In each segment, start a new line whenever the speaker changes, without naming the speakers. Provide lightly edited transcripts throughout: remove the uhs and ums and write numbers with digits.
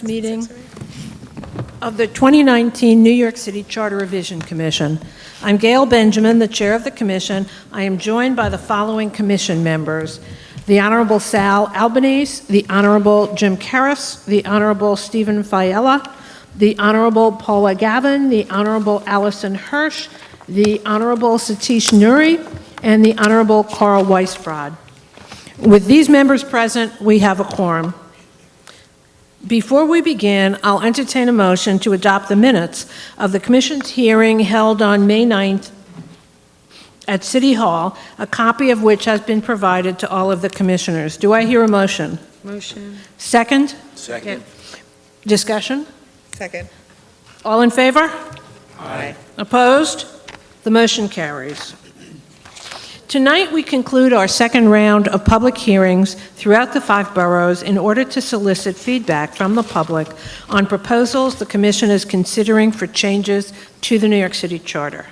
Meeting of the 2019 New York City Charter Revision Commission. I'm Gail Benjamin, the chair of the commission. I am joined by the following commission members: the Honorable Sal Albanese, the Honorable Jim Karras, the Honorable Stephen Fiella, the Honorable Paula Gavin, the Honorable Allison Hirsch, the Honorable Satish Nuri, and the Honorable Carl Weisbrod. With these members present, we have a quorum. Before we begin, I'll entertain a motion to adopt the minutes of the Commission's hearing held on May 9th at City Hall, a copy of which has been provided to all of the commissioners. Do I hear a motion?
Motion.
Second?
Second.
Discussion?
Second.
All in favor?
Aye.
Opposed? The motion carries. Tonight, we conclude our second round of public hearings throughout the 5 boroughs in order to solicit feedback from the public on proposals the Commission is considering for changes to the New York City Charter.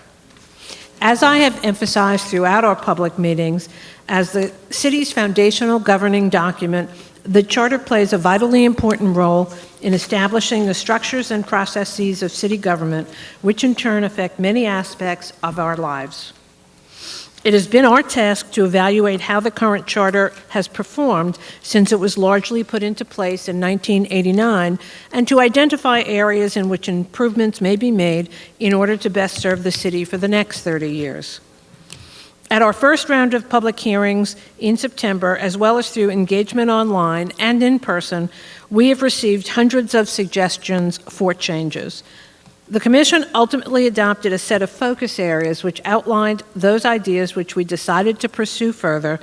As I have emphasized throughout our public meetings, as the city's foundational governing document, the Charter plays a vitally important role in establishing the structures and processes of city government, which in turn affect many aspects of our lives. It has been our task to evaluate how the current charter has performed since it was largely put into place in 1989, and to identify areas in which improvements may be made in order to best serve the city for the next 30 years. At our first round of public hearings in September, as well as through engagement online and in person, we have received hundreds of suggestions for changes. The Commission ultimately adopted a set of focus areas which outlined those ideas which we decided to pursue further,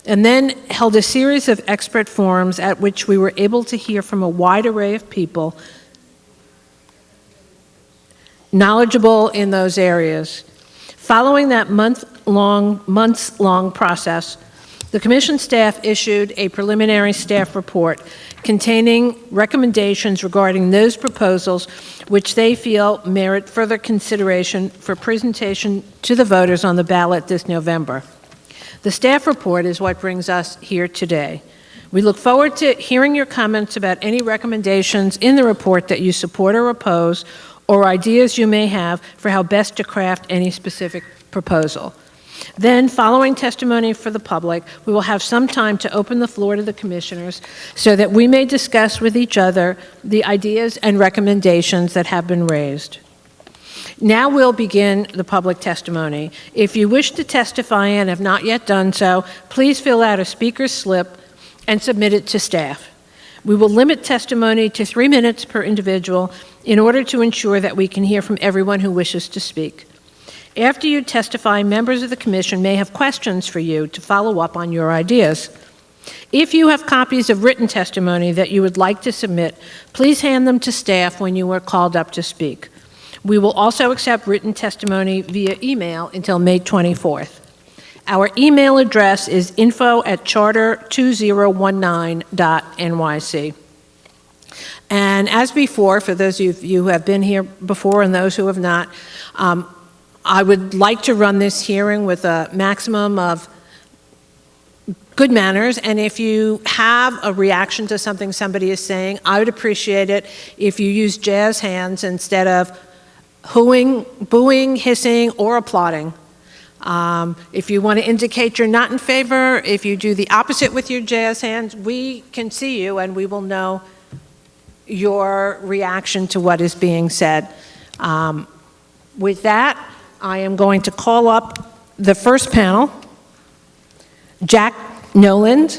and then held a series of expert forums at which we were able to hear from a wide array of people knowledgeable in those areas. Following that months-long process, the Commission staff issued a preliminary staff report containing recommendations regarding those proposals which they feel merit further consideration for presentation to the voters on the ballot this November. The staff report is what brings us here today. We look forward to hearing your comments about any recommendations in the report that you support or oppose, or ideas you may have for how best to craft any specific proposal. Then, following testimony for the public, we will have some time to open the floor to the commissioners so that we may discuss with each other the ideas and recommendations that have been raised. Now we'll begin the public testimony. If you wish to testify and have not yet done so, please fill out a speaker's slip and submit it to staff. We will limit testimony to 3 minutes per individual in order to ensure that we can hear from everyone who wishes to speak. After you testify, members of the Commission may have questions for you to follow up on your ideas. If you have copies of written testimony that you would like to submit, please hand them to staff when you are called up to speak. We will also accept written testimony via email until May 24th. Our email address is info@charter2019.nyc. And as before, for those of you who have been here before and those who have not, I would like to run this hearing with a maximum of good manners, and if you have a reaction to something somebody is saying, I would appreciate it if you use jazz hands instead of hooing, booing, hissing, or applauding. If you want to indicate you're not in favor, if you do the opposite with your jazz hands, we can see you and we will know your reaction to what is being said. With that, I am going to call up the first panel: Jack Noland,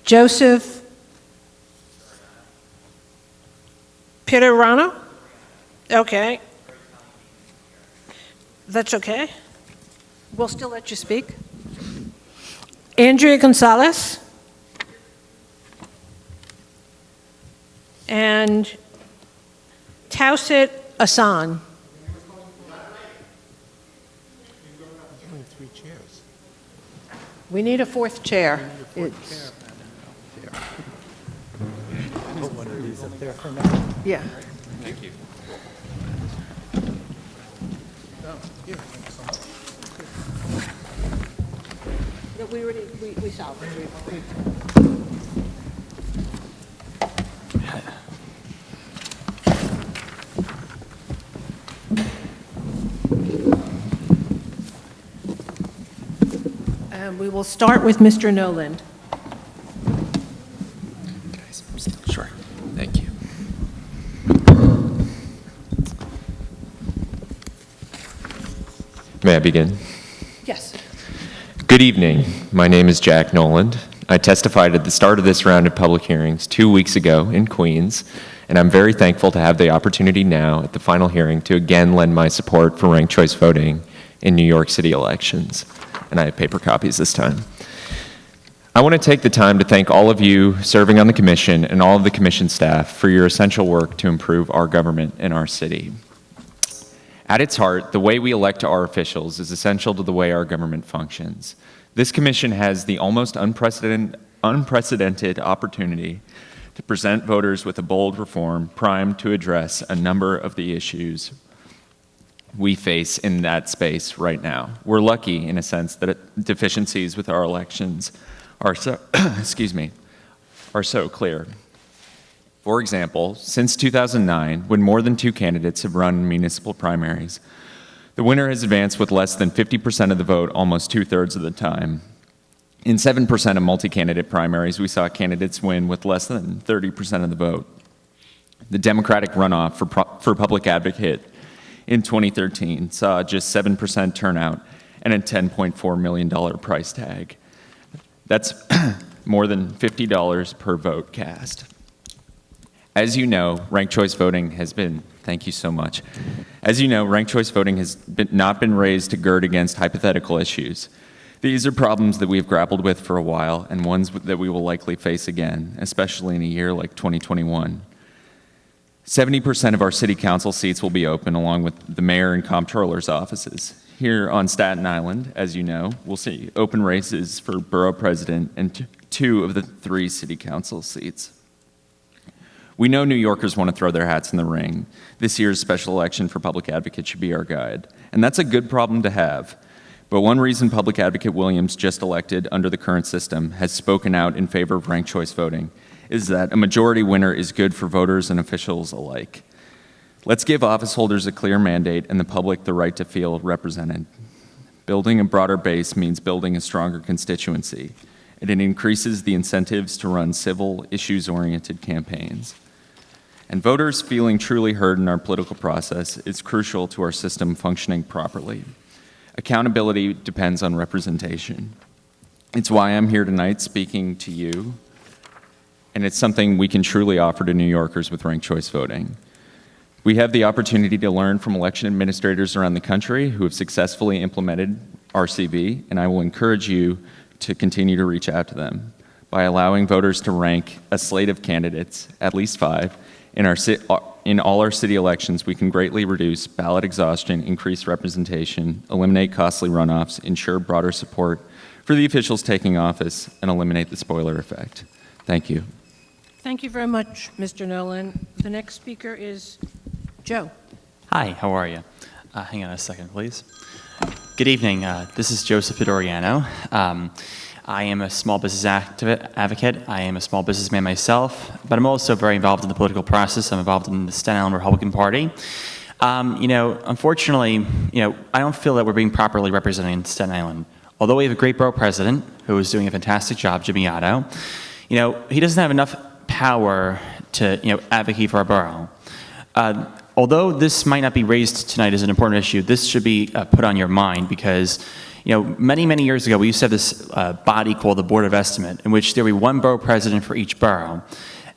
Joseph Pitirano. Okay. That's okay. We'll still let you speak. Andrea Gonzalez. And Tausit Asan. We need a fourth chair. Yeah.
Thank you.
We solved it. And we will start with Mr. Noland.
Sure. Thank you. May I begin?
Yes.
Good evening. My name is Jack Noland. I testified at the start of this round of public hearings 2 weeks ago in Queens, and I'm very thankful to have the opportunity now at the final hearing to again lend my support for ranked choice voting in New York City elections. And I have paper copies this time. I want to take the time to thank all of you serving on the commission and all of the commission staff for your essential work to improve our government in our city. At its heart, the way we elect our officials is essential to the way our government functions. This commission has the almost unprecedented opportunity to present voters with a bold reform primed to address a number of the issues we face in that space right now. We're lucky, in a sense, that deficiencies with our elections are so, are so clear. For example, since 2009, when more than 2 candidates have run municipal primaries, the winner has advanced with less than 50% of the vote almost 2/3 of the time. In 7% of multi-candidate primaries, we saw candidates win with less than 30% of the vote. The Democratic runoff for public advocate in 2013 saw just 7% turnout and a $10.4 million price tag. That's more than $50 per vote cast. As you know, ranked choice voting has been, thank you so much. As you know, ranked choice voting has not been raised to gird against hypothetical issues. These are problems that we've grappled with for a while and ones that we will likely face again, especially in a year like 2021. 70% of our city council seats will be open along with the mayor and comptroller's offices. Here on Staten Island, as you know, we'll see open races for borough president and 2 of the 3 city council seats. We know New Yorkers want to throw their hats in the ring. This year's special election for public advocate should be our guide. And that's a good problem to have. But one reason Public Advocate Williams, just elected under the current system, has spoken out in favor of ranked choice voting is that a majority winner is good for voters and officials alike. Let's give office holders a clear mandate and the public the right to feel represented. Building a broader base means building a stronger constituency, and it increases the incentives to run civil, issues-oriented campaigns. And voters feeling truly heard in our political process is crucial to our system functioning properly. Accountability depends on representation. It's why I'm here tonight speaking to you, and it's something we can truly offer to New Yorkers with ranked choice voting. We have the opportunity to learn from election administrators around the country who have successfully implemented RCV, and I will encourage you to continue to reach out to them. By allowing voters to rank a slate of candidates, at least 5, in all our city elections, we can greatly reduce ballot exhaustion, increase representation, eliminate costly runoffs, ensure broader support for the officials taking office, and eliminate the spoiler effect. Thank you.
Thank you very much, Mr. Nolan. The next speaker is Joe.
Hi, how are you? Hang on a second, please. Good evening. This is Joseph Fedoriano. I am a small business advocate. I am a small businessman myself, but I'm also very involved in the political process. I'm involved in the Staten Island Republican Party. Unfortunately, I don't feel that we're being properly represented in Staten Island. Although we have a great borough president who is doing a fantastic job, Jimmy Otto, he doesn't have enough power to, advocate for our borough. Although this might not be raised tonight as an important issue, this should be put on your mind because, many, many years ago, we used to have this body called the Board of Estimate, in which there would be 1 borough president for each borough.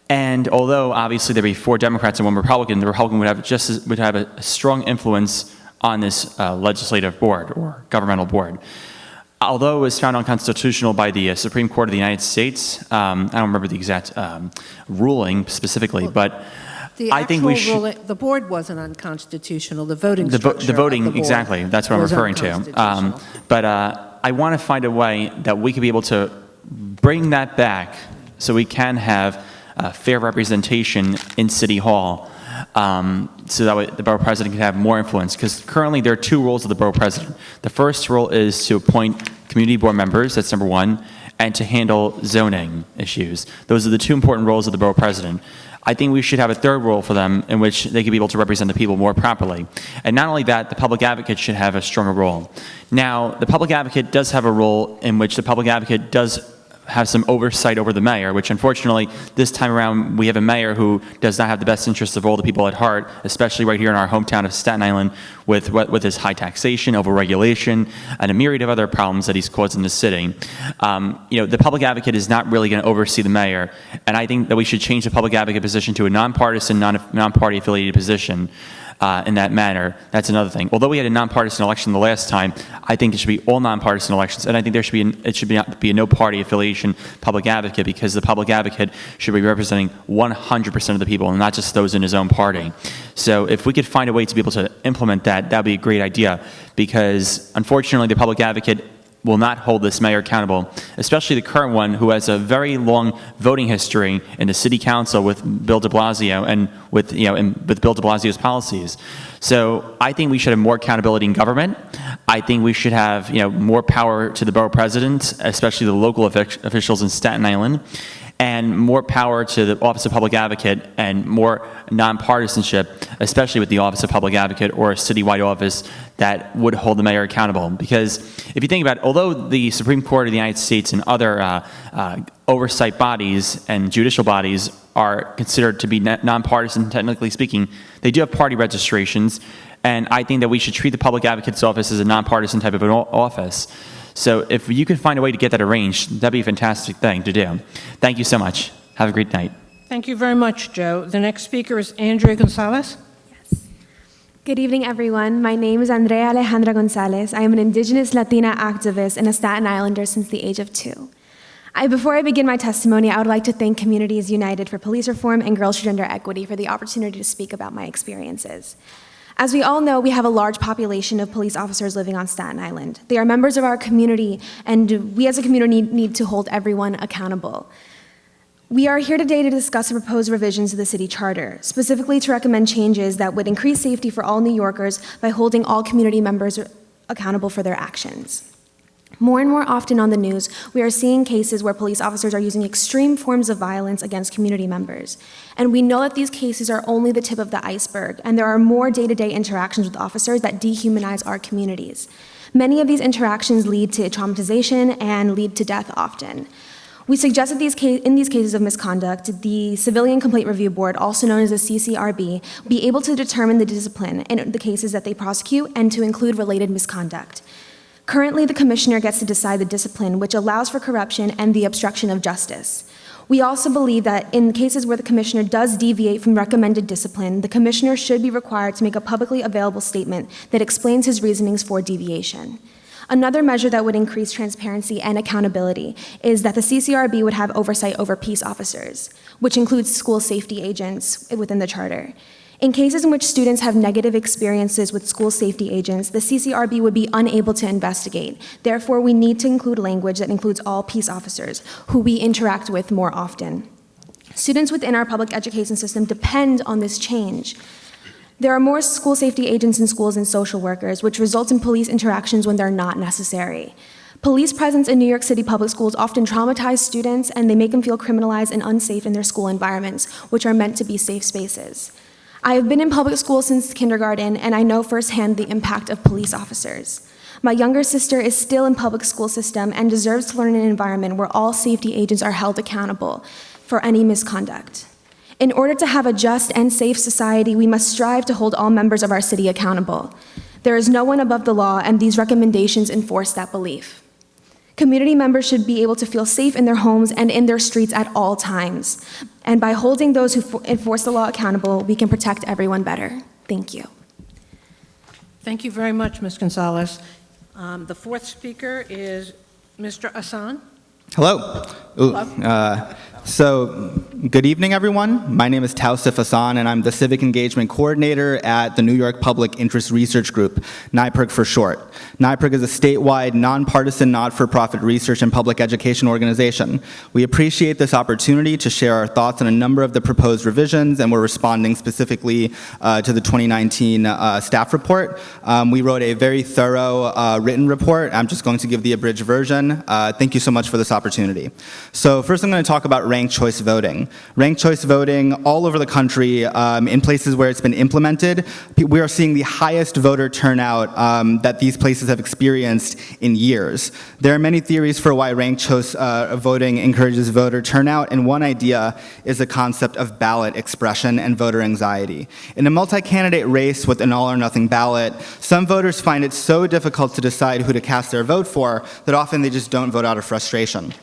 And although obviously there would be 4 Democrats and 1 Republican, the Republican would have a strong influence on this legislative board or governmental board. Although it was found unconstitutional by the Supreme Court of the United States, I don't remember the exact ruling specifically, but I think we should.
The board wasn't unconstitutional. The voting
The
structure
voting,
of the board
exactly. That's what I'm
was
referring to.
unconstitutional.
But I want to find a way that we could be able to bring that back so we can have fair representation in City Hall, so that way the borough president can have more influence. Because currently there are 2 roles of the borough president. The first role is to appoint community board members. That's number 1. and to handle zoning issues. Those are the two important roles of the borough president. I think we should have a third role for them in which they could be able to represent the people more properly. And not only that, the public advocate should have a stronger role. Now, the public advocate does have a role in which the public advocate does have some oversight over the mayor, which unfortunately this time around we have a mayor who does not have the best interests of all the people at heart, especially right here in our hometown of Staten Island with his high taxation, overregulation, and a myriad of other problems that he's caused in the city. The public advocate is not really going to oversee the mayor, and I think that we should change the public advocate position to a nonpartisan, non-party affiliated position. In that manner. That's another thing. Although we had a nonpartisan election the last time, I think it should be all nonpartisan elections, and I think there should be a no-party affiliation public advocate, because the public advocate should be representing 100% of the people and not just those in his own party. So if we could find a way to be able to implement that, that would be a great idea, because unfortunately the public advocate will not hold this mayor accountable, especially the current one who has a very long voting history in the city council with Bill de Blasio and with Bill de Blasio's policies. So I think we should have more accountability in government. I think we should have more power to the borough president, especially the local officials in Staten Island, and more power to the Office of Public Advocate and more nonpartisanship, especially with the Office of Public Advocate or a citywide office that would hold the mayor accountable. Because if you think about it, although the Supreme Court of the United States and other oversight bodies and judicial bodies are considered to be nonpartisan, technically speaking, they do have party registrations, and I think that we should treat the Public Advocate's office as a nonpartisan type of an office. So if you could find a way to get that arranged, that'd be a fantastic thing to do. Thank you so much. Have a great night.
Thank you very much, Joe. The next speaker is Andrea Gonzalez.
Good evening, everyone. My name is Andrea Alejandro Gonzalez. I am an Indigenous Latina activist and a Staten Islander since the age of 2. Before I begin my testimony, I would like to thank Communities United for Police Reform and Girls for Gender Equity for the opportunity to speak about my experiences. As we all know, we have a large population of police officers living on Staten Island. They are members of our community, and we as a community need to hold everyone accountable. We are here today to discuss the proposed revisions to the city charter, specifically to recommend changes that would increase safety for all New Yorkers by holding all community members accountable for their actions. More and more often on the news, we are seeing cases where police officers are using extreme forms of violence against community members. And we know that these cases are only the tip of the iceberg, and there are more day-to-day interactions with officers that dehumanize our communities. Many of these interactions lead to traumatization and lead to death often. We suggest that in these cases of misconduct, the Civilian Complaint Review Board, also known as the Ccrb, be able to determine the discipline in the cases that they prosecute and to include related misconduct. Currently, the commissioner gets to decide the discipline, which allows for corruption and the obstruction of justice. We also believe that in cases where the commissioner does deviate from recommended discipline, the commissioner should be required to make a publicly available statement that explains his reasonings for deviation. Another measure that would increase transparency and accountability is that the Ccrb would have oversight over peace officers, which includes school safety agents within the charter. In cases in which students have negative experiences with school safety agents, the Ccrb would be unable to investigate. Therefore, we need to include language that includes all peace officers, who we interact with more often. Students within our public education system depend on this change. There are more school safety agents in schools and social workers, which results in police interactions when they're not necessary. Police presence in New York City public schools often traumatize students, and they make them feel criminalized and unsafe in their school environments, which are meant to be safe spaces. I have been in public school since kindergarten, and I know firsthand the impact of police officers. My younger sister is still in public school system and deserves to learn in an environment where all safety agents are held accountable for any misconduct. In order to have a just and safe society, we must strive to hold all members of our city accountable. There is no one above the law, and these recommendations enforce that belief. Community members should be able to feel safe in their homes and in their streets at all times. And by holding those who enforce the law accountable, we can protect everyone better. Thank you.
Thank you very much, Ms. Gonzalez. The fourth speaker is Mr. Hassan.
Hello. So Good evening, everyone. My name is Tausif Hassan, and I'm the Civic Engagement Coordinator at the New York Public Interest Research Group, NYPIRG for short. NYPIRG is a statewide, nonpartisan, not-for-profit research and public education organization. We appreciate this opportunity to share our thoughts on a number of the proposed revisions, and we're responding specifically to the 2019 staff report. We wrote a very thorough written report. I'm just going to give the abridged version. Thank you so much for this opportunity. So first I'm going to talk about ranked choice voting. Ranked choice voting all over the country, in places where it's been implemented, we are seeing the highest voter turnout that these places have experienced in years. There are many theories for why ranked choice voting encourages voter turnout, and one idea is the concept of ballot expression and voter anxiety. In a multi-candidate race with an all-or-nothing ballot, some voters find it so difficult to decide who to cast their vote for that often they just don't vote out of frustration.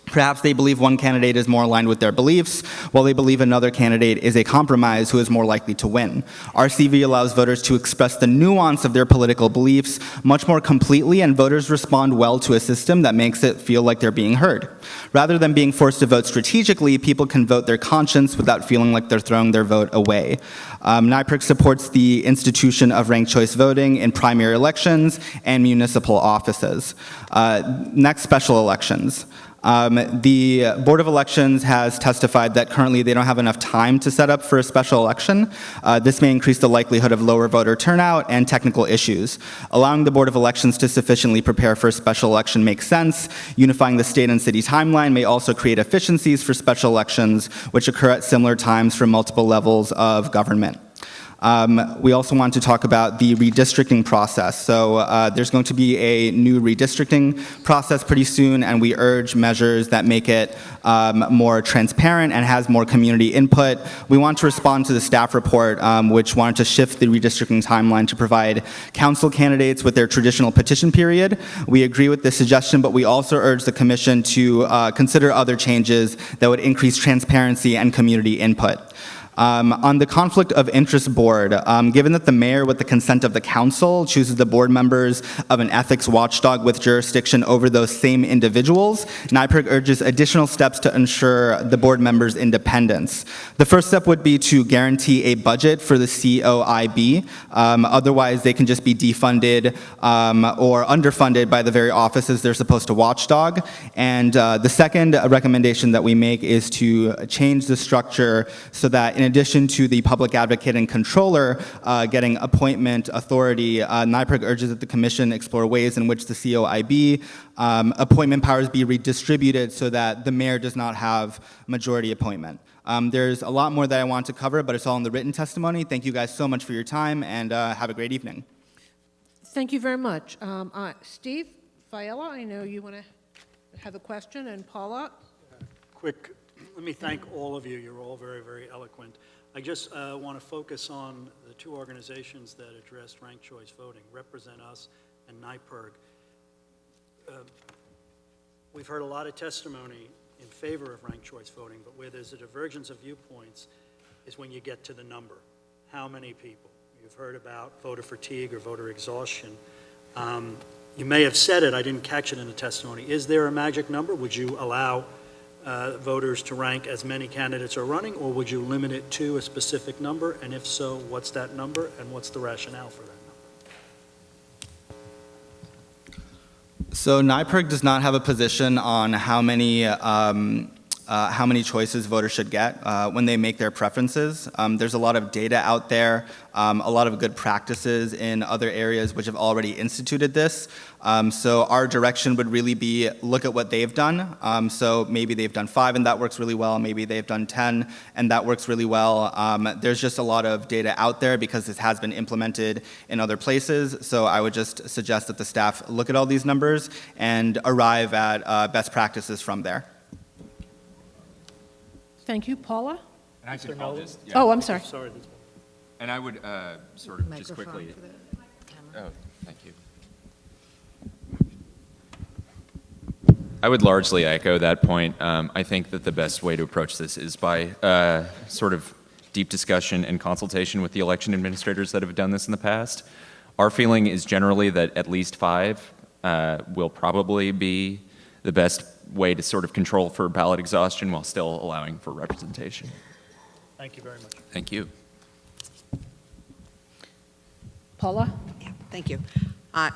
Perhaps they believe one candidate is more aligned with their beliefs, while they believe another candidate is a compromise who is more likely to win. RCV allows voters to express the nuance of their political beliefs much more completely, and voters respond well to a system that makes it feel like they're being heard. Rather than being forced to vote strategically, people can vote their conscience without feeling like they're throwing their vote away. NYPIRG supports the institution of ranked choice voting in primary elections and municipal offices. Next, special elections. The Board of Elections has testified that currently they don't have enough time to set up for a special election. This may increase the likelihood of lower voter turnout and technical issues. Allowing the Board of Elections to sufficiently prepare for a special election makes sense. Unifying the state and city timeline may also create efficiencies for special elections, which occur at similar times for multiple levels of government. We also want to talk about the redistricting process. So there's going to be a new redistricting process pretty soon, and we urge measures that make it more transparent and has more community input. We want to respond to the staff report, which wanted to shift the redistricting timeline to provide council candidates with their traditional petition period. We agree with this suggestion, but we also urge the commission to consider other changes that would increase transparency and community input. On the Conflict of Interest Board, given that the mayor, with the consent of the council, chooses the board members of an ethics watchdog with jurisdiction over those same individuals, NYPIRG urges additional steps to ensure the board members' independence. The first step would be to guarantee a budget for the COIB. Otherwise, they can just be defunded or underfunded by the very offices they're supposed to watchdog. And the second recommendation that we make is to change the structure so that in addition to the public advocate and controller getting appointment authority, NYPIRG urges that the commission explore ways in which the COIB appointment powers be redistributed so that the mayor does not have majority appointment. There's a lot more that I want to cover, but it's all in the written testimony. Thank you guys so much for your time, and have a great evening.
Thank you very much. Steve Fiella, I know you want to have a question, and Paula?
Quick, let me thank all of you. You're all very, very eloquent. I just want to focus on the two organizations that addressed ranked choice voting, Represent Us and NYPIRG. We've heard a lot of testimony in favor of ranked choice voting, but where there's a divergence of viewpoints is when you get to the number. How many people? You've heard about voter fatigue or voter exhaustion. You may have said it, I didn't catch it in the testimony. Is there a magic number? Would you allow voters to rank as many candidates are running, or would you limit it to a specific number? And if so, what's that number, and what's the rationale for that number?
So NYPIRG does not have a position on how many choices voters should get when they make their preferences. There's a lot of data out there, a lot of good practices in other areas which have already instituted this. So our direction would really be look at what they've done. So maybe they've done 5 and that works really well. Maybe they've done 10 and that works really well. There's just a lot of data out there because this has been implemented in other places. So I would just suggest that the staff look at all these numbers and arrive at best practices from there.
Thank you. Paula?
And I can call this.
Oh, I'm sorry.
Sorry.
And I would sort of just quickly. Oh, thank you. I would largely echo that point. I think that the best way to approach this is by sort of deep discussion and consultation with the election administrators that have done this in the past. Our feeling is generally that at least 5 will probably be the best way to sort of control for ballot exhaustion while still allowing for representation.
Thank you very much.
Thank you.
Paula?
Yeah, thank you.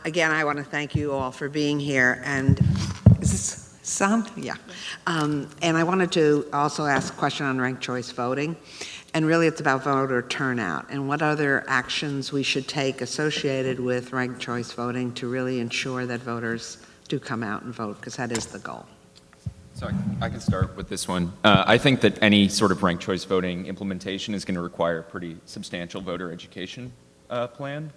Again, I want to thank you all for being here, and is this sound? Yeah. And I wanted to also ask a question on ranked choice voting, and really it's about voter turnout, and what other actions we should take associated with ranked choice voting to really ensure that voters do come out and vote, because that is the goal.
So I can start with this one. I think that any sort of ranked choice voting implementation is going to require a pretty substantial voter education plan.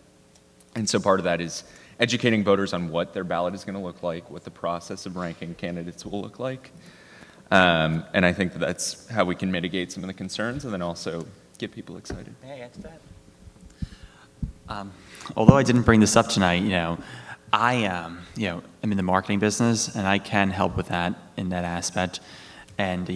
And so part of that is educating voters on what their ballot is going to look like, what the process of ranking candidates will look like. And I think that that's how we can mitigate some of the concerns and then also get people excited.
May I add to that? Although I didn't bring this up tonight, I am in the marketing business, and I can help with that in that aspect. And,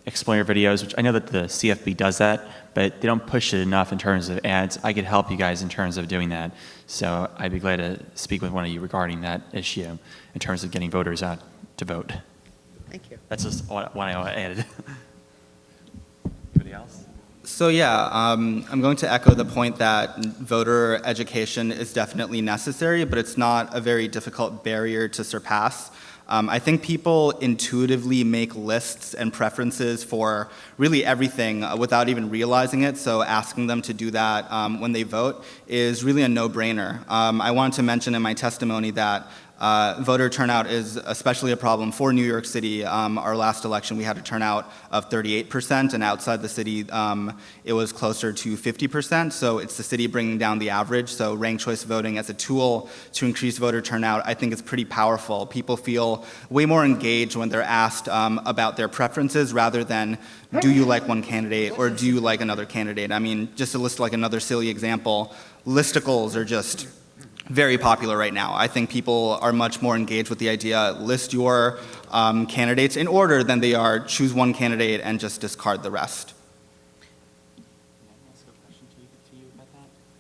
explainer videos, which I know that the CFB does that, but they don't push it enough in terms of ads. I could help you guys in terms of doing that. So I'd be glad to speak with one of you regarding that issue in terms of getting voters out to vote.
Thank you.
That's just what I added. Anybody else?
So yeah, I'm going to echo the point that voter education is definitely necessary, but it's not a very difficult barrier to surpass. I think people intuitively make lists and preferences for really everything without even realizing it, so asking them to do that when they vote is really a no-brainer. I wanted to mention in my testimony that voter turnout is especially a problem for New York City. Our last election, we had a turnout of 38%, and outside the city, it was closer to 50%. So it's the city bringing down the average. So ranked choice voting as a tool to increase voter turnout, I think is pretty powerful. People feel way more engaged when they're asked about their preferences rather than, do you like one candidate or do you like another candidate? I mean, just to list like another silly example, listicles are just very popular right now. I think people are much more engaged with the idea, list your candidates in order than they are choose one candidate and just discard the rest.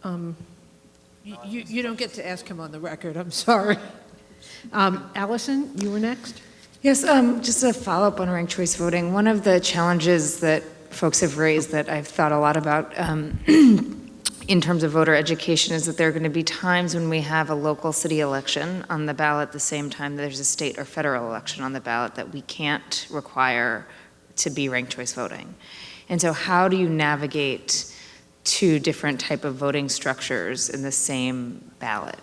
You don't get to ask him on the record, I'm sorry. Allison, you were next?
Yes, just a follow-up on ranked choice voting. One of the challenges that folks have raised that I've thought a lot about in terms of voter education is that there are going to be times when we have a local city election on the ballot at the same time there's a state or federal election on the ballot that we can't require to be ranked choice voting. And so how do you navigate two different type of voting structures in the same ballot?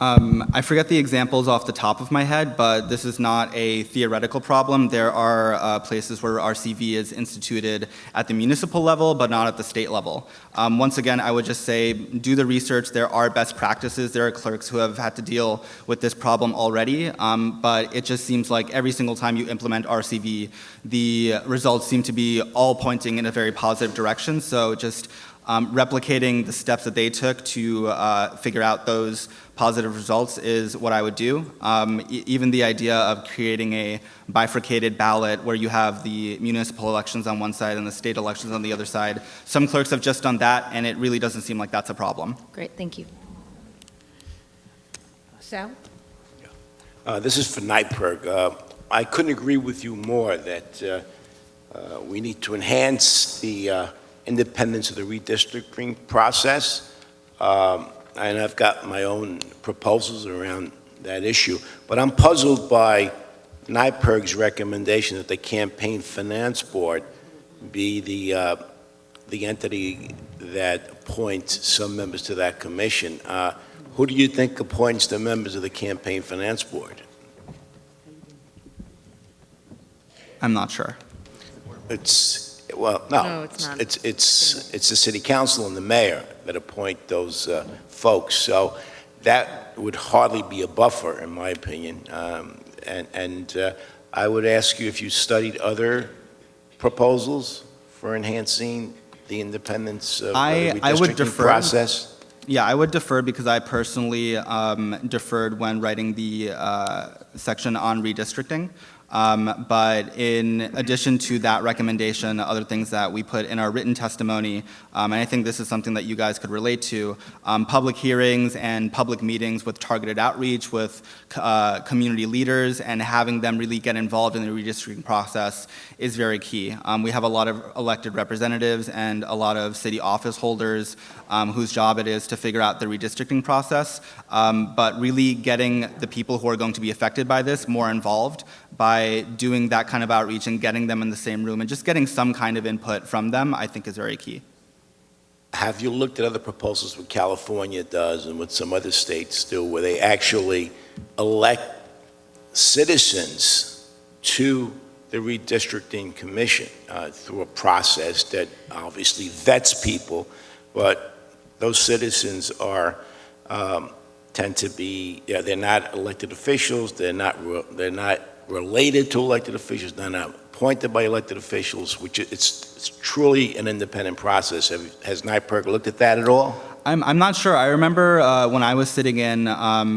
I forget the examples off the top of my head, but this is not a theoretical problem. There are places where RCV is instituted at the municipal level, but not at the state level. Once again, I would just say, do the research. There are best practices. There are clerks who have had to deal with this problem already, but it just seems like every single time you implement RCV, the results seem to be all pointing in a very positive direction. So just replicating the steps that they took to figure out those positive results is what I would do. Even the idea of creating a bifurcated ballot where you have the municipal elections on one side and the state elections on the other side. Some clerks have just done that, and it really doesn't seem like that's a problem.
Great, thank you.
Sal?
This is for NYPIRG. I couldn't agree with you more that we need to enhance the independence of the redistricting process. And I've got my own proposals around that issue. But I'm puzzled by NYPIRG's recommendation that the Campaign Finance Board be the entity that appoints some members to that commission. Who do you think appoints the members of the Campaign Finance Board?
I'm not sure.
No, it's not.
It's the city council and the mayor that appoint those folks. So that would hardly be a buffer, in my opinion. And I would ask you if you studied other proposals for enhancing the independence of the redistricting process.
Yeah, I would defer because I personally deferred when writing the section on redistricting. But in addition to that recommendation, other things that we put in our written testimony, and I think this is something that you guys could relate to, public hearings and public meetings with targeted outreach with community leaders and having them really get involved in the redistricting process is very key. We have a lot of elected representatives and a lot of city office holders whose job it is to figure out the redistricting process, but really getting the people who are going to be affected by this more involved by doing that kind of outreach and getting them in the same room and just getting some kind of input from them, I think is very key.
Have you looked at other proposals what California does and what some other states do, where they actually elect citizens to the redistricting commission through a process that obviously vets people, but those citizens are tend to be, they're not elected officials, they're not related to elected officials, they're not appointed by elected officials, which it's truly an independent process. Has NYPIRG looked at that at all?
I'm not sure. I remember when I was sitting in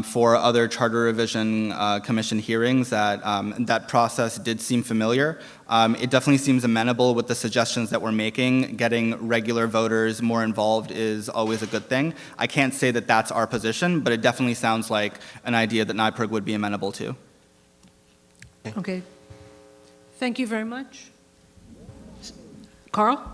for other Charter Revision Commission hearings that that process did seem familiar. It definitely seems amenable with the suggestions that we're making. Getting regular voters more involved is always a good thing. I can't say that that's our position, but it definitely sounds like an idea that NYPIRG would be amenable to.
Okay. Thank you very much. Carl?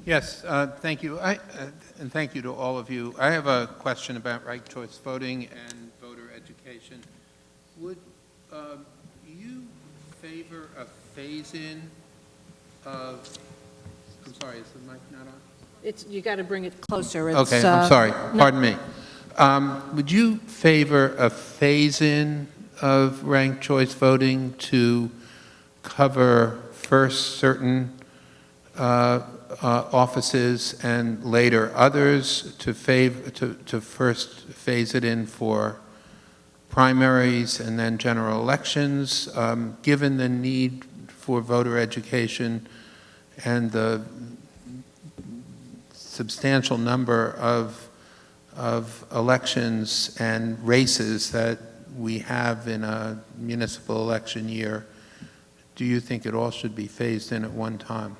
Yes, thank you. And thank you to all of you. I have a question about ranked choice voting and voter education. Would you favor a phase-in of, I'm sorry, is the mic not on?
You got to bring it closer. It's,
okay, I'm sorry, pardon me. Would you favor a phase-in of ranked choice voting to cover first certain offices and later others, to first phase it in for primaries and then general elections, given the need for voter education and the substantial number of elections and races that we have in a municipal election year? Do you think it all should be phased in at one time?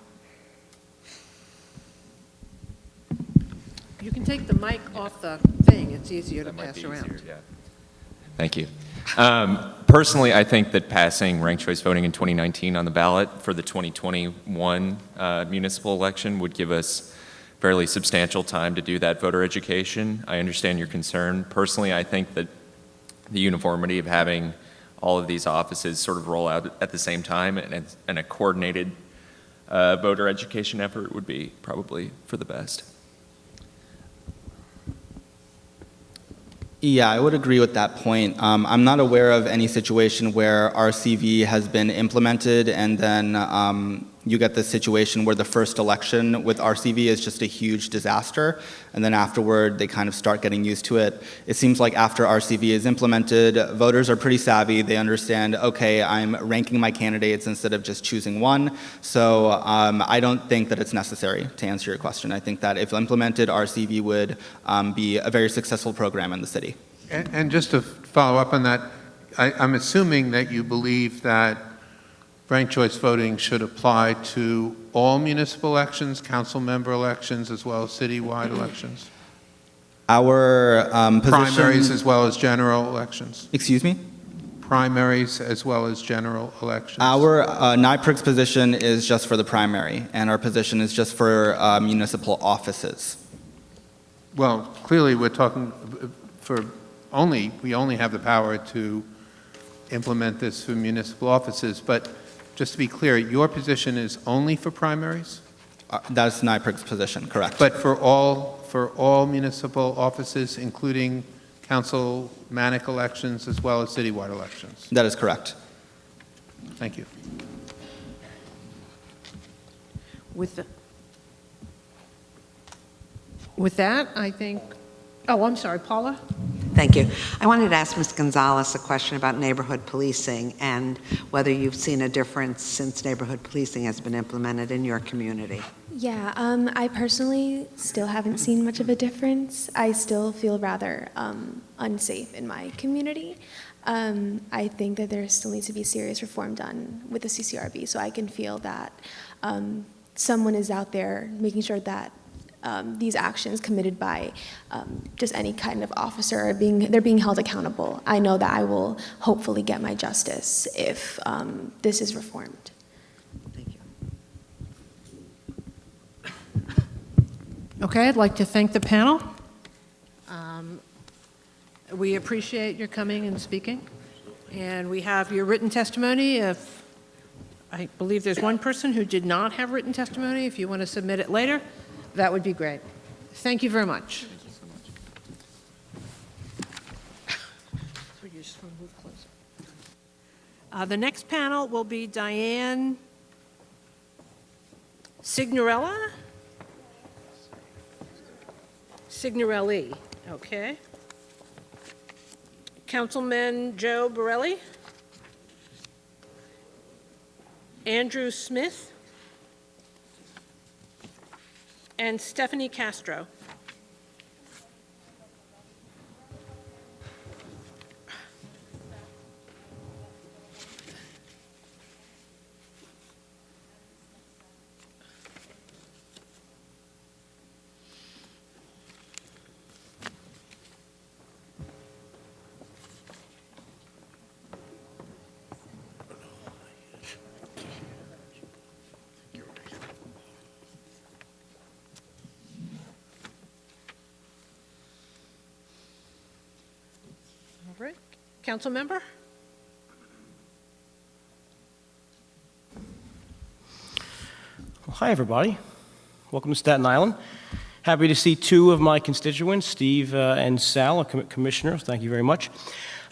You can take the mic off the thing. It's easier to pass around.
Yeah. Thank you. Personally, I think that passing ranked choice voting in 2019 on the ballot for the 2021 municipal election would give us fairly substantial time to do that voter education. I understand your concern. Personally, I think that the uniformity of having all of these offices sort of roll out at the same time and a coordinated voter education effort would be probably for the best.
Yeah, I would agree with that point. I'm not aware of any situation where RCV has been implemented and then you get the situation where the first election with RCV is just a huge disaster, and then afterward they kind of start getting used to it. It seems like after RCV is implemented, voters are pretty savvy. They understand, okay, I'm ranking my candidates instead of just choosing one. So I don't think that it's necessary, to answer your question. I think that if implemented, RCV would be a very successful program in the city.
And just to follow up on that, I'm assuming that you believe that ranked choice voting should apply to all municipal elections, council member elections, as well as citywide elections?
Our position...
Primaries as well as general elections?
Excuse me?
Primaries as well as general elections?
Our NYPIRG's position is just for the primary, and our position is just for municipal offices.
Well, clearly we're talking we only have the power to implement this for municipal offices, but just to be clear, your position is only for primaries?
That's NYPIRG's position, correct.
But for all municipal offices, including councilmanic elections as well as citywide elections?
That is correct.
Thank you.
With that, I think, oh, I'm sorry, Paula?
Thank you. I wanted to ask Ms. Gonzalez a question about neighborhood policing and whether you've seen a difference since neighborhood policing has been implemented in your community.
Yeah, I personally still haven't seen much of a difference. I still feel rather unsafe in my community. I think that there still needs to be serious reform done with the Ccrb, so I can feel that someone is out there making sure that these actions committed by just any kind of officer they're being held accountable. I know that I will hopefully get my justice if this is reformed.
Thank you.
Okay, I'd like to thank the panel. We appreciate your coming and speaking. And we have your written testimony. If I believe there's one person who did not have written testimony. If you want to submit it later, that would be great. Thank you very much. The next panel will be Diane Signorelli, okay. Councilman Joe Borelli, Andrew Smith, and Stephanie Castro. All right, council member?
Well, hi, everybody. Welcome to Staten Island. Happy to see two of my constituents, Steve and Sal, commissioners. Thank you very much.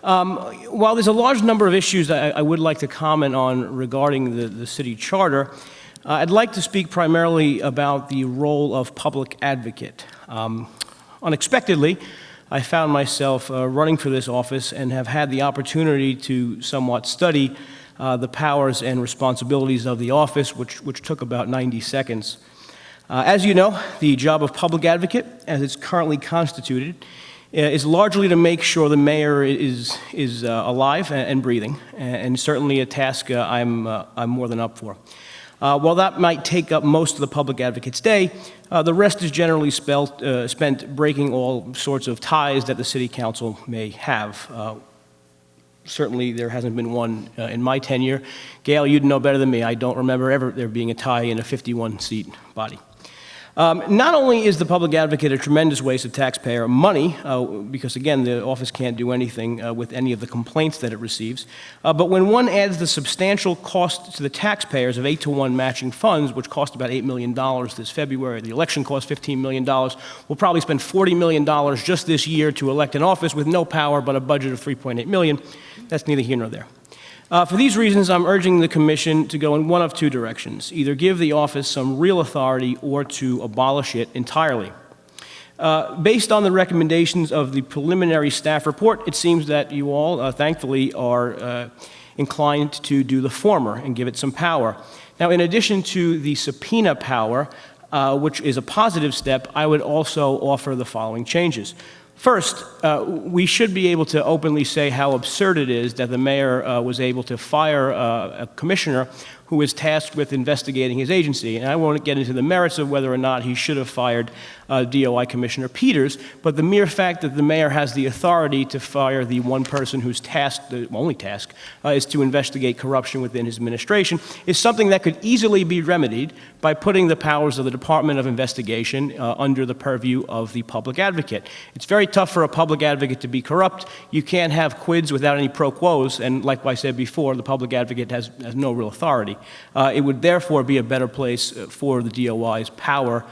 While there's a large number of issues that I would like to comment on regarding the city charter, I'd like to speak primarily about the role of public advocate. Unexpectedly, I found myself running for this office and have had the opportunity to somewhat study the powers and responsibilities of the office, which took about 90 seconds. As you know, the job of public advocate, as it's currently constituted, is largely to make sure the mayor is alive and breathing, and certainly a task I'm more than up for. While that might take up most of the public advocate's day, the rest is generally spent breaking all sorts of ties that the city council may have. Certainly there hasn't been one in my tenure. Gail, you'd know better than me. I don't remember ever there being a tie in a 51-seat body. Not only is the public advocate a tremendous waste of taxpayer money, because again, the office can't do anything with any of the complaints that it receives, but when one adds the substantial cost to the taxpayers of 8-to-1 matching funds, which cost about $8 million this February, the election cost $15 million, we'll probably spend $40 million just this year to elect an office with no power but a budget of $3.8 million. That's neither here nor there. For these reasons, I'm urging the Commission to go in one of two directions, either give the office some real authority or to abolish it entirely. Based on the recommendations of the preliminary staff report, it seems that you all, thankfully, are inclined to do the former and give it some power. Now, in addition to the subpoena power, which is a positive step, I would also offer the following changes. First, we should be able to openly say how absurd it is that the mayor was able to fire a commissioner who is tasked with investigating his agency. And I won't get into the merits of whether or not he should have fired DOI Commissioner Peters, but the mere fact that the mayor has the authority to fire the one person whose task, the only task, is to investigate corruption within his administration is something that could easily be remedied by putting the powers of the Department of Investigation under the purview of the public advocate. It's very tough for a public advocate to be corrupt. You can't have quids without any pro quos, and like I said before, the public advocate has no real authority. It would therefore be a better place for the DOI's power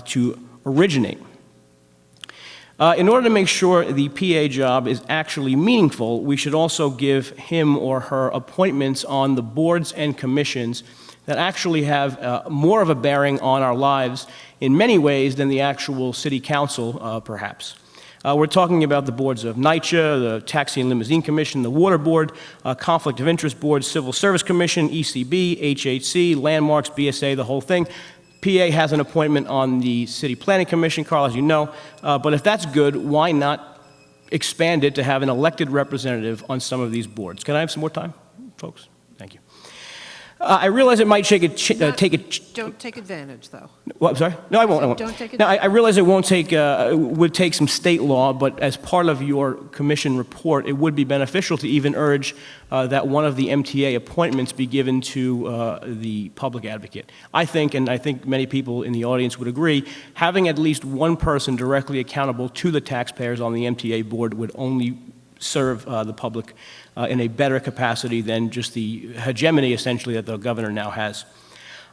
to originate. In order to make sure the PA job is actually meaningful, we should also give him or her appointments on the boards and commissions that actually have more of a bearing on our lives in many ways than the actual city council, perhaps. We're talking about the boards of NYCHA, the Taxi and Limousine Commission, the Water Board, Conflict of Interest Board, Civil Service Commission, ECB, HHC, Landmarks, BSA, the whole thing. PA has an appointment on the City Planning Commission, Carl, as you know, but if that's good, why not expanded to have an elected representative on some of these boards. Can I have some more time, folks? Thank you. I realize it might take
Don't take advantage, though.
Well, I'm sorry? No, I won't.
Don't take it.
No, I realize it won't take, would take some state law, but as part of your commission report, it would be beneficial to even urge that one of the MTA appointments be given to the public advocate. I think, and I think many people in the audience would agree, having at least one person directly accountable to the taxpayers on the MTA board would only serve the public in a better capacity than just the hegemony, essentially, that the governor now has.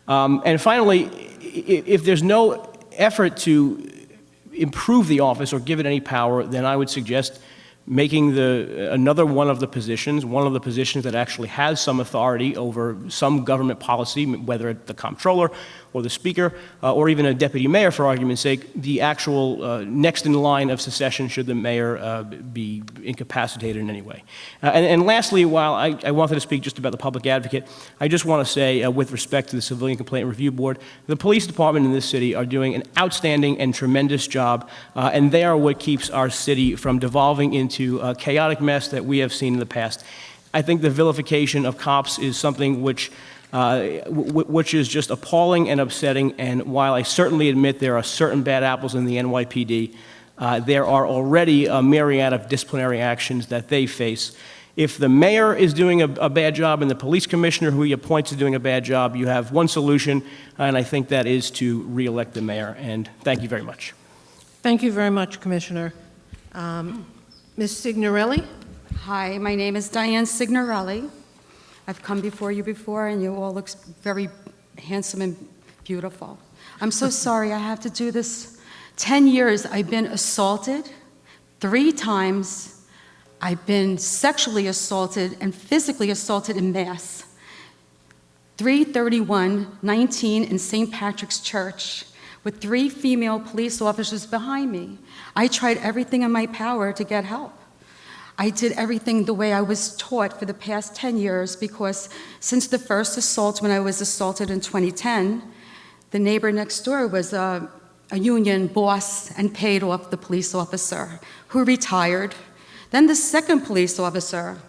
And finally, if there's no effort to improve the office or give it any power, then I would suggest making another one of the positions that actually has some authority over some government policy, whether it's the comptroller or the speaker, or even a deputy mayor, for argument's sake, the actual next in line of succession should the mayor be incapacitated in any way. And lastly, while I wanted to speak just about the public advocate, I just want to say, with respect to the Civilian Complaint Review Board, the police department in this city are doing an outstanding and tremendous job, and they are what keeps our city from devolving into a chaotic mess that we have seen in the past. I think the vilification of cops is something which is just appalling and upsetting, and while I certainly admit there are certain bad apples in the NYPD, there are already a myriad of disciplinary actions that they face. If the mayor is doing a bad job and the police commissioner who he appoints is doing a bad job, you have one solution, and I think that is to re-elect the mayor, and thank you very much.
Thank you very much, Commissioner. Ms. Signorelli?
Hi, my name is Diane Signorelli. I've come before you before, and you all look very handsome and beautiful. I'm so sorry I have to do this. 10 years I've been assaulted 3 times. I've been sexually assaulted and physically assaulted in mass. 3/31/19 in St. Patrick's Church with 3 female police officers behind me. I tried everything in my power to get help. I did everything the way I was taught for the past 10 years because since the first assault, when I was assaulted in 2010, the neighbor next door was a union boss and paid off the police officer who retired. Then the second police officer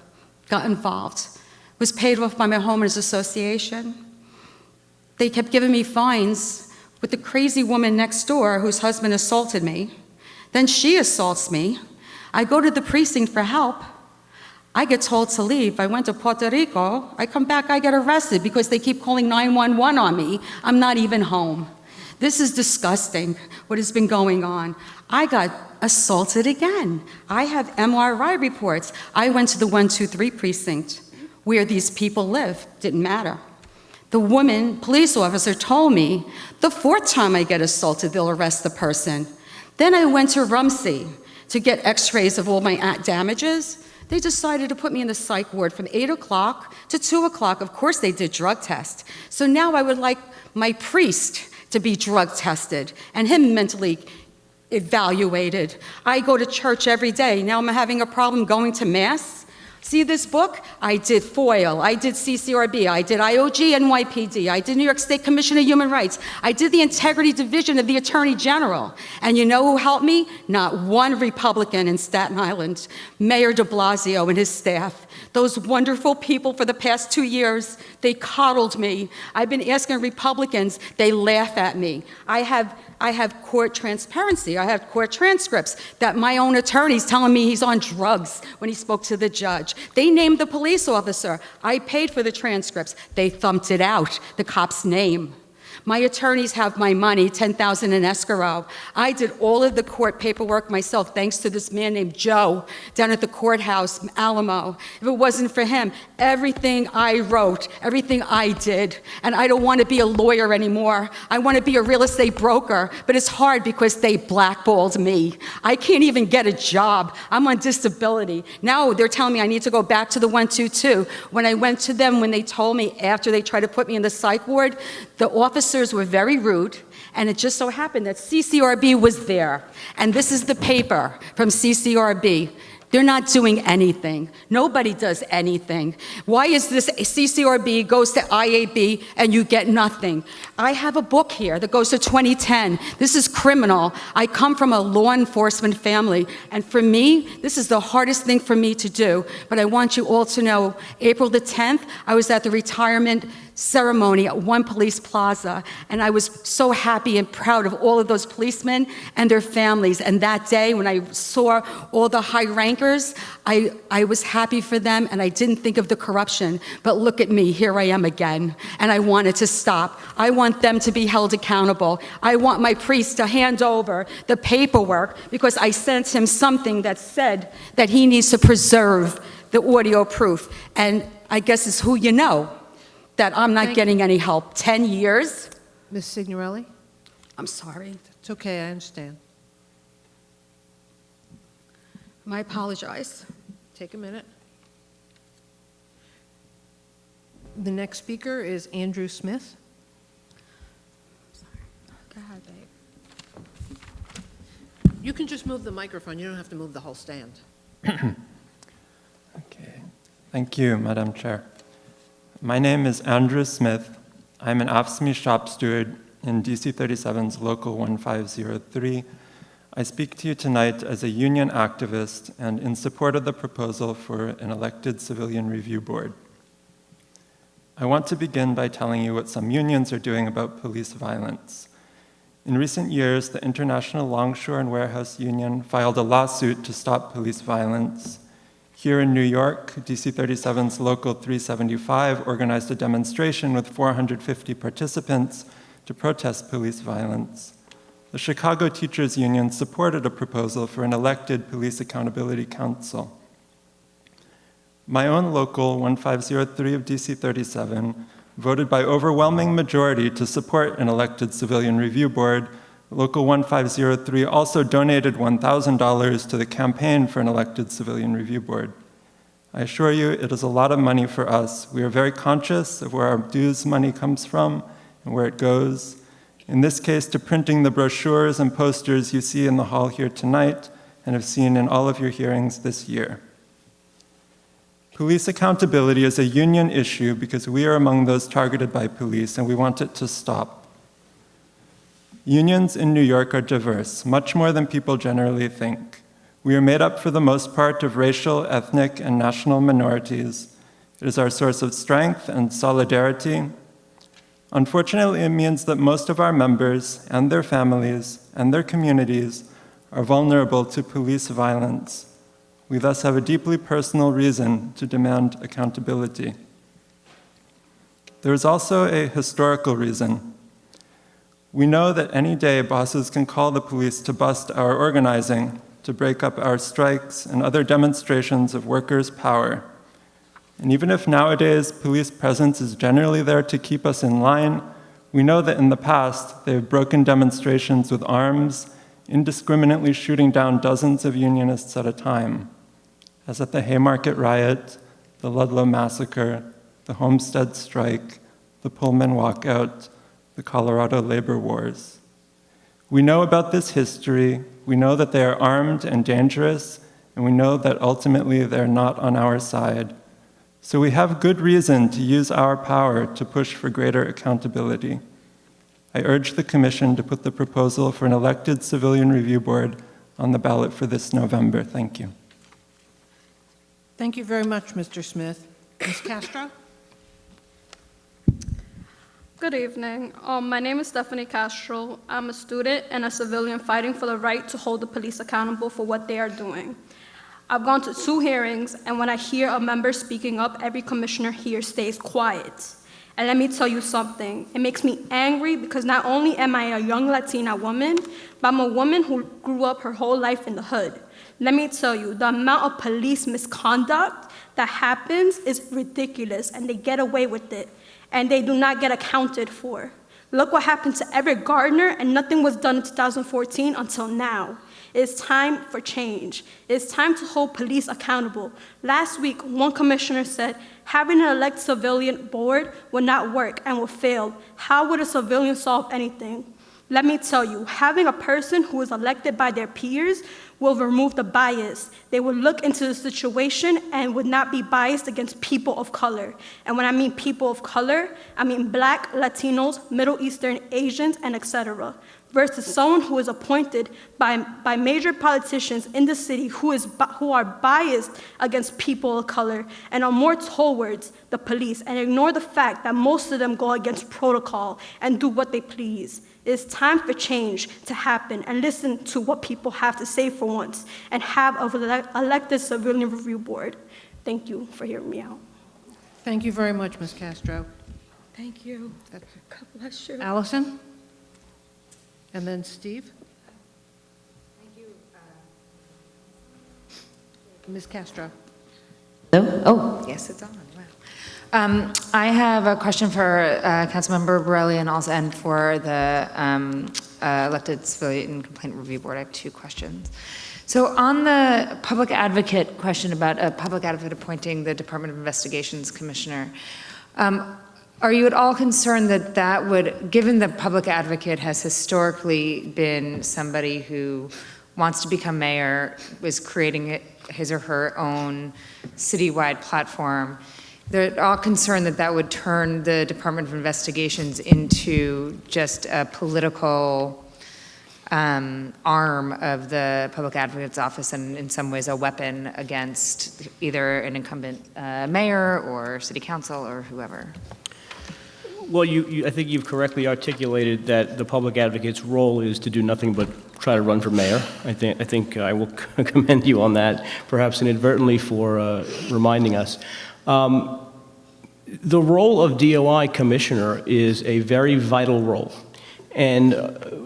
got involved, was paid off by my homeowners association. They kept giving me fines with the crazy woman next door whose husband assaulted me. Then she assaults me. I go to the precinct for help. I get told to leave. I went to Puerto Rico. I come back, I get arrested because they keep calling 911 on me. I'm not even home. This is disgusting, what has been going on. I got assaulted again. I have MRI reports. I went to the 123 precinct where these people live. Didn't matter. The woman, police officer, told me the 4th time I get assaulted, they'll arrest the person. Then I went to Rumsey to get x-rays of all my damages. They decided to put me in the psych ward from 8 o'clock to 2 o'clock. Of course, they did drug tests. So now I would like my priest to be drug tested and him mentally evaluated. I go to church every day. Now I'm having a problem going to Mass. See this book? I did FOIL, I did Ccrb, I did IOG NYPD, I did New York State Commission of Human Rights, I did the Integrity Division of the Attorney General. And you know who helped me? Not one Republican in Staten Island, Mayor de Blasio and his staff. Those wonderful people for the past 2 years, they coddled me. I've been asking Republicans, they laugh at me. I have court transparency. I have court transcripts that my own attorney's telling me he's on drugs when he spoke to the judge. They named the police officer. I paid for the transcripts. They thumped it out, the cop's name. My attorneys have my money, $10,000 in escrow. I did all of the court paperwork myself, thanks to this man named Joe down at the courthouse, Alamo. If it wasn't for him, everything I wrote, everything I did, and I don't want to be a lawyer anymore. I want to be a real estate broker, but it's hard because they blackballed me. I can't even get a job. I'm on disability. Now they're telling me I need to go back to the 122. When I went to them, when they told me after they tried to put me in the psych ward, the officers were very rude, and it just so happened that Ccrb was there. And this is the paper from Ccrb. They're not doing anything. Nobody does anything. Why is this Ccrb goes to IAB and you get nothing? I have a book here that goes to 2010. This is criminal. I come from a law enforcement family, and for me, this is the hardest thing for me to do. But I want you all to know, April the 10th, I was at the retirement ceremony at One Police Plaza, and I was so happy and proud of all of those policemen and their families. And that day, when I saw all the high rankers, I was happy for them, and I didn't think of the corruption. But look at me, here I am again, and I want it to stop. I want them to be held accountable. I want my priest to hand over the paperwork because I sent him something that said that he needs to preserve the audio proof. And I guess it's who you know that I'm not getting any help. 10 years.
Ms. Signorelli?
I'm sorry.
It's okay, I understand.
I apologize.
Take a minute. The next speaker is Andrew Smith.
Go ahead, babe.
You can just move the microphone. You don't have to move the whole stand.
Okay. Thank you, Madam Chair. My name is Andrew Smith. I'm an AFSCME shop steward in DC 37's Local 1503. I speak to you tonight as a union activist and in support of the proposal for an elected civilian review board. I want to begin by telling you what some unions are doing about police violence. In recent years, the International Longshore and Warehouse Union filed a lawsuit to stop police violence. Here in New York, DC 37's Local 375 organized a demonstration with 450 participants to protest police violence. The Chicago Teachers Union supported a proposal for an elected police accountability council. My own Local 1503 of DC 37 voted by overwhelming majority to support an elected civilian review board. Local 1503 also donated $1,000 to the campaign for an elected civilian review board. I assure you, it is a lot of money for us. We are very conscious of where our dues money comes from and where it goes. In this case, to printing the brochures and posters you see in the hall here tonight and have seen in all of your hearings this year. Police accountability is a union issue because we are among those targeted by police, and we want it to stop. Unions in New York are diverse, much more than people generally think. We are made up for the most part of racial, ethnic, and national minorities. It is our source of strength and solidarity. Unfortunately, it means that most of our members and their families and their communities are vulnerable to police violence. We thus have a deeply personal reason to demand accountability. There is also a historical reason. We know that any day bosses can call the police to bust our organizing, to break up our strikes and other demonstrations of workers' power. And even if nowadays police presence is generally there to keep us in line, we know that in the past they have broken demonstrations with arms, indiscriminately shooting down dozens of unionists at a time, as at the Haymarket riot, the Ludlow massacre, the Homestead strike, the Pullman walkout, the Colorado labor wars. We know about this history, we know that they are armed and dangerous, and we know that ultimately they're not on our side. So we have good reason to use our power to push for greater accountability. I urge the Commission to put the proposal for an elected civilian review board on the ballot for this November. Thank you.
Thank you very much, Mr. Smith. Ms. Castro?
Good evening. My name is Stephanie Castro. I'm a student and a civilian fighting for the right to hold the police accountable for what they are doing. I've gone to 2 hearings, and when I hear a member speaking up, every commissioner here stays quiet. And let me tell you something, it makes me angry because not only am I a young Latina woman, but I'm a woman who grew up her whole life in the hood. Let me tell you, the amount of police misconduct that happens is ridiculous, and they get away with it, and they do not get accounted for. Look what happened to Everett Gardner, and nothing was done in 2014 until now. It's time for change. It's time to hold police accountable. Last week, one commissioner said, having an elected civilian board will not work and will fail. How would a civilian solve anything? Let me tell you, having a person who is elected by their peers will remove the bias. They will look into the situation and would not be biased against people of color. And when I mean people of color, I mean Black, Latinos, Middle Eastern, Asians, and etc. Versus someone who is appointed by major politicians in the city who are biased against people of color and are more towards the police and ignore the fact that most of them go against protocol and do what they please. It's time for change to happen and listen to what people have to say for once and have an elected civilian review board. Thank you for hearing me out.
Thank you very much, Ms. Castro.
Thank you. God bless you.
Allison? And then Steve?
Thank you.
Ms. Castro.
Hello? Oh, yes, it's on. Wow. I have a question for Councilmember Borelli and for the elected civilian complaint review board. I have two questions. So on the public advocate question about a public advocate appointing the Department of Investigations commissioner, are you at all concerned that that would, given the public advocate has historically been somebody who wants to become mayor, is creating his or her own citywide platform, they're all concerned that that would turn the Department of Investigations into just a political arm of the public advocate's office and in some ways a weapon against either an incumbent mayor or city council or whoever?
Well, I think you've correctly articulated that the public advocate's role is to do nothing but try to run for mayor. I think I will commend you on that, perhaps inadvertently for reminding us. The role of DOI commissioner is a very vital role. And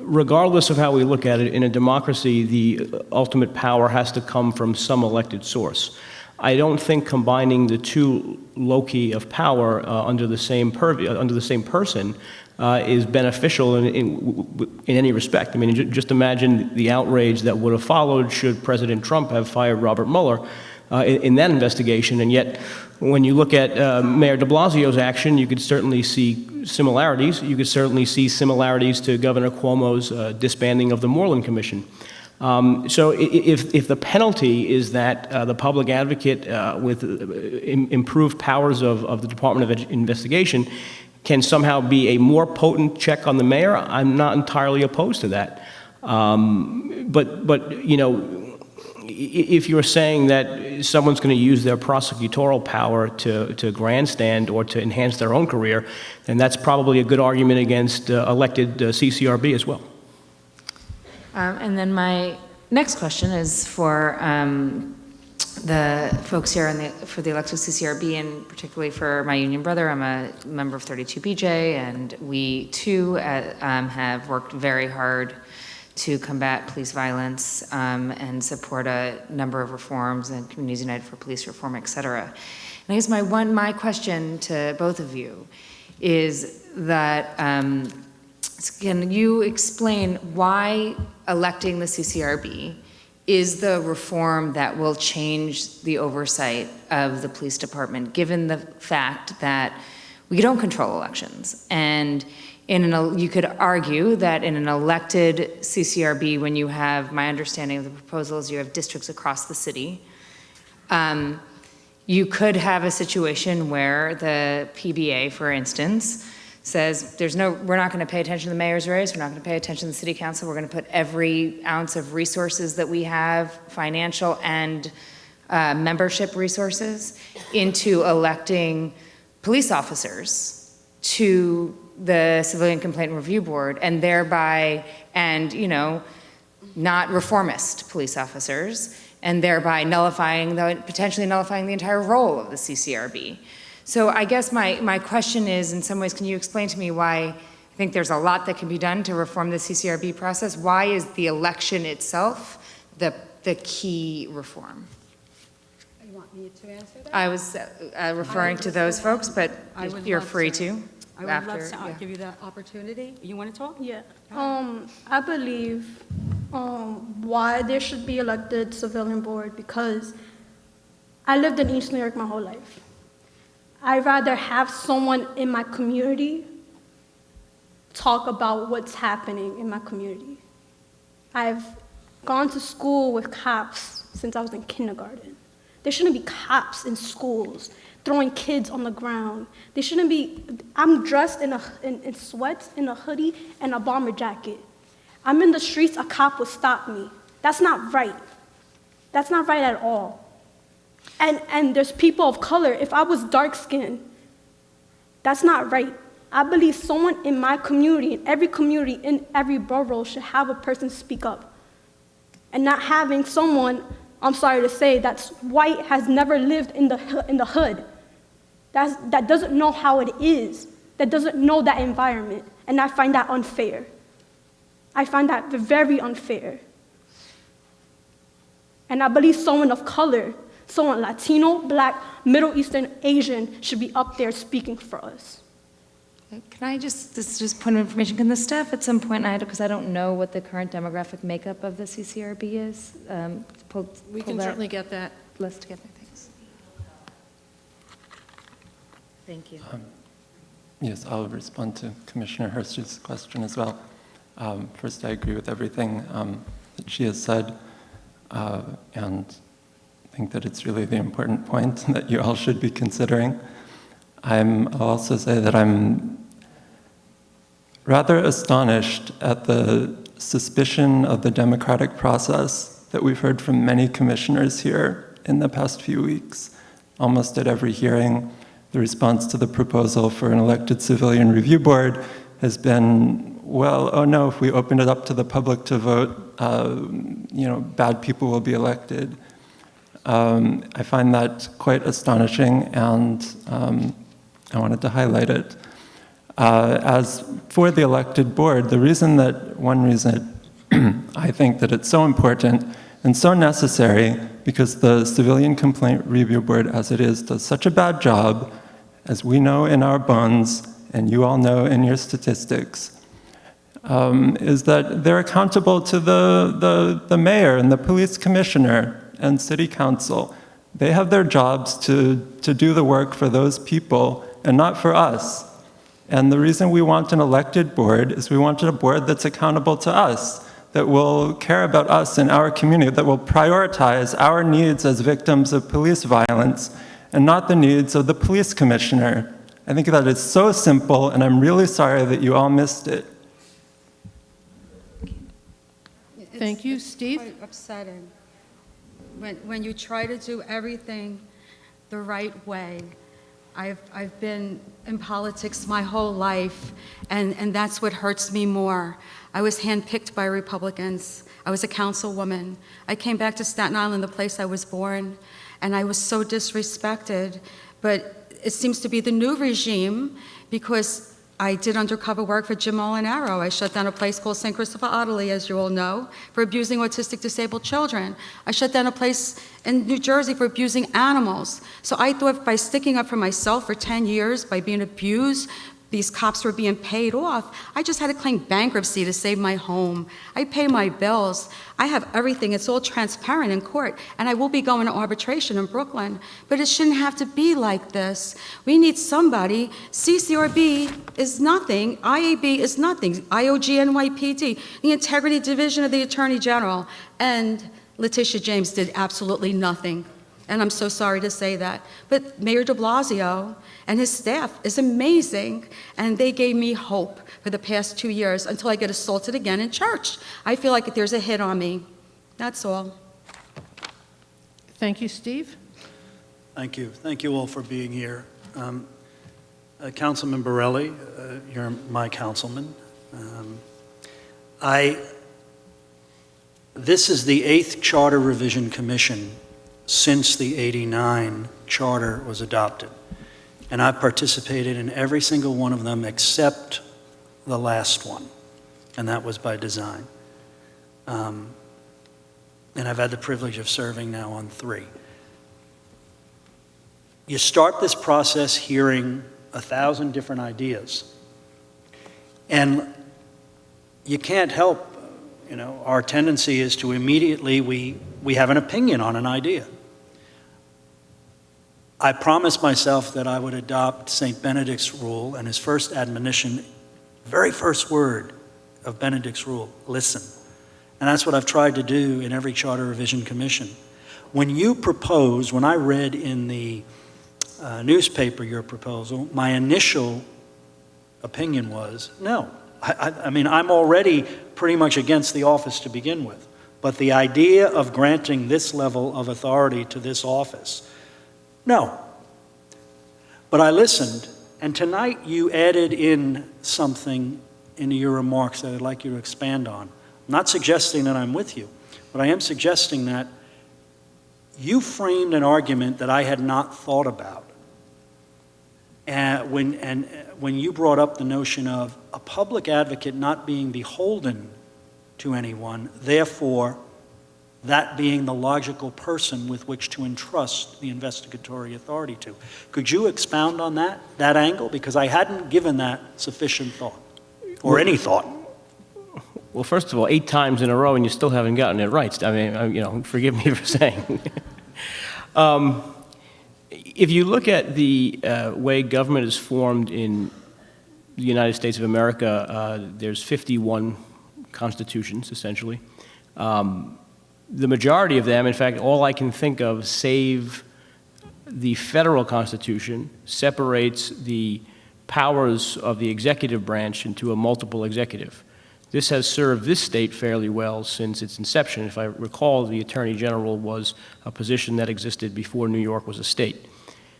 regardless of how we look at it, in a democracy, the ultimate power has to come from some elected source. I don't think combining the two loci of power under the same person is beneficial in any respect. I mean, just imagine the outrage that would have followed should President Trump have fired Robert Mueller in that investigation. And yet, when you look at Mayor de Blasio's action, you could certainly see similarities. You could certainly see similarities to Governor Cuomo's disbanding of the Moreland Commission. So if the penalty is that the public advocate with improved powers of the Department of Investigation can somehow be a more potent check on the mayor, I'm not entirely opposed to that. But you know, if you're saying that someone's going to use their prosecutorial power to grandstand or to enhance their own career, then that's probably a good argument against elected CCRB as well.
And then my next question is for the folks here for the elected CCRB, and particularly for my union brother. I'm a member of 32BJ, and we too have worked very hard to combat police violence and support a number of reforms and Communities United for Police Reform, et cetera. And I guess my question to both of you is that can you explain why electing the CCRB is the reform that will change the oversight of the police department, given the fact that we don't control elections? And you could argue that in an elected CCRB, when you have, my understanding of the proposals, you have districts across the city, you could have a situation where the PBA, for instance, says we're not going to pay attention to the mayor's race, we're not going to pay attention to the city council, we're going to put every ounce of resources that we have, financial and membership resources, into electing police officers to the Civilian Complaint Review Board, and thereby, not reformist police officers, and thereby potentially nullifying the entire role of the CCRB. So I guess my question is, in some ways, can you explain to me why I think there's a lot that can be done to reform the CCRB process? Why is the election itself the key reform?
You want me to answer that?
I was referring to those folks, but you're free to.
I would love to. I'll give you that opportunity. You want to talk?
Yeah. I believe why there should be elected civilian board, because I lived in East New York my whole life. I'd rather have someone in my community talk about what's happening in my community. I've gone to school with cops since I was in kindergarten. There shouldn't be cops in schools throwing kids on the ground. They shouldn't be. I'm dressed in sweats, in a hoodie, and a bomber jacket. I'm in the streets, a cop would stop me. That's not right. That's not right at all. And there's people of color. If I was dark-skinned, that's not right. I believe someone in my community, in every borough, should have a person speak up. And not having someone, I'm sorry to say, that's white, has never lived in the hood, that doesn't know how it is, that doesn't know that environment. And I find that unfair. I find that very unfair. And I believe someone of color, someone Latino, Black, Middle Eastern, Asian, should be up there speaking for us.
Can I just, this is just point of information, can the staff at some point, because I don't know what the current demographic makeup of the CCRB is,
We can certainly get that.
list together, thanks. Thank you.
Yes, I'll respond to Commissioner Hurst's question as well. First, I agree with everything that she has said, and I think that it's really the important point that you all should be considering. I'll also say that I'm rather astonished at the suspicion of the democratic process that we've heard from many commissioners here in the past few weeks. Almost at every hearing, the response to the proposal for an elected civilian review board has been, well, oh no, if we open it up to the public to vote, bad people will be elected. I find that quite astonishing, and I wanted to highlight it. As for the elected board, one reason I think that it's so important and so necessary, because the Civilian Complaint Review Board, as it is, does such a bad job, as we know in our bones, and you all know in your statistics, is that they're accountable to the mayor and the police commissioner and city council. They have their jobs to do the work for those people and not for us. And the reason we want an elected board is we want a board that's accountable to us, that will care about us and our community, that will prioritize our needs as victims of police violence and not the needs of the police commissioner. I think that is so simple, and I'm really sorry that you all missed it.
Thank you, Steve.
It's quite upsetting when you try to do everything the right way. I've been in politics my whole life, and that's what hurts me more. I was handpicked by Republicans. I was a councilwoman. I came back to Staten Island, the place I was born, and I was so disrespected. But it seems to be the new regime, because I did undercover work for Jim Molinaro. I shut down a place called St. Christopher Ottilie, as you all know, for abusing autistic disabled children. I shut down a place in New Jersey for abusing animals. So I thought by sticking up for myself for 10 years, by being abused, these cops were being paid off. I just had to claim bankruptcy to save my home. I pay my bills. I have everything. It's all transparent in court. And I will be going to arbitration in Brooklyn. But it shouldn't have to be like this. We need somebody. CCRB is nothing. IAB is nothing. IOG, NYPD, the Integrity Division of the Attorney General. And Letitia James did absolutely nothing. And I'm so sorry to say that. But Mayor de Blasio and his staff is amazing, and they gave me hope for the past 2 years until I get assaulted again in church. I feel like there's a hit on me. That's all.
Thank you, Steve.
Thank you. Thank you all for being here. Councilman Borelli, you're my councilman. This is the 8th Charter Revision Commission since the '89 charter was adopted. And I've participated in every single one of them except the last one, and that was by design. And I've had the privilege of serving now on 3. You start this process hearing 1,000 different ideas, and you can't help, our tendency is to immediately, we have an opinion on an idea. I promised myself that I would adopt St. Benedict's rule, and his first admonition Very first word of Benedict's rule, listen. And that's what I've tried to do in every Charter Revision Commission. When you propose, when I read in the newspaper your proposal, my initial opinion was, no. I mean, I'm already pretty much against the office to begin with. But the idea of granting this level of authority to this office, no. But I listened, and tonight you added in something into your remarks that I'd like you to expand on. I'm not suggesting that I'm with you, but I am suggesting that you framed an argument that I had not thought about. And when you brought up the notion of a public advocate not being beholden to anyone, therefore that being the logical person with which to entrust the investigatory authority to. Could you expound on that angle? Because I hadn't given that sufficient thought, or any thought.
Well, first of all, 8 times in a row and you still haven't gotten it right. I mean, forgive me for saying. If you look at the way government is formed in the United States of America, there's 51 constitutions, essentially. The majority of them, in fact, all I can think of, save the federal Constitution, separates the powers of the executive branch into a multiple executive. This has served this state fairly well since its inception. If I recall, the Attorney General was a position that existed before New York was a state.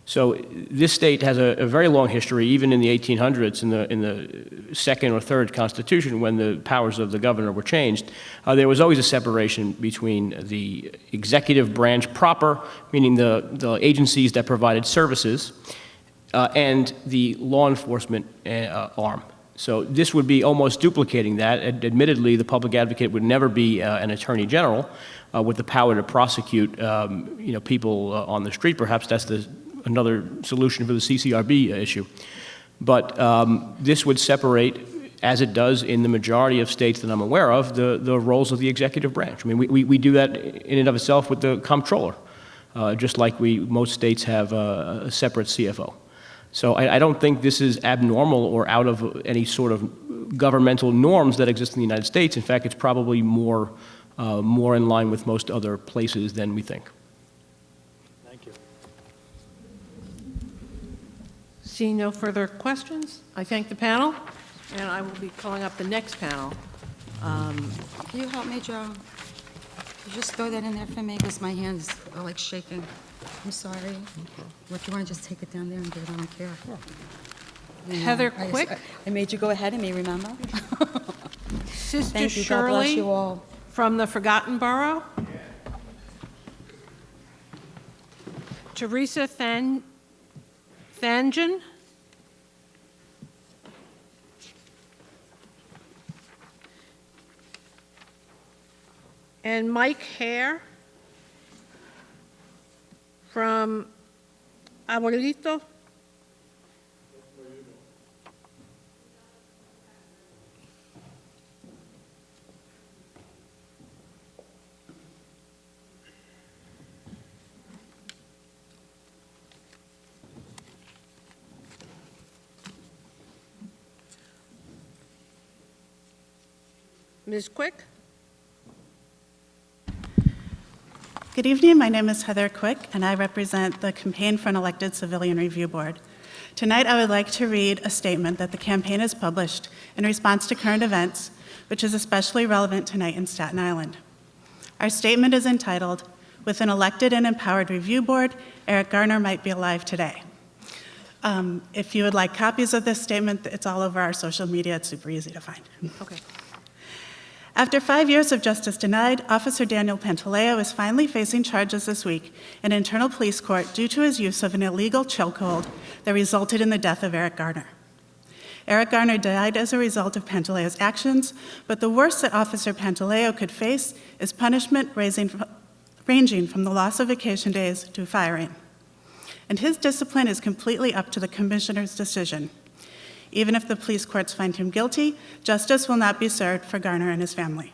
So this state has a very long history, even in the 1800s, in the second or third Constitution, when the powers of the governor were changed, there was always a separation between the executive branch proper, meaning the agencies that provided services, and the law enforcement arm. So this would be almost duplicating that. Admittedly, the public advocate would never be an attorney general with the power to prosecute people on the street. Perhaps that's another solution for the Ccrb issue. But this would separate, as it does in the majority of states that I'm aware of, the roles of the executive branch. I mean, we do that in and of itself with the comptroller, just like most states have a separate CFO. So I don't think this is abnormal or out of any sort of governmental norms that exist in the United States. In fact, it's probably more in line with most other places than we think.
Seeing no further questions, I thank the panel, and I will be calling up the next panel.
Can you help me, Joe? Could you just throw that in there for me, because my hands are like shaking. I'm sorry. What, do you want to just take it down there and do it? I don't care.
Heather Quick.
I made you go ahead of me, remember?
Sister
Thank you. God bless
Shirley
you all.
from the Forgotten Borough. Teresa Thanjan. And Mike Hare from Abuelito. Ms. Quick?
Good evening. My name is Heather Quick, and I represent the Campaign for an Elected Civilian Review Board. Tonight, I would like to read a statement that the campaign has published in response to current events, which is especially relevant tonight in Staten Island. Our statement is entitled, "With an elected and empowered review board, Eric Garner might be alive today." If you would like copies of this statement, it's all over our social media. It's super easy to find.
Okay.
After 5 years of justice denied, Officer Daniel Pantaleo is finally facing charges this week in internal police court due to his use of an illegal chokehold that resulted in the death of Eric Garner. Eric Garner died as a result of Pantaleo's actions, but the worst that Officer Pantaleo could face is punishment ranging from the loss of vacation days to firing. And his discipline is completely up to the commissioner's decision. Even if the police courts find him guilty, justice will not be served for Garner and his family.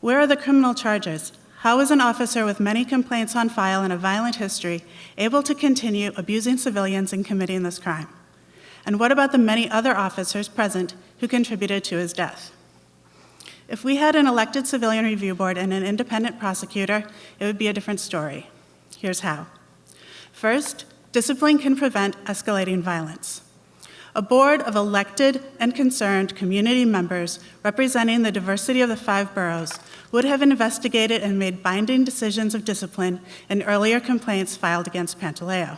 Where are the criminal charges? How is an officer with many complaints on file and a violent history able to continue abusing civilians and committing this crime? And what about the many other officers present who contributed to his death? If we had an elected civilian review board and an independent prosecutor, it would be a different story. Here's how. First, discipline can prevent escalating violence. A board of elected and concerned community members representing the diversity of the 5 boroughs would have investigated and made binding decisions of discipline in earlier complaints filed against Pantaleo.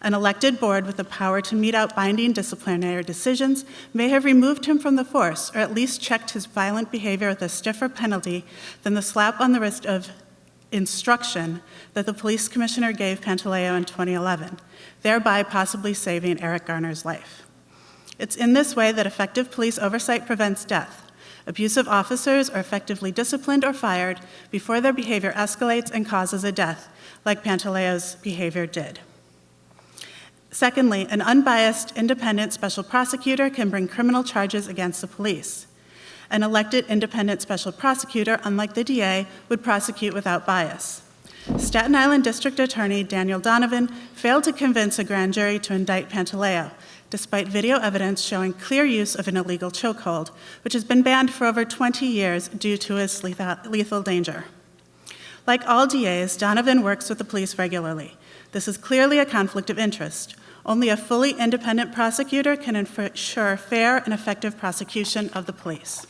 An elected board with the power to mete out binding disciplinary decisions may have removed him from the force, or at least checked his violent behavior with a stiffer penalty than the slap on the wrist of instruction that the police commissioner gave Pantaleo in 2011, thereby possibly saving Eric Garner's life. It's in this way that effective police oversight prevents death. Abusive officers are effectively disciplined or fired before their behavior escalates and causes a death, like Pantaleo's behavior did. Secondly, an unbiased, independent special prosecutor can bring criminal charges against the police. An elected independent special prosecutor, unlike the DA, would prosecute without bias. Staten Island District Attorney Daniel Donovan failed to convince a grand jury to indict Pantaleo, despite video evidence showing clear use of an illegal chokehold, which has been banned for over 20 years due to its lethal danger. Like all DAs, Donovan works with the police regularly. This is clearly a conflict of interest. Only a fully independent prosecutor can ensure fair and effective prosecution of the police.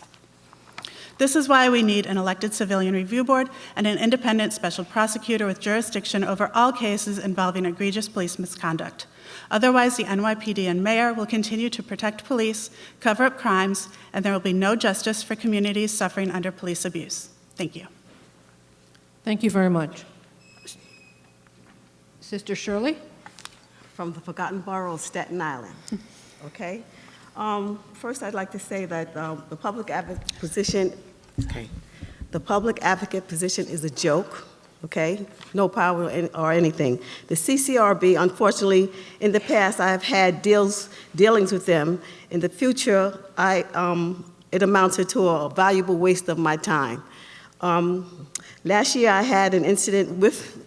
This is why we need an elected civilian review board and an independent special prosecutor with jurisdiction over all cases involving egregious police misconduct. Otherwise, the NYPD and mayor will continue to protect police, cover up crimes, and there will be no justice for communities suffering under police abuse. Thank you.
Thank you very much. Sister Shirley?
From the Forgotten Borough of Staten Island. Okay? First, I'd like to say that the public advocate position, is a joke. Okay? No power or anything. The Ccrb, unfortunately, in the past, I have had dealings with them. In the future, it amounted to a valuable waste of my time. Last year, I had an incident with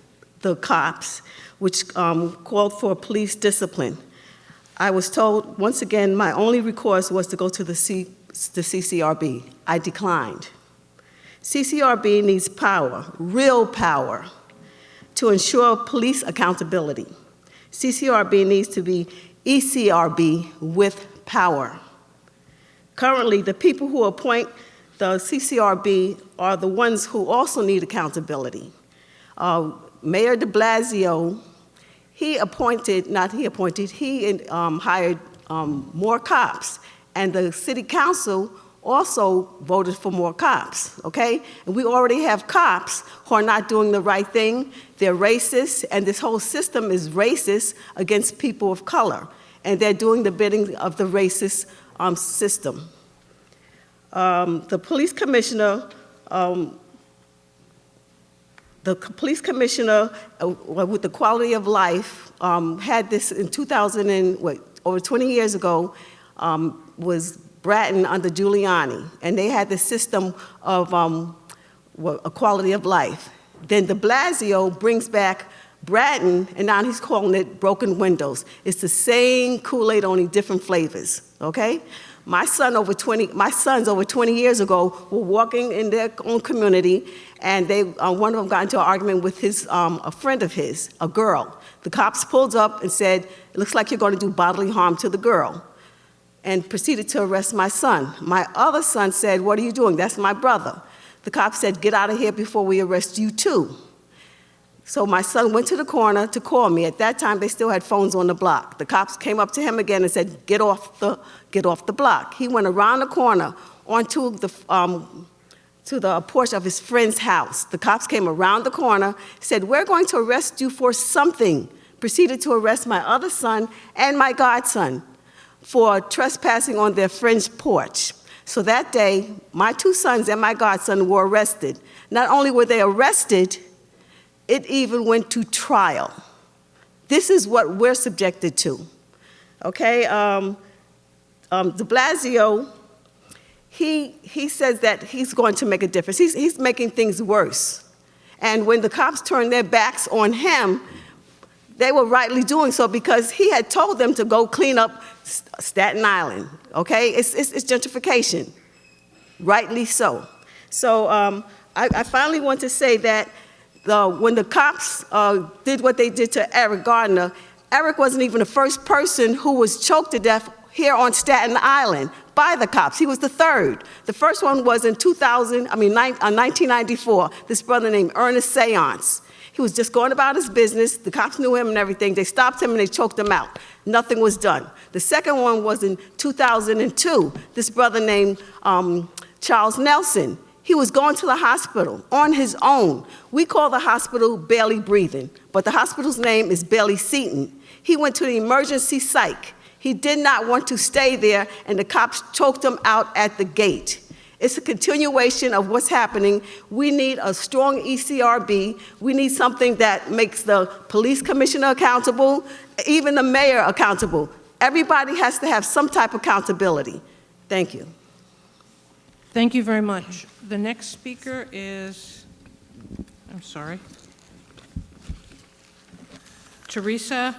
the cops, which called for police discipline. I was told, once again, my only recourse was to go to the Ccrb. I declined. Ccrb needs power, real power, to ensure police accountability. Ccrb needs to be ECRB with power. Currently, the people who appoint the Ccrb are the ones who also need accountability. Mayor de Blasio, he hired more cops, and the city council also voted for more cops, okay? And we already have cops who are not doing the right thing. They're racist, and this whole system is racist against people of color, and they're doing the bidding of the racist system. The police commissioner with the quality of life had this in over 20 years ago, was Bratton under Giuliani, and they had this system of a quality of life. Then de Blasio brings back Bratton, and now he's calling it broken windows. It's the same Kool-Aid, only different flavors, okay? My sons over 20 years ago were walking in their own community, and one of them got into an argument with a friend of his, a girl. The cops pulled up and said, "It looks like you're going to do bodily harm to the girl," and proceeded to arrest my son. My other son said, "What are you doing? That's my brother." The cops said, "Get out of here before we arrest you too." So my son went to the corner to call me. At that time, they still had phones on the block. The cops came up to him again and said, get off the block. He went around the corner onto to the porch of his friend's house. The cops came around the corner, said, "We're going to arrest you for something." Proceeded to arrest my other son and my godson for trespassing on their friend's porch. So that day, my 2 sons and my godson were arrested. Not only were they arrested, it even went to trial. This is what we're subjected to, okay? De Blasio, he says that he's going to make a difference. He's making things worse. And when the cops turn their backs on him, they were rightly doing so because he had told them to go clean up Staten Island, okay? It's gentrification, rightly so. So I finally want to say that when the cops did what they did to Eric Gardner, Eric wasn't even the first person who was choked to death here on Staten Island by the cops. He was the third. The first one was in 1994, this brother named Ernest Seance. He was just going about his business. The cops knew him and everything. They stopped him and they choked him out. Nothing was done. The second one was in 2002, this brother named Charles Nelson. He was going to the hospital on his own. We call the hospital Barely Breathing, but the hospital's name is Bailey Seton. He went to the emergency psych. He did not want to stay there, and the cops choked him out at the gate. It's a continuation of what's happening. We need a strong ECRB. We need something that makes the police commissioner accountable, even the mayor accountable. Everybody has to have some type of accountability. Thank you.
Thank you very much. The next speaker is, I'm sorry, Teresa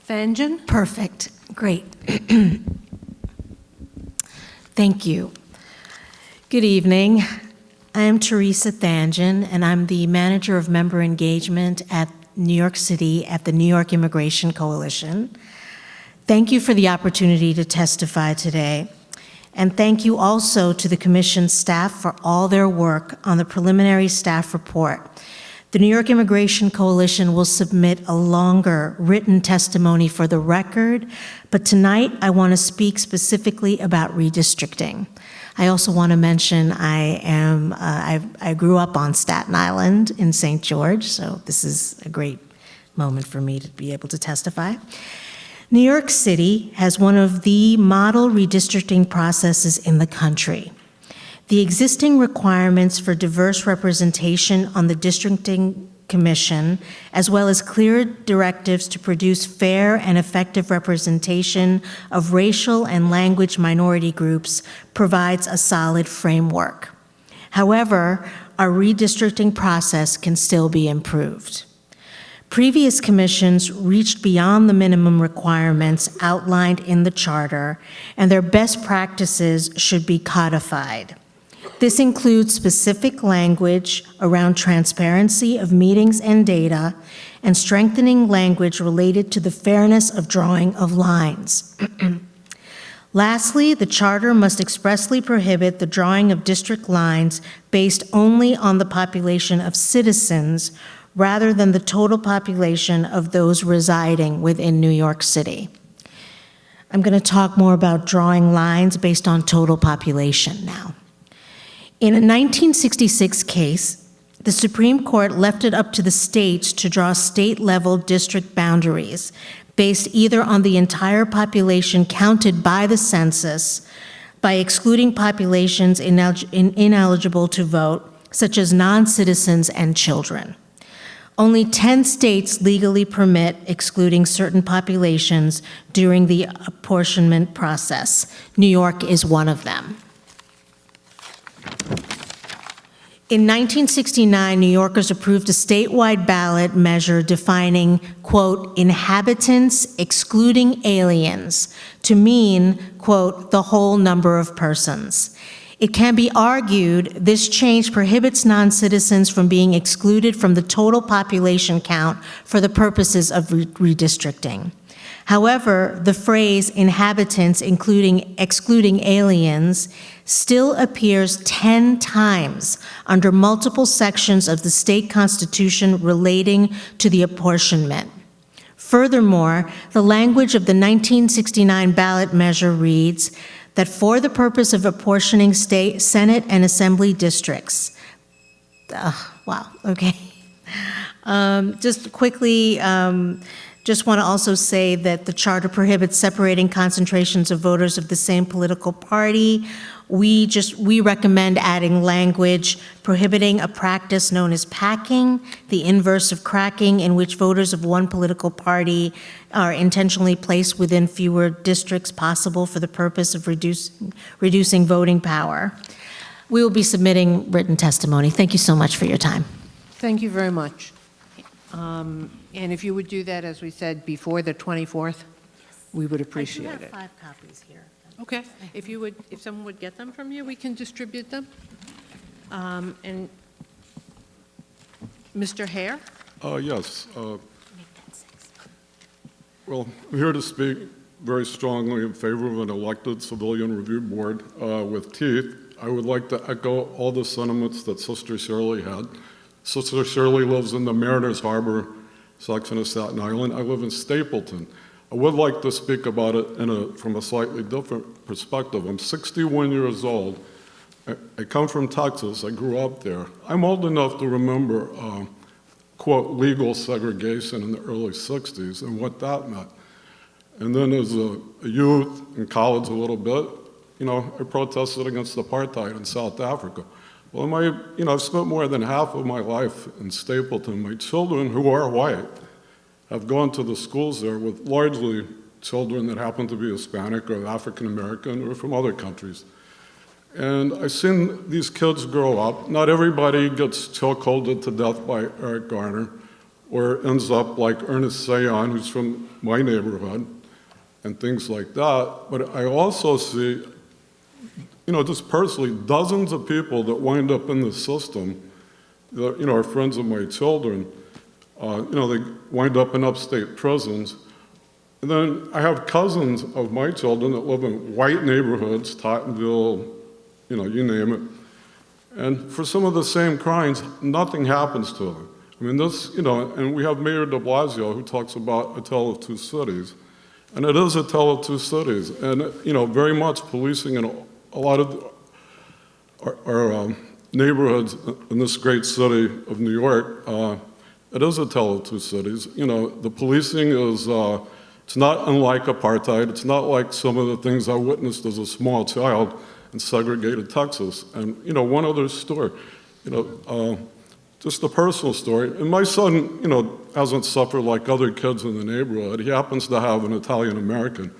Fangen.
Perfect. Great. Thank you. Good evening. I am Teresa Thangen, and I'm the Manager of Member Engagement at New York City at the New York Immigration Coalition. Thank you for the opportunity to testify today. And thank you also to the Commission staff for all their work on the preliminary staff report. The New York Immigration Coalition will submit a longer written testimony for the record, but tonight I want to speak specifically about redistricting. I also want to mention I grew up on Staten Island in St. George, so this is a great moment for me to be able to testify. New York City has one of the model redistricting processes in the country. The existing requirements for diverse representation on the Districting Commission, as well as clear directives to produce fair and effective representation of racial and language minority groups, provides a solid framework. However, our redistricting process can still be improved. Previous commissions reached beyond the minimum requirements outlined in the charter, and their best practices should be codified. This includes specific language around transparency of meetings and data, and strengthening language related to the fairness of drawing of lines. Lastly, the charter must expressly prohibit the drawing of district lines based only on the population of citizens rather than the total population of those residing within New York City. I'm going to talk more about drawing lines based on total population now. In a 1966 case, the Supreme Court left it up to the states to draw state-level district boundaries based either on the entire population counted by the census, by excluding populations ineligible to vote, such as non-citizens and children. Only 10 states legally permit excluding certain populations during the apportionment process. New York is one of them. In 1969, New Yorkers approved a statewide ballot measure defining, quote, inhabitants excluding aliens to mean, quote, the whole number of persons. It can be argued this change prohibits non-citizens from being excluded from the total population count for the purposes of redistricting. However, the phrase inhabitants excluding aliens still appears 10 times under multiple sections of the state constitution relating to the apportionment. Furthermore, the language of the 1969 ballot measure reads that for the purpose of apportioning state, Senate, and Assembly districts. Wow, okay. Just quickly, just want to also say that the charter prohibits separating concentrations of voters of the same political party. We recommend adding language prohibiting a practice known as packing, the inverse of cracking, in which voters of one political party are intentionally placed within fewer districts possible for the purpose of reducing voting power. We will be submitting written testimony. Thank you so much for your time.
Thank you very much. And if you would do that, as we said, before the 24th, we would appreciate it.
I do have 5 copies here.
Okay, if you would, if someone would get them from you, we can distribute them. And Mr. Hare?
Yes. Well, I'm here to speak very strongly in favor of an elected civilian review board with teeth. I would like to echo all the sentiments that Sister Shirley had. Sister Shirley lives in the Mariners Harbor section of Staten Island. I live in Stapleton. I would like to speak about it from a slightly different perspective. I'm 61 years old. I come from Texas. I grew up there. I'm old enough to remember, quote, legal segregation in the early 60s and what that meant. And then as a youth, in college a little bit, I protested against apartheid in South Africa. Well, I've spent more than half of my life in Stapleton. My children, who are white, have gone to the schools there with largely children that happen to be Hispanic or African American or from other countries. And I've seen these kids grow up. Not everybody gets chokeholded to death by Eric Garner or ends up like Ernest Sayon, who's from my neighborhood, and things like that. But I also see, just personally, dozens of people that wind up in the system that, are friends of my children. They wind up in upstate prisons. And then I have cousins of my children that live in white neighborhoods, Tottenville, you name it. And for some of the same crimes, nothing happens to them. I mean, and we have Mayor de Blasio who talks about a tale of two cities. And it is a tale of two cities. And, very much policing in a lot of our neighborhoods in this great city of New York, it is a tale of two cities. The policing is, it's not unlike apartheid. It's not like some of the things I witnessed as a small child in segregated Texas. And, one other story, just a personal story. And my son, hasn't suffered like other kids in the neighborhood. He happens to have an Italian-American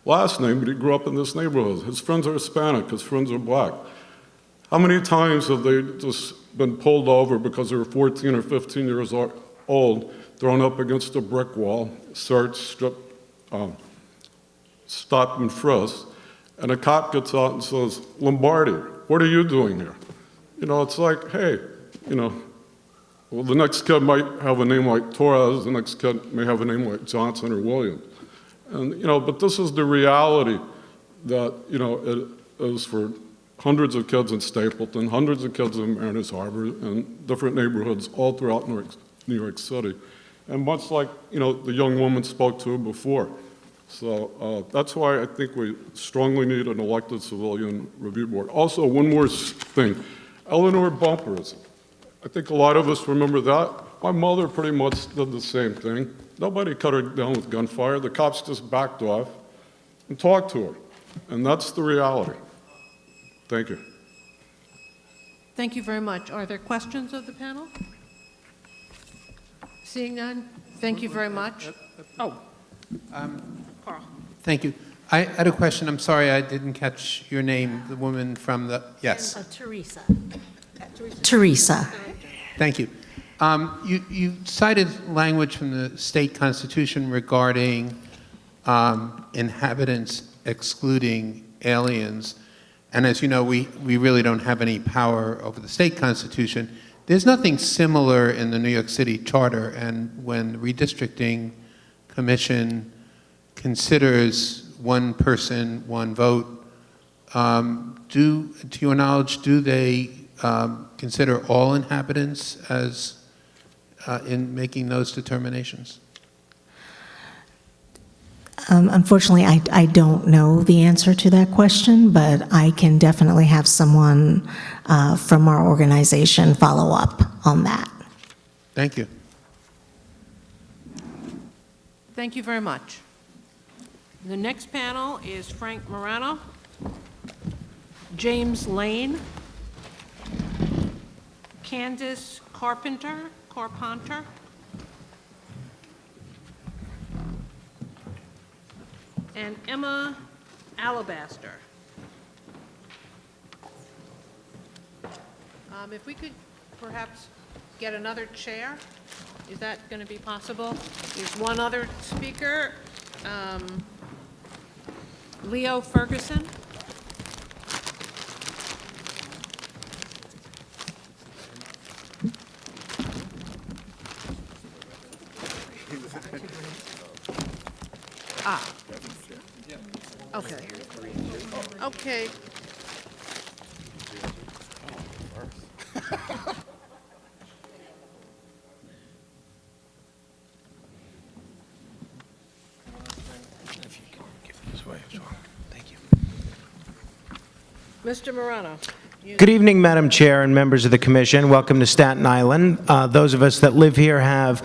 last name, but he grew up in this neighborhood. His friends are Hispanic, his friends are black. How many times have they just been pulled over because they were 14 or 15 years old, thrown up against a brick wall, searched, stripped, stopped and frisked, and a cop gets out and says, "Lombardi, what are you doing here?" It's like, hey, well, the next kid might have a name like Torres, the next kid may have a name like Johnson or Williams. And, but this is the reality that, it is for hundreds of kids in Stapleton, hundreds of kids in Mariners Harbor, and different neighborhoods all throughout New York City. And much like, the young woman spoke to before. So that's why I think we strongly need an elected civilian review board. Also, one more thing, Eleanor Bumpers. I think a lot of us remember that. My mother pretty much did the same thing. Nobody cut her down with gunfire. The cops just backed off and talked to her. And that's the reality. Thank you.
Thank you very much. Are there questions of the panel? Seeing none, thank you very much. Oh, Carl.
Thank you. I had a question. I'm sorry I didn't catch your name, the woman from the, yes.
Teresa. Teresa.
Thank you. You cited language from the state constitution regarding inhabitants excluding aliens. And as you know, we really don't have any power over the state constitution. There's nothing similar in the New York City Charter, and when the Redistricting Commission considers one person, one vote, to your knowledge, do they consider all inhabitants as in making those determinations?
Unfortunately, I don't know the answer to that question, but I can definitely have someone from our organization follow up on that.
Thank you.
Thank you very much. The next panel is Frank Morano, James Lane, Candace Carpenter, and Emma Alabaster. If we could perhaps get another chair. Is that going to be possible? There's one other speaker, Leo Ferguson. Okay. Okay. Mr. Morano.
Good evening, Madam Chair and members of the Commission. Welcome to Staten Island. Those of us that live here have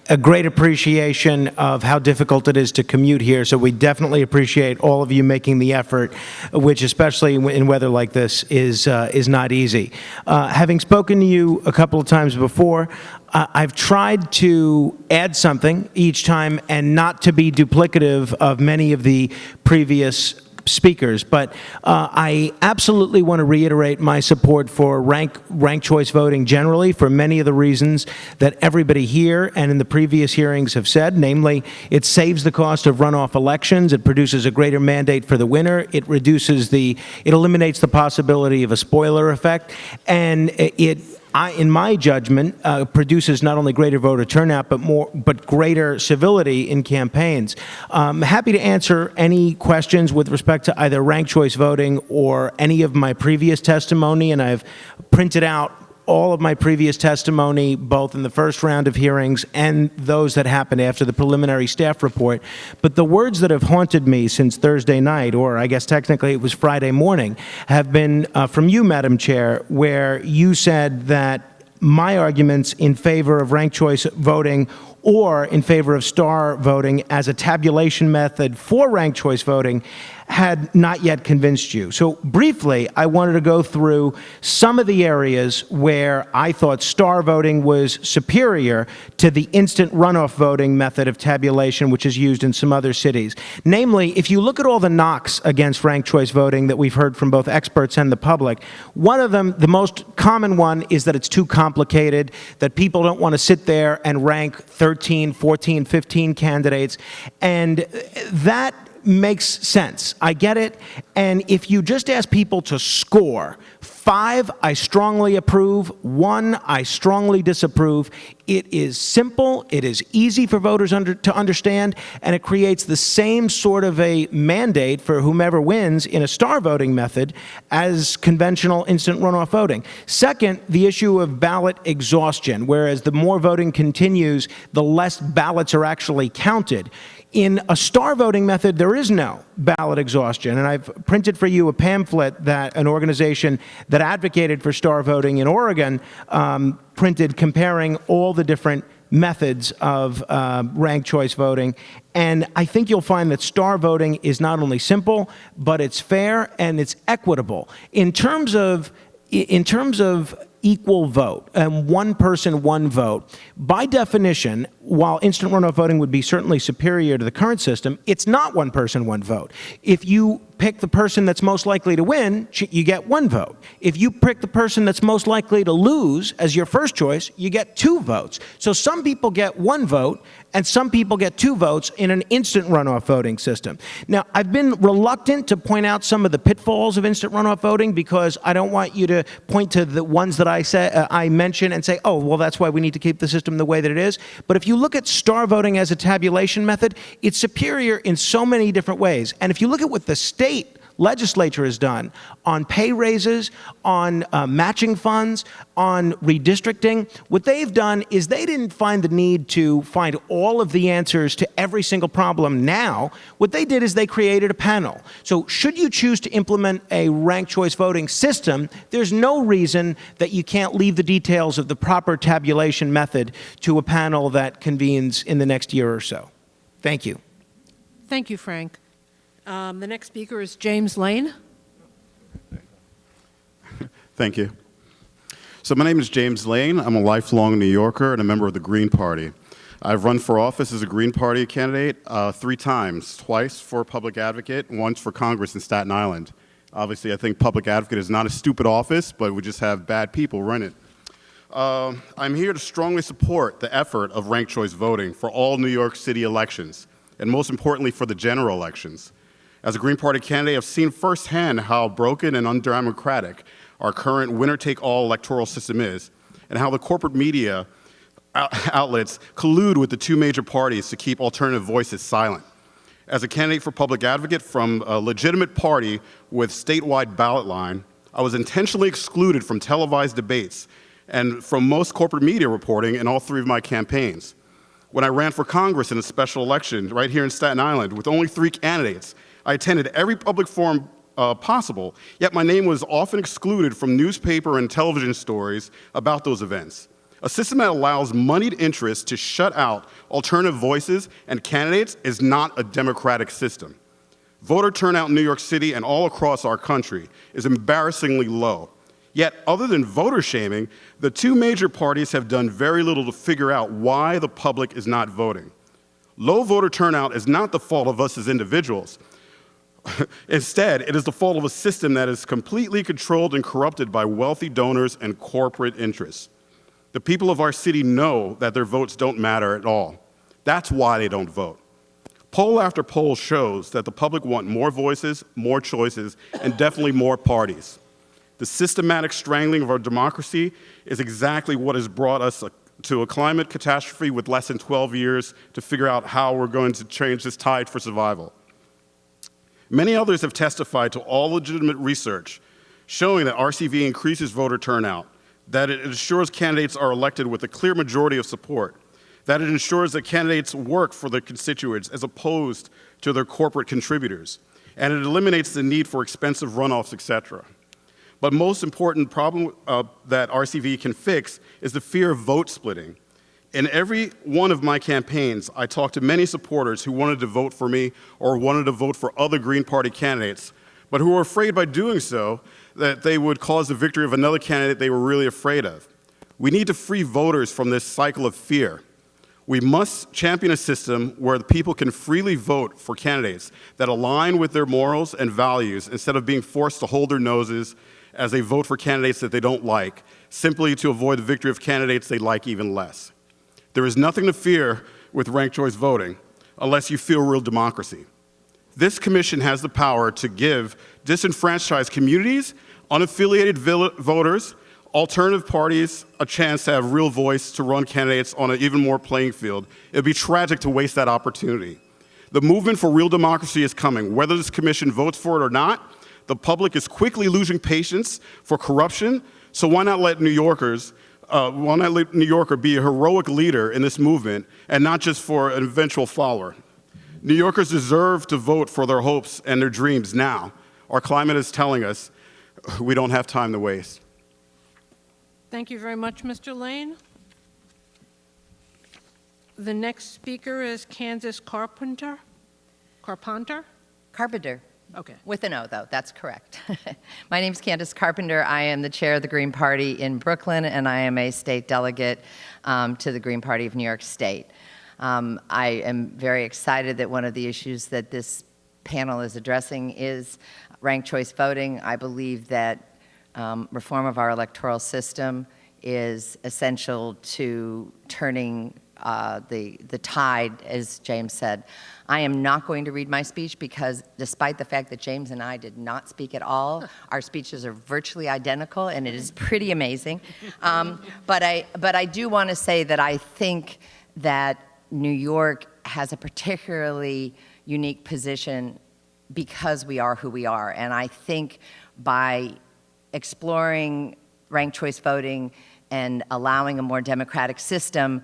a great appreciation of how difficult it is to commute here, so we definitely appreciate all of you making the effort, which especially in weather like this is not easy. Having spoken to you a couple of times before, I've tried to add something each time and not to be duplicative of many of the previous speakers, but I absolutely want to reiterate my support for ranked choice voting generally for many of the reasons that everybody here and in the previous hearings have said, namely, it saves the cost of runoff elections, it produces a greater mandate for the winner, it eliminates the possibility of a spoiler effect, and in my judgment, produces not only greater voter turnout, but greater civility in campaigns. I'm happy to answer any questions with respect to either ranked choice voting or any of my previous testimony, and I've printed out all of my previous testimony, both in the first round of hearings and those that happened after the preliminary staff report. But the words that have haunted me since Thursday night, or I guess technically it was Friday morning, have been from you, Madam Chair, where you said that my arguments in favor of ranked choice voting or in favor of star voting as a tabulation method for ranked choice voting had not yet convinced you. So briefly, I wanted to go through some of the areas where I thought star voting was superior to the instant runoff voting method of tabulation, which is used in some other cities. Namely, if you look at all the knocks against ranked choice voting that we've heard from both experts and the public, one of them, the most common one, is that it's too complicated, that people don't want to sit there and rank 13, 14, 15 candidates, and that makes sense. I get it. And if you just ask people to score 5, I strongly approve, 1, I strongly disapprove, it is simple, it is easy for voters to understand, and it creates the same sort of a mandate for whomever wins in a star voting method as conventional instant runoff voting. Second, the issue of ballot exhaustion, whereas the more voting continues, the less ballots are actually counted. In a star voting method, there is no ballot exhaustion, and I've printed for you a pamphlet that an organization that advocated for star voting in Oregon printed comparing all the different methods of ranked choice voting, and I think you'll find that star voting is not only simple, but it's fair and it's equitable. In terms of equal vote, one person, one vote. By definition, while instant runoff voting would be certainly superior to the current system, it's not one person, one vote. If you pick the person that's most likely to win, you get 1 vote. If you pick the person that's most likely to lose as your first choice, you get 2 votes. So some people get 1 vote, and some people get 2 votes in an instant runoff voting system. Now, I've been reluctant to point out some of the pitfalls of instant runoff voting because I don't want you to point to the ones that I mention and say, oh, well, that's why we need to keep the system the way that it is. But if you look at star voting as a tabulation method, it's superior in so many different ways. And if you look at what the state legislature has done on pay raises, on matching funds, on redistricting, what they've done is they didn't find the need to find all of the answers to every single problem now. What they did is they created a panel. So should you choose to implement a ranked choice voting system, there's no reason that you can't leave the details of the proper tabulation method to a panel that convenes in the next year or so. Thank you.
Thank you, Frank. The next speaker is James Lane.
Thank you. So my name is James Lane. I'm a lifelong New Yorker and a member of the Green Party. I've run for office as a Green Party candidate 3 times, twice for public advocate, once for Congress in Staten Island. Obviously, I think public advocate is not a stupid office, but we just have bad people run it. I'm here to strongly support the effort of ranked choice voting for all New York City elections, and most importantly for the general elections. As a Green Party candidate, I've seen firsthand how broken and undemocratic our current winner-take-all electoral system is, and how the corporate media outlets collude with the two major parties to keep alternative voices silent. As a candidate for public advocate from a legitimate party with statewide ballot line, I was intentionally excluded from televised debates and from most corporate media reporting in all three of my campaigns. When I ran for Congress in a special election right here in Staten Island with only 3 candidates, I attended every public forum possible, yet my name was often excluded from newspaper and television stories about those events. A system that allows moneyed interests to shut out alternative voices and candidates is not a democratic system. Voter turnout in New York City and all across our country is embarrassingly low. Yet, other than voter shaming, the two major parties have done very little to figure out why the public is not voting. Low voter turnout is not the fault of us as individuals. Instead, it is the fault of a system that is completely controlled and corrupted by wealthy donors and corporate interests. The people of our city know that their votes don't matter at all. That's why they don't vote. Poll after poll shows that the public want more voices, more choices, and definitely more parties. The systematic strangling of our democracy is exactly what has brought us to a climate catastrophe with less than 12 years to figure out how we're going to change this tide for survival. Many others have testified to all legitimate research showing that RCV increases voter turnout, that it ensures candidates are elected with a clear majority of support, that it ensures that candidates work for their constituents as opposed to their corporate contributors, and it eliminates the need for expensive runoffs, etc. But most important problem that RCV can fix is the fear of vote splitting. In every one of my campaigns, I talked to many supporters who wanted to vote for me or wanted to vote for other Green Party candidates, but who were afraid by doing so that they would cause the victory of another candidate they were really afraid of. We need to free voters from this cycle of fear. We must champion a system where the people can freely vote for candidates that align with their morals and values instead of being forced to hold their noses as they vote for candidates that they don't like, simply to avoid the victory of candidates they like even less. There is nothing to fear with ranked choice voting unless you feel real democracy. This commission has the power to give disenfranchised communities, unaffiliated voters, alternative parties a chance to have real voice to run candidates on an even more playing field. It would be tragic to waste that opportunity. The movement for real democracy is coming. Whether this commission votes for it or not, the public is quickly losing patience for corruption, so why not let New Yorker be a heroic leader in this movement and not just for an eventual follower? New Yorkers deserve to vote for their hopes and their dreams now. Our climate is telling us we don't have time to waste.
Thank you very much, Mr. Lane. The next speaker is Candace Carpenter. Carpenter?
Carpenter.
Okay.
With an O, though. That's correct. My name is Candace Carpenter. I am the chair of the Green Party in Brooklyn, and I am a state delegate to the Green Party of New York State. I am very excited that one of the issues that this panel is addressing is ranked choice voting. I believe that reform of our electoral system is essential to turning the tide, as James said. I am not going to read my speech because despite the fact that James and I did not speak at all, our speeches are virtually identical, and it is pretty amazing. But I do want to say that I think that New York has a particularly unique position because we are who we are. And I think by exploring ranked choice voting and allowing a more democratic system,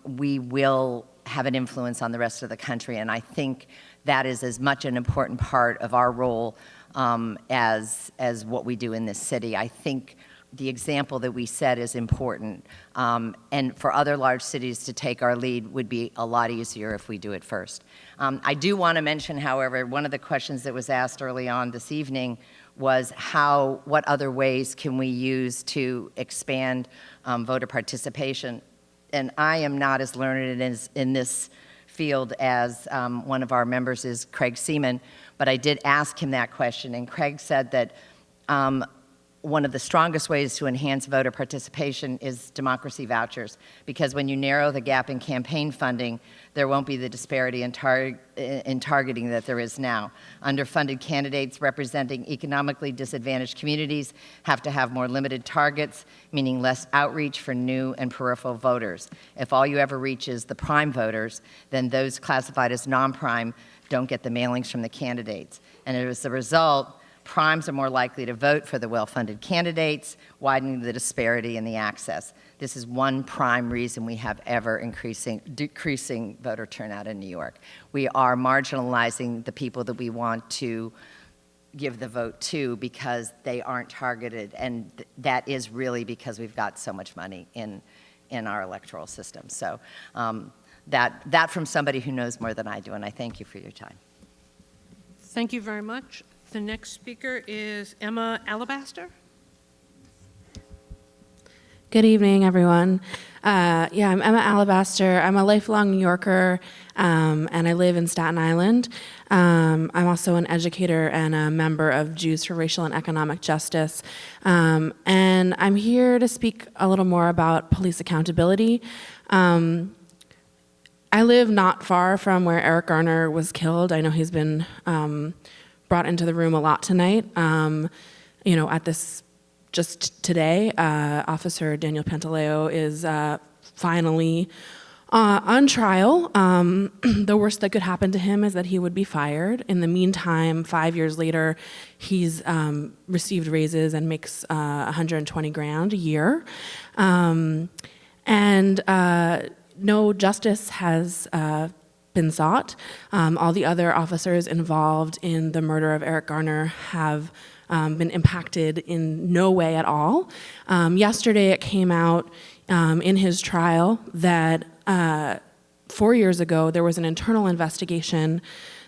we will have an influence on the rest of the country. And I think that is as much an important part of our role as what we do in this city. I think the example that we set is important. And for other large cities to take our lead would be a lot easier if we do it first. I do want to mention, however, one of the questions that was asked early on this evening was what other ways can we use to expand voter participation? And I am not as learned in this field as one of our members is, Craig Seaman, but I did ask him that question, and Craig said that one of the strongest ways to enhance voter participation is democracy vouchers, because when you narrow the gap in campaign funding, there won't be the disparity in targeting that there is now. Underfunded candidates representing economically disadvantaged communities have to have more limited targets, meaning less outreach for new and peripheral voters. If all you ever reach is the prime voters, then those classified as non-prime don't get the mailings from the candidates. And as a result, primes are more likely to vote for the well-funded candidates, widening the disparity in the access. This is one prime reason we have decreasing voter turnout in New York. We are marginalizing the people that we want to give the vote to because they aren't targeted, and that is really because we've got so much money in our electoral system. So that from somebody who knows more than I do, and I thank you for your time.
Thank you very much. The next speaker is Emma Alabaster.
Good evening, everyone. I'm Emma Alabaster. I'm a lifelong New Yorker, and I live in Staten Island. I'm also an educator and a member of Jews for Racial and Economic Justice. And I'm here to speak a little more about police accountability. I live not far from where Eric Garner was killed. I know he's been brought into the room a lot tonight. At this, just today, Officer Daniel Pantaleo is finally on trial. The worst that could happen to him is that he would be fired. In the meantime, 5 years later, he's received raises and makes $120,000 a year. No justice has been sought. All the other officers involved in the murder of Eric Garner have been impacted in no way at all. Yesterday it came out in his trial that 4 years ago there was an internal investigation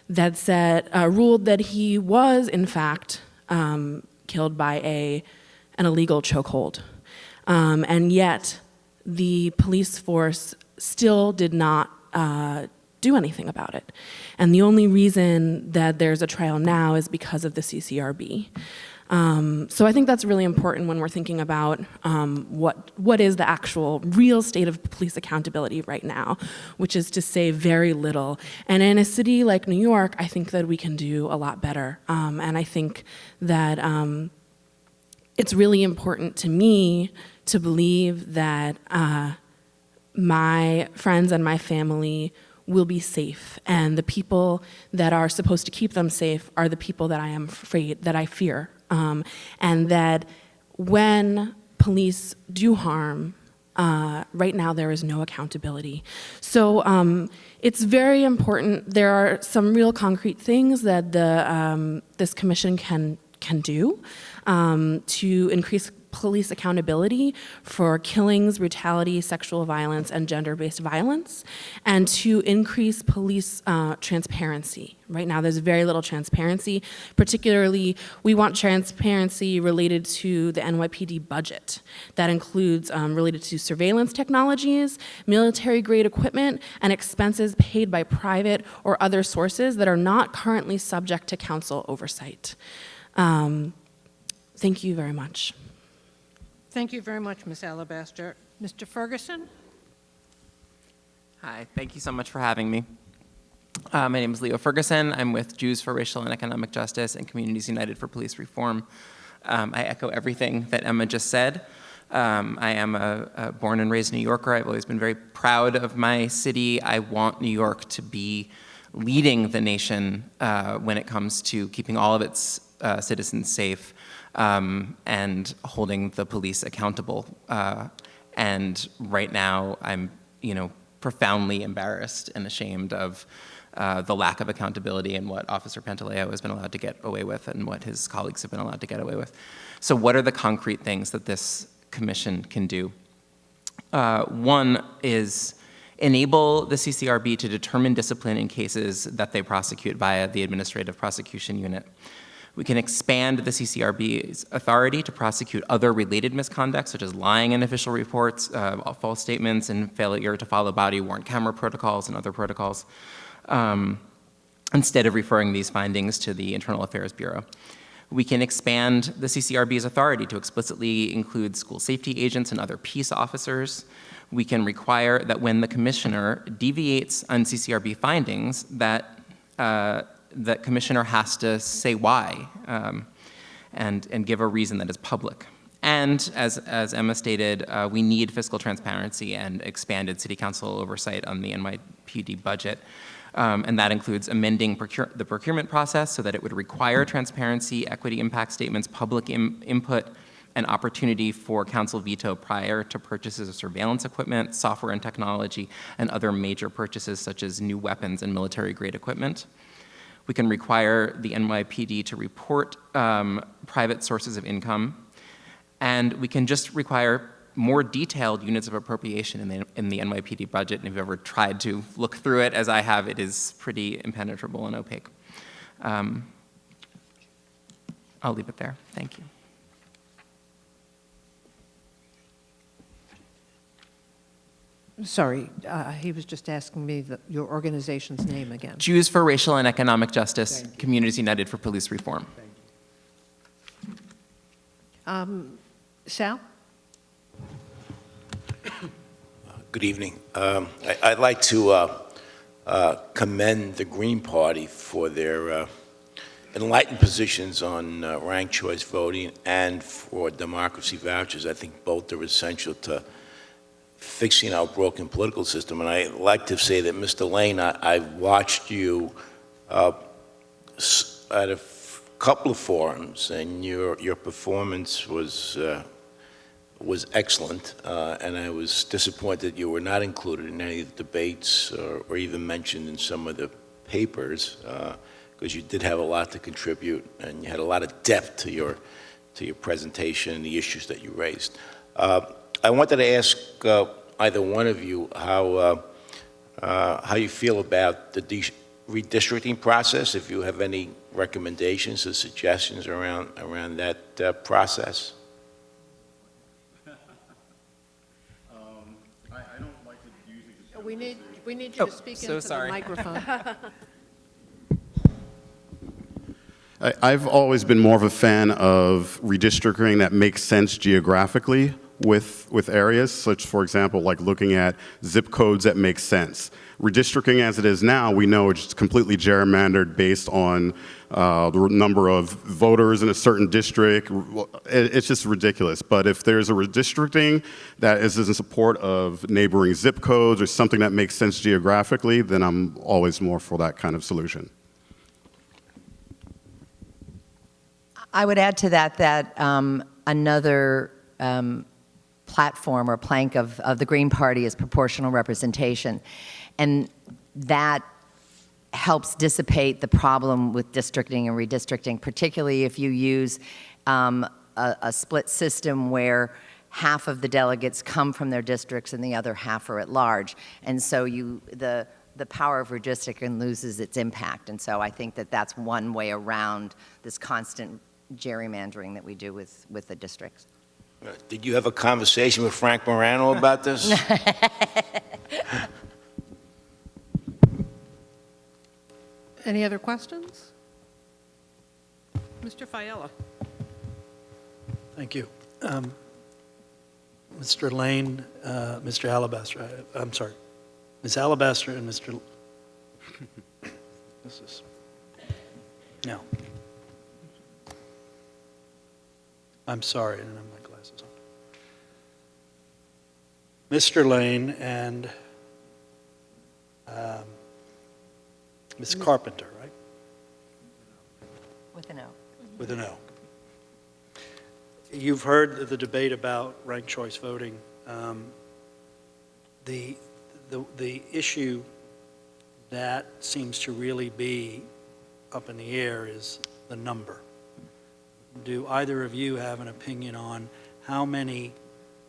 that ruled that he was in fact killed by an illegal chokehold. And yet the police force still did not do anything about it. And the only reason that there's a trial now is because of the Ccrb. So I think that's really important when we're thinking about what is the actual real state of police accountability right now, which is to say very little. And in a city like New York, I think that we can do a lot better. And I think that it's really important to me to believe that my friends and my family will be safe, and the people that are supposed to keep them safe are the people that I fear, and that when police do harm, right now there is no accountability. So it's very important. There are some real concrete things that this commission can do to increase police accountability for killings, brutality, sexual violence, and gender-based violence, and to increase police transparency. Right now, there's very little transparency. Particularly, we want transparency related to the NYPD budget. That includes related to surveillance technologies, military-grade equipment, and expenses paid by private or other sources that are not currently subject to council oversight. Thank you very much.
Thank you very much, Ms. Alabaster. Mr. Ferguson?
Hi, thank you so much for having me. My name is Leo Ferguson. I'm with Jews for Racial and Economic Justice and Communities United for Police Reform. I echo everything that Emma just said. I am a born and raised New Yorker. I've always been very proud of my city. I want New York to be leading the nation when it comes to keeping all of its citizens safe. And holding the police accountable. And right now, I'm, profoundly embarrassed and ashamed of the lack of accountability and what Officer Pantaleo has been allowed to get away with and what his colleagues have been allowed to get away with. So what are the concrete things that this commission can do? One is enable the Ccrb to determine discipline in cases that they prosecute via the Administrative Prosecution Unit. We can expand the Ccrb's authority to prosecute other related misconduct, such as lying in official reports, false statements, and failure to follow body-worn camera protocols and other protocols, instead of referring these findings to the Internal Affairs Bureau. We can expand the CCRB's authority to explicitly include school safety agents and other peace officers. We can require that when the commissioner deviates on CCRB findings, that the commissioner has to say why and give a reason that is public. And as Emma stated, we need fiscal transparency and expanded city council oversight on the NYPD budget. And that includes amending the procurement process so that it would require transparency, equity impact statements, public input, and opportunity for council veto prior to purchases of surveillance equipment, software and technology, and other major purchases such as new weapons and military-grade equipment. We can require the NYPD to report private sources of income, and we can just require more detailed units of appropriation in the NYPD budget. And if you've ever tried to look through it, as I have, it is pretty impenetrable and opaque. I'll leave it there. Thank you.
Sorry, he was just asking me your organization's name again.
Jews for Racial and Economic Justice, Communities United for Police Reform.
Sal?
Good evening. I'd like to commend the Green Party for their enlightened positions on ranked choice voting and for democracy vouchers. I think both are essential to fixing our broken political system. And I'd like to say that, Mr. Lane, I've watched you at a couple of forums, and your performance was excellent, and I was disappointed you were not included in any of the debates or even mentioned in some of the papers, because you did have a lot to contribute, and you had a lot of depth to your presentation and the issues that you raised. I wanted to ask either one of you how you feel about the redistricting process, if you have any recommendations or suggestions around that process.
We need you to speak into the microphone.
I've always been more of a fan of redistricting that makes sense geographically with areas, such, for example, like looking at zip codes that make sense. Redistricting as it is now, we know it's completely gerrymandered based on the number of voters in a certain district. It's just ridiculous. But if there's a redistricting that is in support of neighboring zip codes or something that makes sense geographically, then I'm always more for that kind of solution.
I would add to that another platform or plank of the Green Party is proportional representation. And that helps dissipate the problem with districting and redistricting, particularly if you use a split system where half of the delegates come from their districts and the other half are at large. And so the power of redistricting loses its impact. And so I think that that's one way around this constant gerrymandering that we do with the districts.
Did you have a conversation with Frank Morano about this?
Any other questions? Mr. Fiella.
Thank you. Mr. Lane, Mr. Alabaster, I'm sorry, Ms. Alabaster and Mr. This is, no. I'm sorry, I didn't have my glasses on. Mr. Lane and Ms. Carpenter, right?
With an O.
With an O. You've heard the debate about ranked choice voting. The issue that seems to really be up in the air is the number. Do either of you have an opinion on how many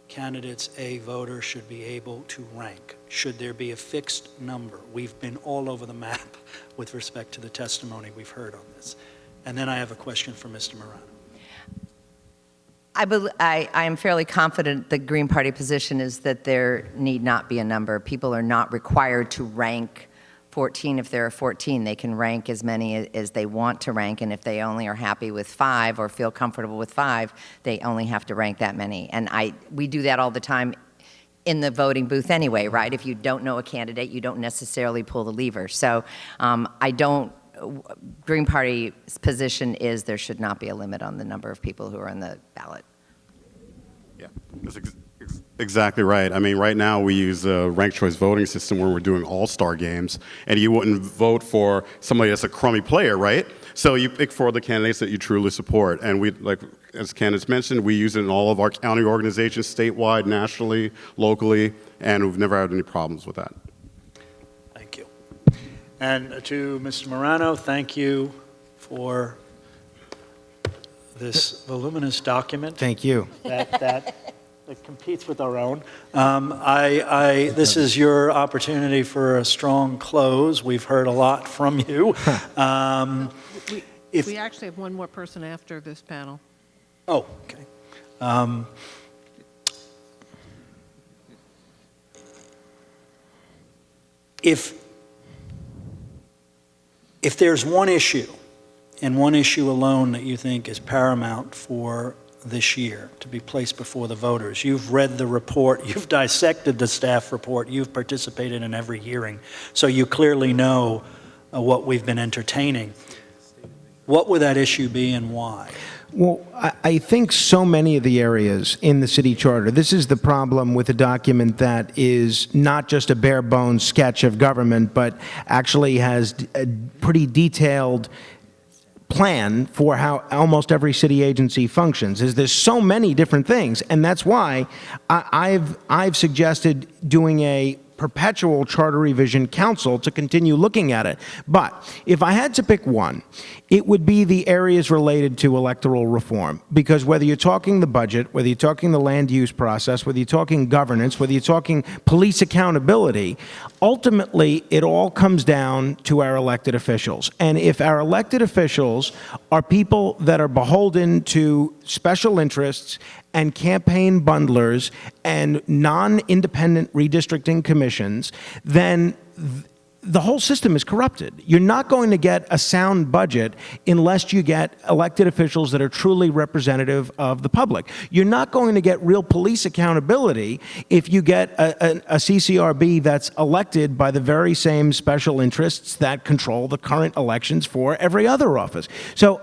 candidates a voter should be able to rank? Should there be a fixed number? We've been all over the map with respect to the testimony we've heard on this. And then I have a question for Mr. Morano.
I am fairly confident the Green Party position is that there need not be a number. People are not required to rank 14, if there are 14, they can rank as many as they want to rank, and if they only are happy with 5 or feel comfortable with 5, they only have to rank that many. And we do that all the time in the voting booth anyway, right? If you don't know a candidate, you don't necessarily pull the lever. So Green Party's position is there should not be a limit on the number of people who are on the ballot.
Yeah, that's exactly right. I mean, right now we use a ranked choice voting system where we're doing all-star games, and you wouldn't vote for somebody that's a crummy player, right? So you pick for the candidates that you truly support. And we, like, as Candace mentioned, we use it in all of our county organizations, statewide, nationally, locally, and we've never had any problems with that.
Thank you. And to Mr. Morano, thank you for this voluminous document.
Thank you.
That competes with our own. This is your opportunity for a strong close. We've heard a lot from you.
We actually have one more person after this panel.
Oh, okay. If there's one issue, and one issue alone that you think is paramount for this year to be placed before the voters, you've read the report, you've dissected the staff report, you've participated in every hearing, so you clearly know what we've been entertaining. What would that issue be and why?
Well, I think so many of the areas in the city charter, this is the problem with a document that is not just a bare bones sketch of government, but actually has a pretty detailed plan for how almost every city agency functions. There's so many different things, and that's why I've suggested doing a perpetual charter revision council to continue looking at it. But if I had to pick one, it would be the areas related to electoral reform. Because whether you're talking the budget, whether you're talking the land use process, whether you're talking governance, whether you're talking police accountability, ultimately it all comes down to our elected officials. And if our elected officials are people that are beholden to special interests and campaign bundlers and non-independent redistricting commissions, then the whole system is corrupted. You're not going to get a sound budget unless you get elected officials that are truly representative of the public. You're not going to get real police accountability if you get a Ccrb that's elected by the very same special interests that control the current elections for every other office. So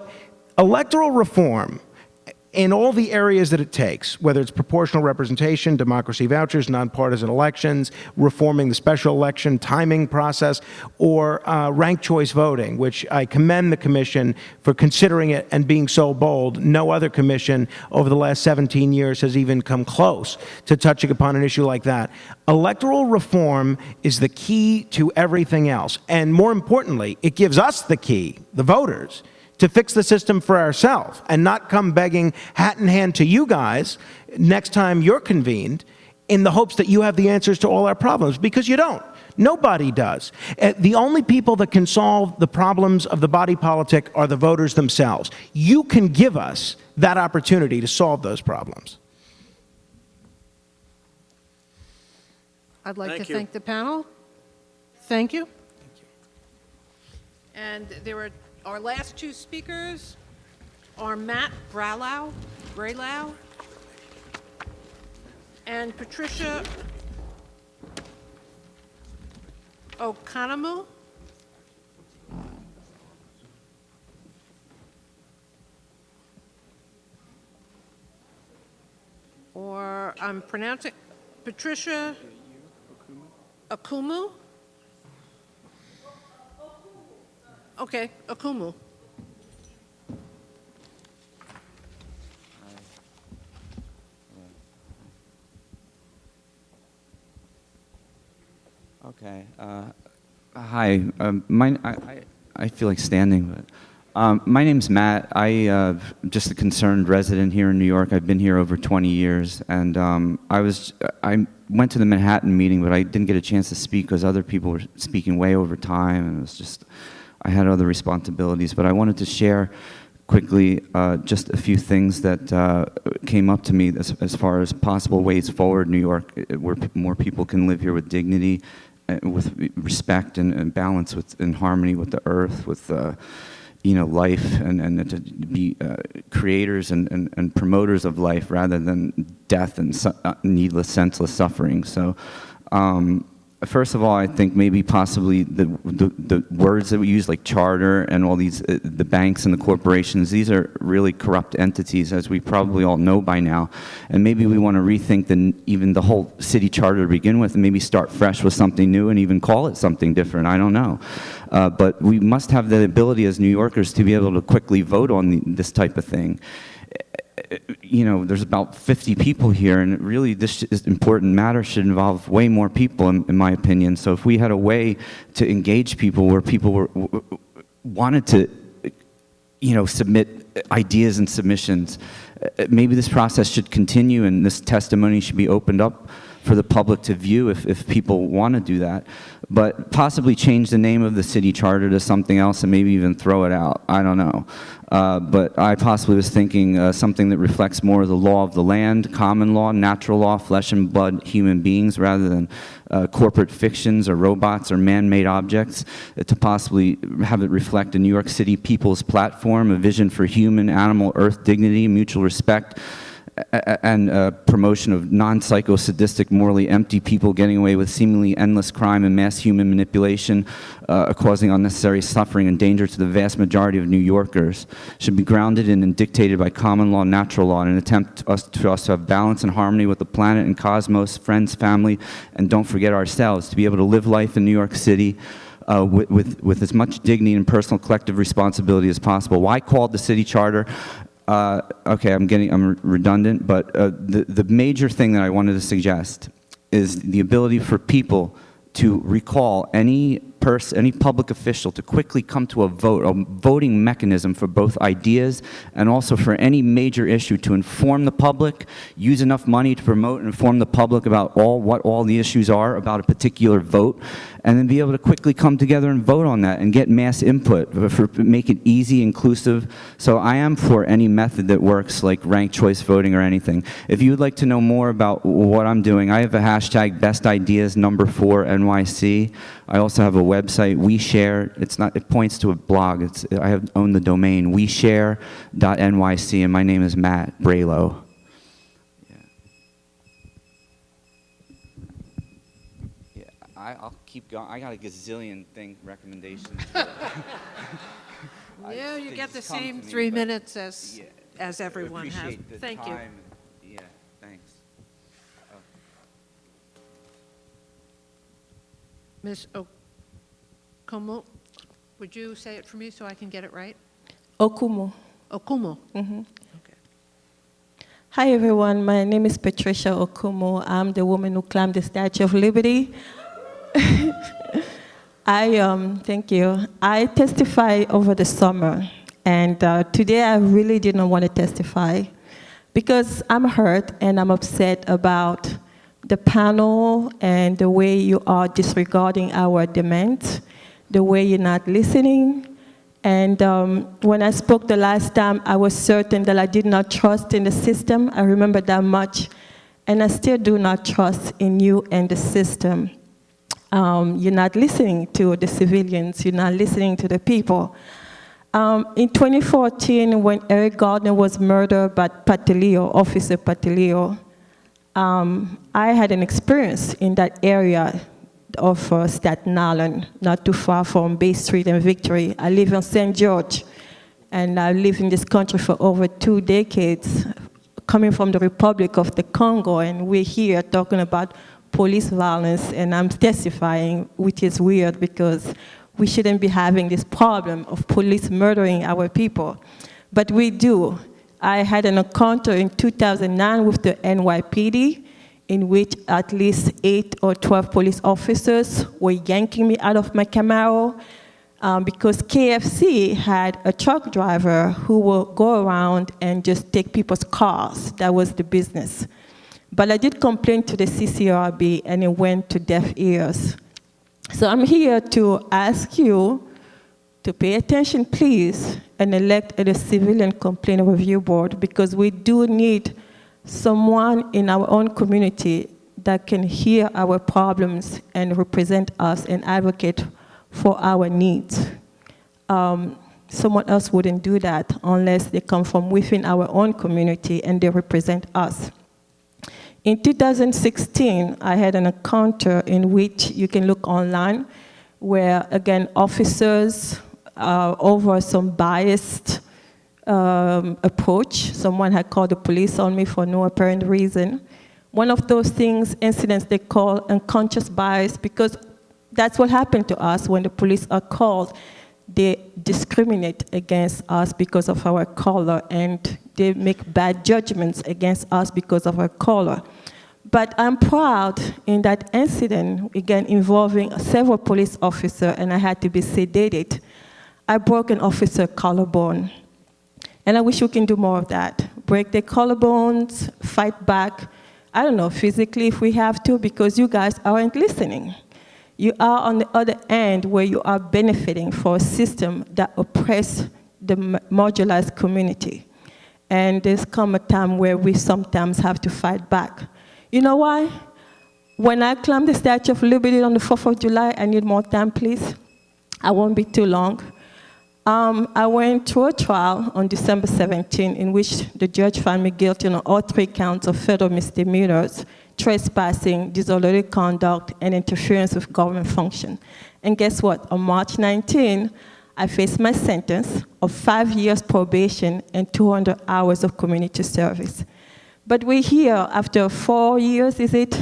electoral reform, in all the areas that it takes, whether it's proportional representation, democracy vouchers, nonpartisan elections, reforming the special election timing process, or ranked choice voting, which I commend the commission for considering it and being so bold. No other commission over the last 17 years has even come close to touching upon an issue like that. Electoral reform is the key to everything else. And more importantly, it gives us the key, the voters, to fix the system for ourselves and not come begging hat in hand to you guys next time you're convened in the hopes that you have the answers to all our problems, because you don't. Nobody does. The only people that can solve the problems of the body politic are the voters themselves. You can give us that opportunity to solve those problems.
I'd like to thank the panel. Thank you. And there were our last two speakers are Matt Braylau and Patricia Okuma. Or I'm pronouncing Patricia Okuma. Okay, Okuma.
Okay. Hi. I feel like standing, but my name's Matt. I'm just a concerned resident here in New York. I've been here over 20 years, and I went to the Manhattan meeting, but I didn't get a chance to speak because other people were speaking way over time, and it was just, I had other responsibilities. But I wanted to share quickly just a few things that came up to me as far as possible ways forward in New York, where more people can live here with dignity with respect and balance, in harmony with the earth, with life, and to be creators and promoters of life rather than death and needless, senseless suffering. So, first of all, I think maybe possibly the words that we use, like charter and all these, the banks and the corporations, these are really corrupt entities, as we probably all know by now. And maybe we want to rethink even the whole city charter to begin with, and maybe start fresh with something new and even call it something different. I don't know. But we must have the ability as New Yorkers to be able to quickly vote on this type of thing. There's about 50 people here, and really this important matter should involve way more people, in my opinion. So if we had a way to engage people where people wanted to, submit ideas and submissions, maybe this process should continue and this testimony should be opened up for the public to view if people want to do that, but possibly change the name of the city charter to something else and maybe even throw it out. I don't know. But I possibly was thinking something that reflects more of the law of the land, common law, natural law, flesh and blood human beings, rather than corporate fictions or robots or man-made objects, to possibly have it reflect a New York City people's platform, a vision for human, animal, earth dignity, mutual respect, and promotion of non-psycho-sadistic, morally empty people getting away with seemingly endless crime and mass human manipulation, causing unnecessary suffering and danger to the vast majority of New Yorkers, should be grounded in and dictated by common law and natural law in an attempt for us to have balance and harmony with the planet and cosmos, friends, family, and don't forget ourselves, to be able to live life in New York City with as much dignity and personal collective responsibility as possible. Why call it the city charter? Okay, I'm redundant, but the major thing that I wanted to suggest is the ability for people to recall any public official to quickly come to a voting mechanism for both ideas and also for any major issue, to inform the public, use enough money to promote and inform the public about what all the issues are about a particular vote, and then be able to quickly come together and vote on that and get mass input, make it easy, inclusive. So I am for any method that works, like ranked choice voting or anything. If you would like to know more about what I'm doing, I have a hashtag #BestIdeas4 NYC. I also have a website, WeShare. It points to a blog. I own the domain, weshare.nyc, and my name is Matt Braylow. I'll keep going. I got a gazillion recommendations.
Yeah, you get the same 3 minutes as everyone has. Thank you.
Yeah, thanks.
Ms. Okumo, would you say it for me so I can get it right?
Okumo.
Okumo.
Mm-hmm. Hi, everyone. My name is Patricia Okuma. I'm the woman who climbed the Statue of Liberty. Thank you. I testified over the summer, and today I really didn't want to testify because I'm hurt and I'm upset about the panel and the way you are disregarding our demands, the way you're not listening. And when I spoke the last time, I was certain that I did not trust in the system. I remember that much. And I still do not trust in you and the system. You're not listening to the civilians. You're not listening to the people. In 2014, when Eric Garner was murdered by Officer Patilio, I had an experience in that area of Staten Island, not too far from Bay Street and Victory. I live in St. George, and I lived in this country for over 2 decades, coming from the Republic of the Congo, and we're here talking about police violence, and I'm testifying, which is weird because we shouldn't be having this problem of police murdering our people. But we do. I had an encounter in 2009 with the NYPD in which at least 8 or 12 police officers were yanking me out of my Camaro because KFC had a truck driver who will go around and just take people's cars. That was the business. But I did complain to the Ccrb, and it went to deaf ears. So I'm here to ask you to pay attention, please, and elect a civilian complaint review board, because we do need someone in our own community that can hear our problems and represent us and advocate for our needs. Someone else wouldn't do that unless they come from within our own community and they represent us. In 2016, I had an encounter in which you can look online where, again, officers, over some biased approach, someone had called the police on me for no apparent reason. One of those incidents they call unconscious bias, because that's what happened to us when the police are called. They discriminate against us because of our color, and they make bad judgments against us because of our color. But I'm proud in that incident, again, involving several police officers, and I had to be sedated. I broke an officer collarbone. And I wish we can do more of that. Break their collarbones, fight back, I don't know, physically if we have to, because you guys aren't listening. You are on the other end where you are benefiting for a system that oppresses the marginalized community. And there's come a time where we sometimes have to fight back. You know why? When I climb the Statue of Liberty on the 4th of July, I need more time, please. I won't be too long. I went through a trial on December 17 in which the judge found me guilty on all 3 counts of federal misdemeanors, trespassing, disorderly conduct, and interference with government function. And guess what? On March 19, I faced my sentence of 5 years probation and 200 hours of community service. But we're here after 4 years, is it,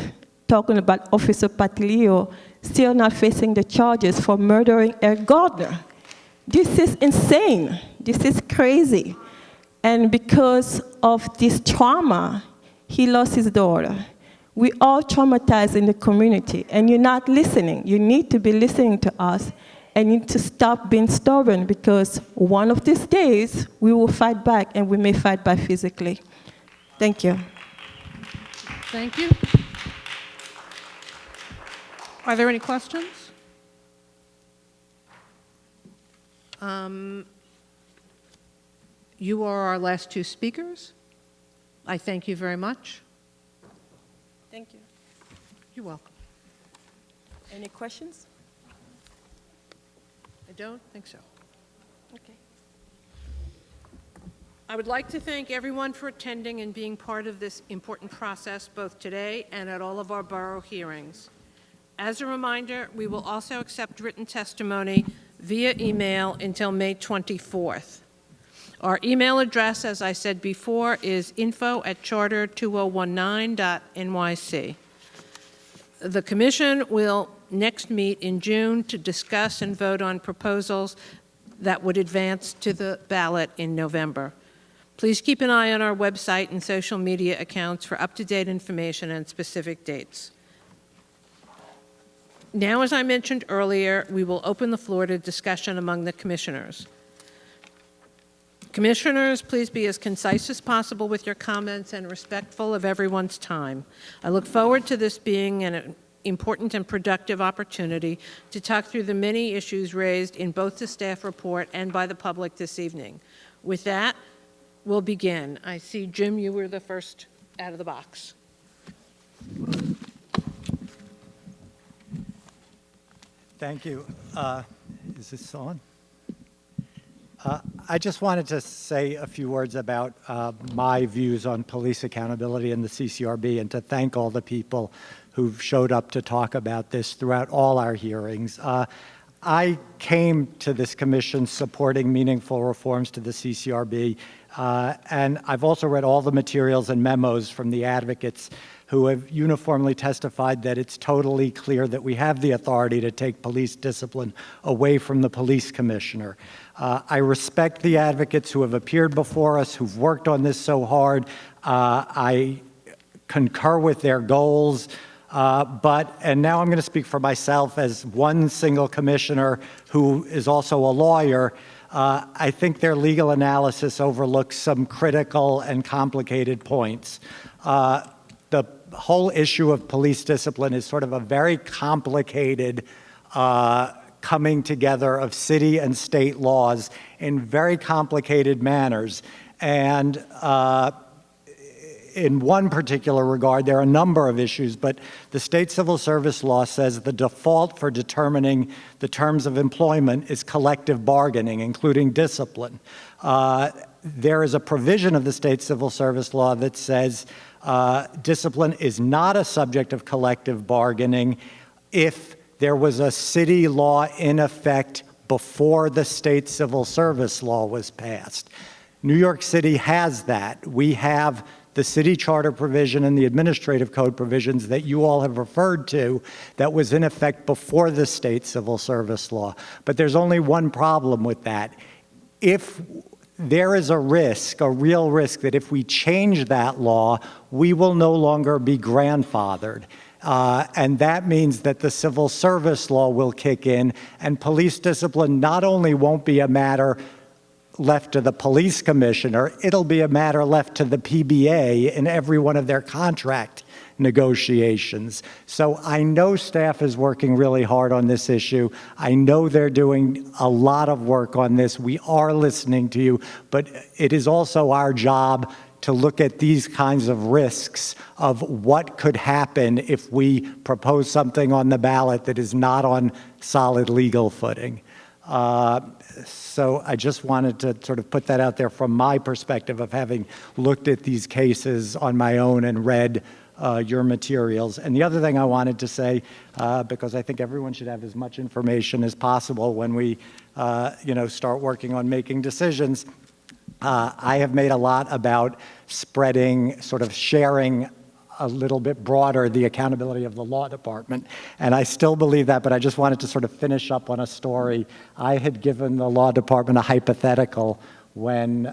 talking about Officer Patilio still not facing the charges for murdering Eric Gardner. This is insane. This is crazy. And because of this trauma, he lost his daughter. We all traumatized in the community, and you're not listening. You need to be listening to us, and you need to stop being stubborn, because one of these days, we will fight back, and we may fight back physically. Thank you.
Thank you. Are there any questions? You are our last 2 speakers. I thank you very much.
Thank you.
You're welcome.
Any questions?
I don't think so.
Okay.
I would like to thank everyone for attending and being part of this important process, both today and at all of our borough hearings. As a reminder, we will also accept written testimony via email until May 24th. Our email address, as I said before, is info@charter2019.nyc. The Commission will next meet in June to discuss and vote on proposals that would advance to the ballot in November. Please keep an eye on our website and social media accounts for up-to-date information and specific dates. Now, as I mentioned earlier, we will open the floor to discussion among the commissioners. Commissioners, please be as concise as possible with your comments and respectful of everyone's time. I look forward to this being an important and productive opportunity to talk through the many issues raised in both the staff report and by the public this evening. With that, we'll begin. I see, Jim, you were the first out of the box.
Thank you. Is this on? I just wanted to say a few words about my views on police accountability in the CCRB, and to thank all the people who've showed up to talk about this throughout all our hearings. I came to this commission supporting meaningful reforms to the CCRB, and I've also read all the materials and memos from the advocates who have uniformly testified that it's totally clear that we have the authority to take police discipline away from the police commissioner. I respect the advocates who have appeared before us, who've worked on this so hard. I concur with their goals, and now I'm going to speak for myself as one single commissioner who is also a lawyer. I think their legal analysis overlooks some critical and complicated points. The whole issue of police discipline is sort of a very complicated coming together of city and state laws in very complicated manners. And in one particular regard, there are a number of issues, but the state civil service law says the default for determining the terms of employment is collective bargaining, including discipline. There is a provision of the state civil service law that says discipline is not a subject of collective bargaining if there was a city law in effect before the state civil service law was passed. New York City has that. We have the city charter provision and the administrative code provisions that you all have referred to that was in effect before the state civil service law. But there's only one problem with that. If there is a risk, a real risk, that if we change that law, we will no longer be grandfathered. And that means that the civil service law will kick in, and police discipline not only won't be a matter left to the police commissioner, it'll be a matter left to the PBA in every one of their contract negotiations. So I know staff is working really hard on this issue. I know they're doing a lot of work on this. We are listening to you, but it is also our job to look at these kinds of risks of what could happen if we propose something on the ballot that is not on solid legal footing. So I just wanted to sort of put that out there from my perspective of having looked at these cases on my own and read your materials. And the other thing I wanted to say, because I think everyone should have as much information as possible when we start working on making decisions, I have made a lot about spreading, sort of sharing a little bit broader the accountability of the law department. And I still believe that, but I just wanted to sort of finish up on a story. I had given the law department a hypothetical when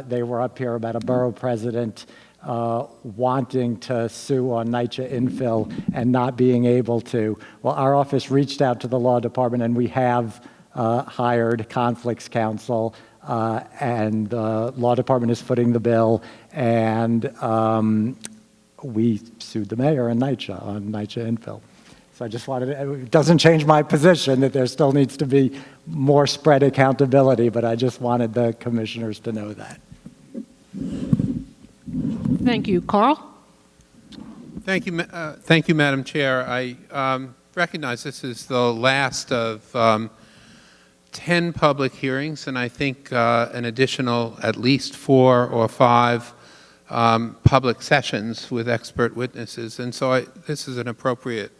they were up here about a borough president wanting to sue on NYCHA infill and not being able to. Well, our office reached out to the law department, and we have hired conflicts counsel, and the law department is footing the bill, and we sued the mayor and NYCHA on NYCHA infill. So I just wanted to, it doesn't change my position that there still needs to be more spread accountability, but I just wanted the commissioners to know that.
Thank you. Carl?
Thank you, Madam Chair. I recognize this is the last of 10 public hearings, and I think an additional at least 4 or 5 public sessions with expert witnesses. And so this is an appropriate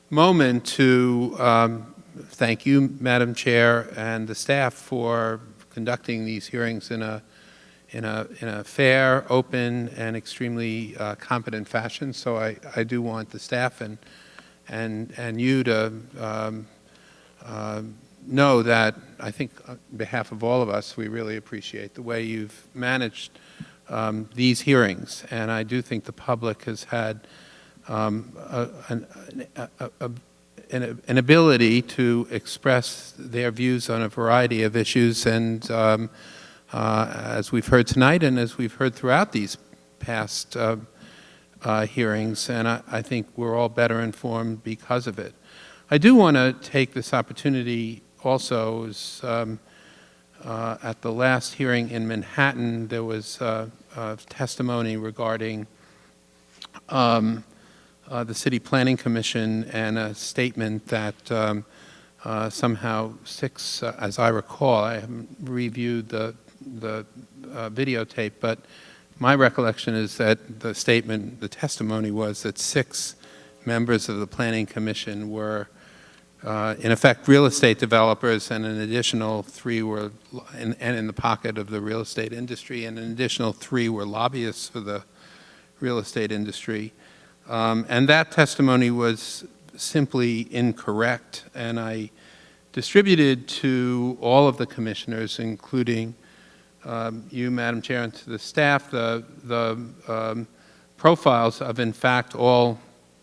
moment to thank you, Madam Chair, and the staff for conducting these hearings in a fair, open, and extremely competent fashion. So I do want the staff and you to know that I think on behalf of all of us, we really appreciate the way you've managed these hearings. And I do think the public has had an ability to express their views on a variety of issues. And as we've heard tonight and as we've heard throughout these past hearings, and I think we're all better informed because of it. I do want to take this opportunity also, as at the last hearing in Manhattan, there was testimony regarding the City Planning Commission and a statement that somehow 6, as I recall, I haven't reviewed the videotape, but my recollection is that the statement, the testimony was that 6 members of the Planning Commission were in effect real estate developers, and an additional 3 were in the pocket of the real estate industry, and an additional 3 were lobbyists for the real estate industry. And that testimony was simply incorrect, and I distributed to all of the commissioners, including you, Madam Chair, and to the staff, the profiles of, in fact, all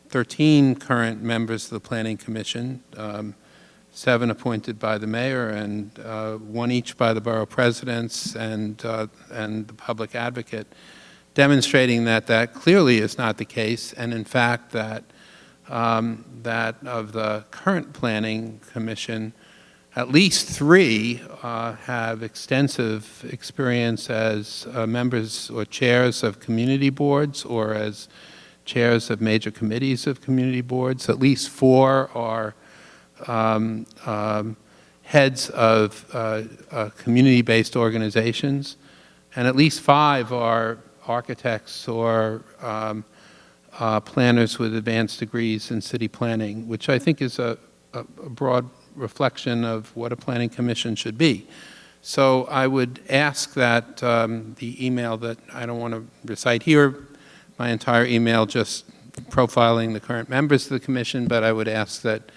13 current members of the Planning Commission, 7 appointed by the mayor, and 1 each by the borough presidents and the public advocate, demonstrating that that clearly is not the case, and in fact that that of the current Planning Commission, at least 3 have extensive experience as members or chairs of community boards or as chairs of major committees of community boards. At least 4 are heads of community-based organizations, and at least 5 are architects or planners with advanced degrees in city planning, which I think is a broad reflection of what a planning commission should be. So I would ask that the email that I don't want to recite here, my entire email just profiling the current members of the commission, but I would ask that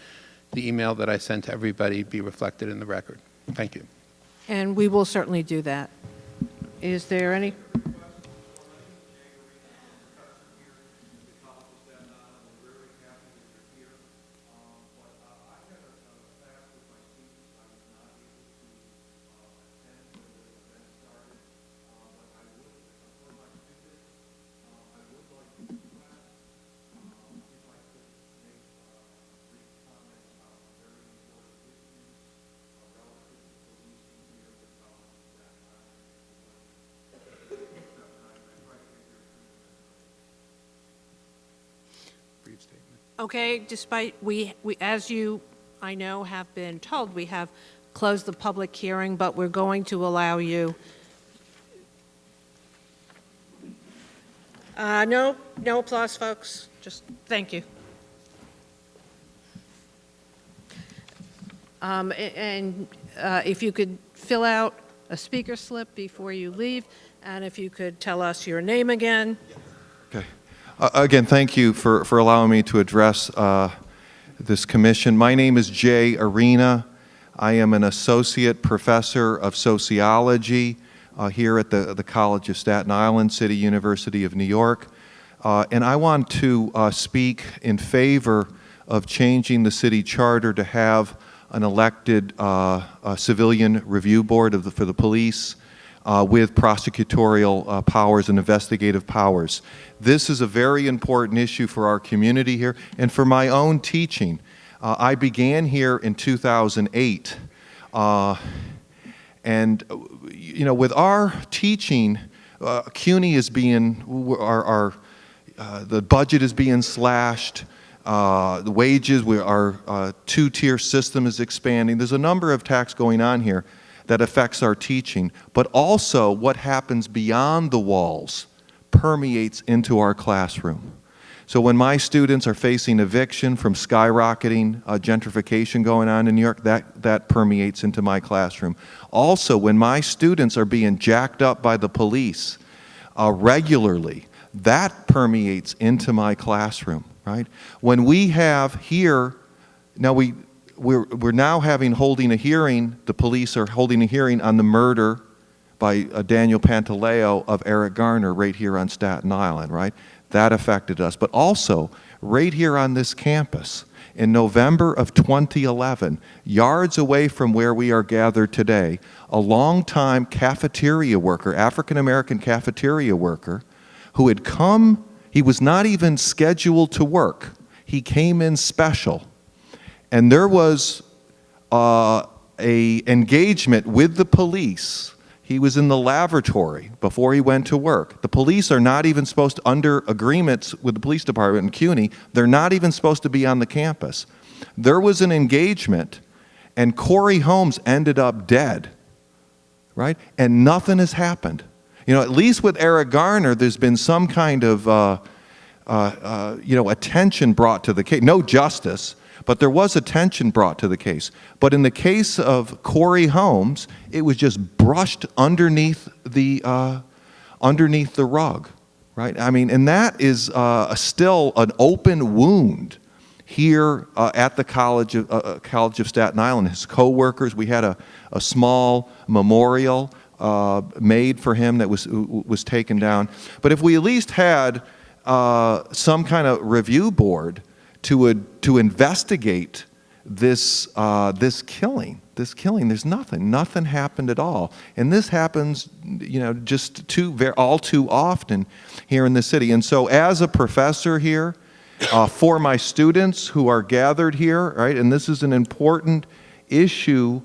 the email that I sent to everybody be reflected in the record. Thank you.
And we will certainly do that. Is there any? Okay, despite we as you, I know, have been told, we have closed the public hearing, but we're going to allow you. No applause, folks. Just thank you. If you could fill out a speaker slip before you leave, and if you could tell us your name again.
Okay. Again, thank you for allowing me to address this commission. My name is Jay Arena. I am an associate professor of sociology here at the College of Staten Island, City University of New York. And I want to speak in favor of changing the city charter to have an elected civilian review board for the police with prosecutorial powers and investigative powers. This is a very important issue for our community here and for my own teaching. I began here in 2008, and you know, with our teaching, CUNY is being, the budget is being slashed, the wages, our two-tier system is expanding. There's a number of attacks going on here that affects our teaching, but also what happens beyond the walls permeates into our classroom. So when my students are facing eviction from skyrocketing gentrification going on in New York, that permeates into my classroom. Also, when my students are being jacked up by the police regularly, that permeates into my classroom, right? When we have here, now we're now holding a hearing, the police are holding a hearing on the murder by Daniel Pantaleo of Eric Garner right here on Staten Island, right? That affected us. But also, right here on this campus, in November of 2011, yards away from where we are gathered today, a longtime cafeteria worker, African-American cafeteria worker, who had come, he was not even scheduled to work. He came in special. And there was a engagement with the police. He was in the lavatory before he went to work. The police are not even supposed to, under agreements with the police department in CUNY, they're not even supposed to be on the campus. There was an engagement, and Corey Holmes ended up dead, right? And nothing has happened. You know, at least with Eric Garner, there's been some kind of, attention brought to the case. No justice, but there was attention brought to the case. But in the case of Corey Holmes, it was just brushed underneath the rug, right? I mean, and that is still an open wound here at the College of Staten Island. His co-workers, we had a small memorial made for him that was taken down. But if we at least had some kind of review board to investigate this killing, there's nothing happened at all, and this happens, you know, just all too often here in the city. And so, as a professor here, for my students who are gathered here, right, and this is an important issue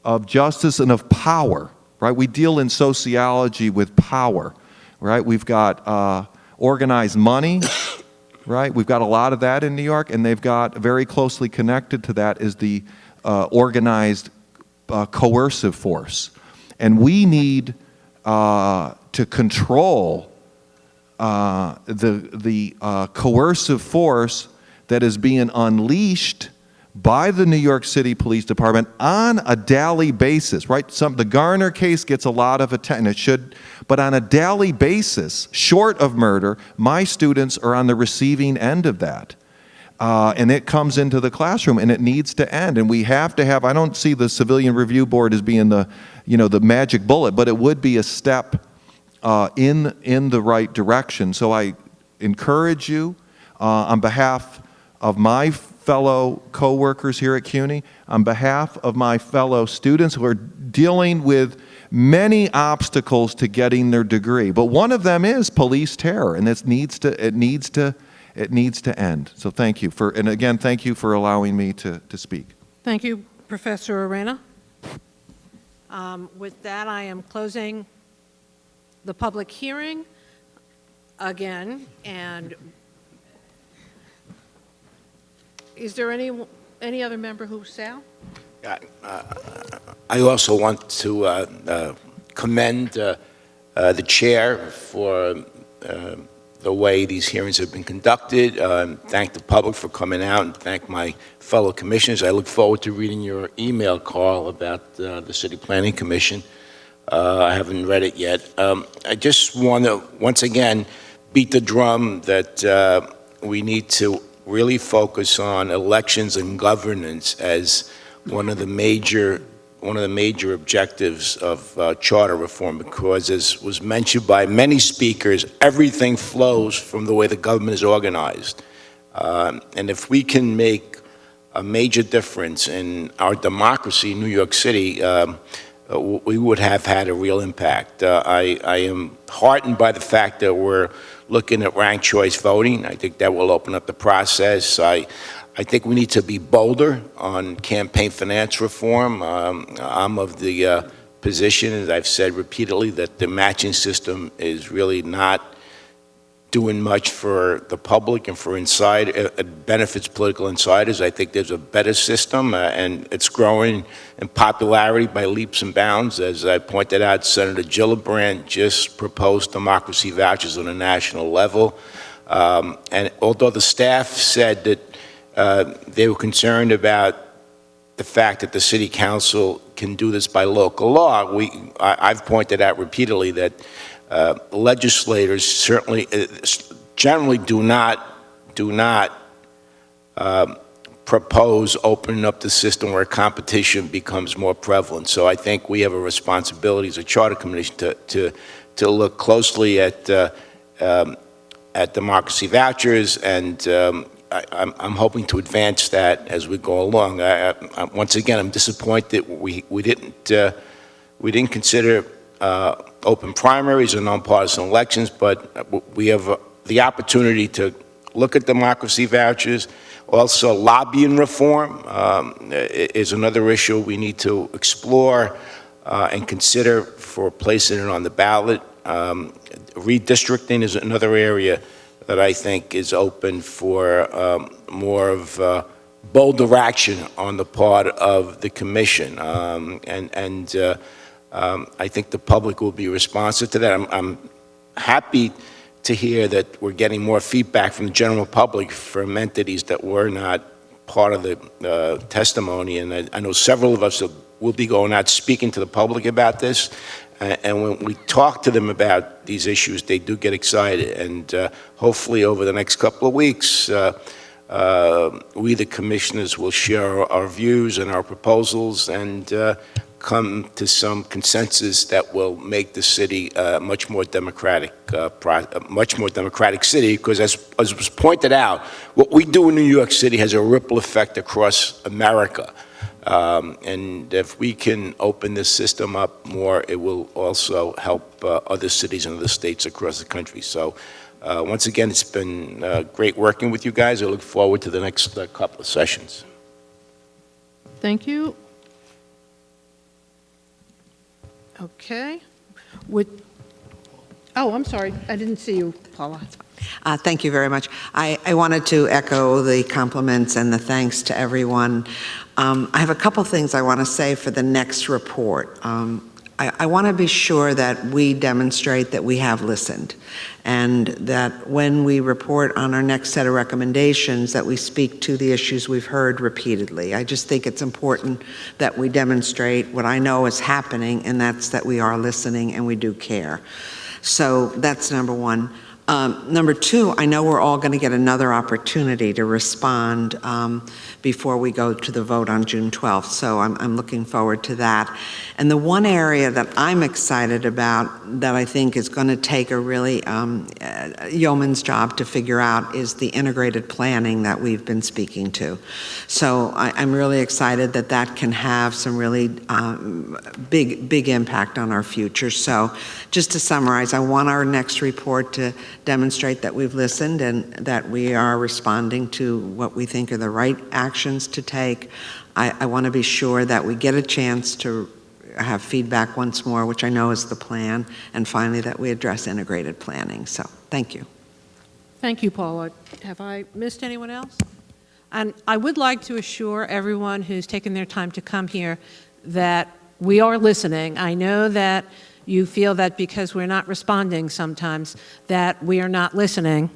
of justice and of power, right? We deal in sociology with power, right? We've got organized money, right? We've got a lot of that in New York, and they've got very closely connected to that is the organized coercive force. And we need to control the coercive force that is being unleashed by the New York City Police Department on a daily basis, right? The Garner case gets a lot of attention, it should, but on a daily basis, short of murder, my students are on the receiving end of that. And it comes into the classroom, and it needs to end. And we have to have, I don't see the Civilian Review Board as being the, the magic bullet, but it would be a step in the right direction. So I encourage you, on behalf of my fellow co-workers here at CUNY, on behalf of my fellow students who are dealing with many obstacles to getting their degree. But one of them is police terror, and it needs to end. So thank you and again, thank you for allowing me to speak.
Thank you, Professor Arena. With that, I am closing the public hearing again, and is there any other member Sal?
I also want to commend the chair for the way these hearings have been conducted, thank the public for coming out, and thank my fellow commissioners. I look forward to reading your email, Carl, about the City Planning Commission. I haven't read it yet. I just want to, once again, beat the drum that we need to really focus on elections and governance as one of the major objectives of charter reform, because, as was mentioned by many speakers, everything flows from the way the government is organized. And if we can make a major difference in our democracy in New York City, we would have had a real impact. I am heartened by the fact that we're looking at ranked choice voting. I think that will open up the process. I think we need to be bolder on campaign finance reform. I'm of the position, as I've said repeatedly, that the matching system is really not doing much for the public and for it benefits political insiders. I think there's a better system, and it's growing in popularity by leaps and bounds. As I pointed out, Senator Gillibrand just proposed democracy vouchers on a national level. And although the staff said that they were concerned about the fact that the city council can do this by local law, I've pointed out repeatedly that legislators generally do not propose opening up the system where competition becomes more prevalent. So I think we have a responsibility as a charter commission to look closely at democracy vouchers, and I'm hoping to advance that as we go along. Once again, I'm disappointed we didn't consider open primaries or nonpartisan elections, but we have the opportunity to look at democracy vouchers. Also, lobbying reform is another issue we need to explore and consider for placing it on the ballot. Redistricting is another area that I think is open for more of bolder action on the part of the commission, I think the public will be responsive to that. I'm happy to hear that we're getting more feedback from the general public from entities that were not part of the testimony, and I know several of us will be going out speaking to the public about this, and when we talk to them about these issues, they do get excited, and hopefully over the next couple of weeks, we, the commissioners, will share our views and our proposals and come to some consensus that will make the city a much more democratic city, because as was pointed out, what we do in New York City has a ripple effect across America. And if we can open this system up more, it will also help other cities and other states across the country. So once again, it's been great working with you guys. I look forward to the next couple of sessions.
Thank you. Okay. I'm sorry. I didn't see you, Paula.
Thank you very much. I wanted to echo the compliments and the thanks to everyone. I have a couple things I want to say for the next report. I want to be sure that we demonstrate that we have listened, and that when we report on our next set of recommendations, that we speak to the issues we've heard repeatedly. I just think it's important that we demonstrate what I know is happening, and that's that we are listening and we do care. So that's number one. Number two, I know we're all going to get another opportunity to respond before we go to the vote on June 12th, so I'm looking forward to that. And the one area that I'm excited about that I think is going to take a really yeoman's job to figure out is the integrated planning that we've been speaking to. So I'm really excited that that can have some really big impact on our future. So just to summarize, I want our next report to demonstrate that we've listened and that we are responding to what we think are the right actions to take. I want to be sure that we get a chance to have feedback once more, which I know is the plan, and finally that we address integrated planning. So thank you.
Thank you, Paula. Have I missed anyone else? And I would like to assure everyone who's taken their time to come here that we are listening. I know that you feel that because we're not responding sometimes that we are not listening.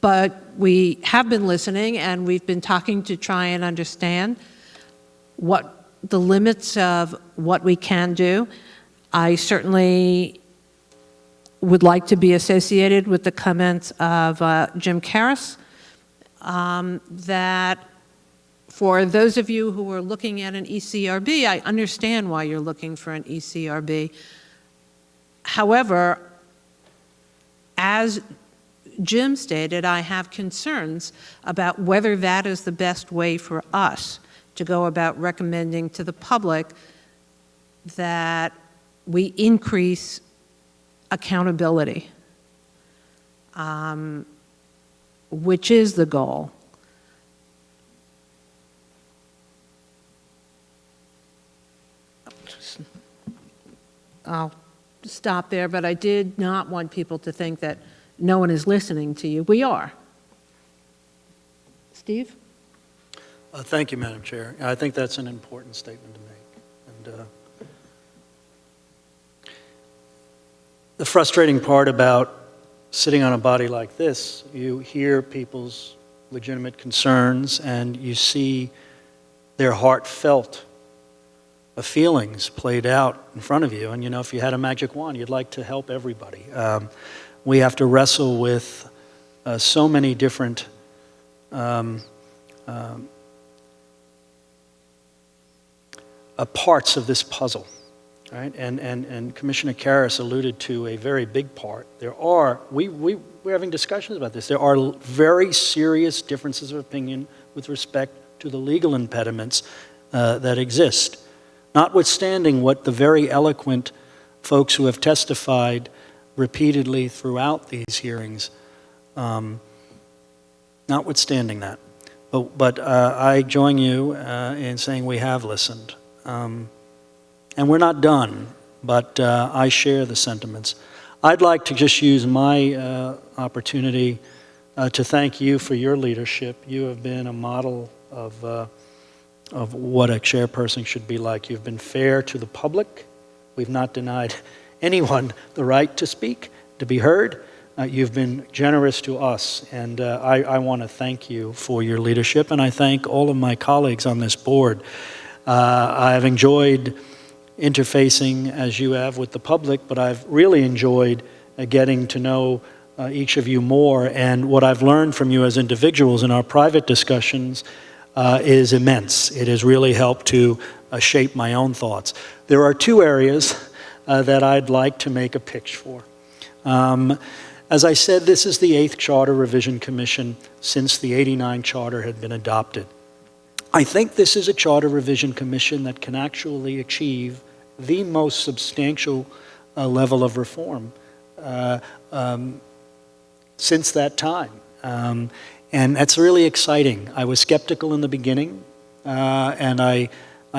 But we have been listening, and we've been talking to try and understand what the limits of what we can do. I certainly would like to be associated with the comments of Jim Karras, that for those of you who are looking at an ECRB, I understand why you're looking for an ECRB. However, as Jim stated, I have concerns about whether that is the best way for us to go about recommending to the public that we increase accountability, which is the goal. I'll stop there, but I did not want people to think that no one is listening to you. We are. Steve?
Thank you, Madam Chair. I think that's an important statement to make. And the frustrating part about sitting on a body like this, you hear people's legitimate concerns and you see their heartfelt feelings played out in front of you. And you know, if you had a magic wand, you'd like to help everybody. We have to wrestle with so many different parts of this puzzle, right? And Commissioner Karras alluded to a very big part. We're having discussions about this. There are very serious differences of opinion with respect to the legal impediments that exist. Notwithstanding what the very eloquent folks who have testified repeatedly throughout these hearings, notwithstanding that. But I join you in saying we have listened. And we're not done, but I share the sentiments. I'd like to just use my opportunity to thank you for your leadership. You have been a model of what a chairperson should be like. You've been fair to the public. We've not denied anyone the right to speak, to be heard. You've been generous to us, and I want to thank you for your leadership, and I thank all of my colleagues on this board. I have enjoyed interfacing, as you have, with the public, but I've really enjoyed getting to know each of you more, and what I've learned from you as individuals in our private discussions is immense. It has really helped to shape my own thoughts. There are two areas that I'd like to make a pitch for. As I said, this is the 8th Charter Revision Commission since the '89 Charter had been adopted. I think this is a Charter Revision Commission that can actually achieve the most substantial level of reform since that time. And that's really exciting. I was skeptical in the beginning, and I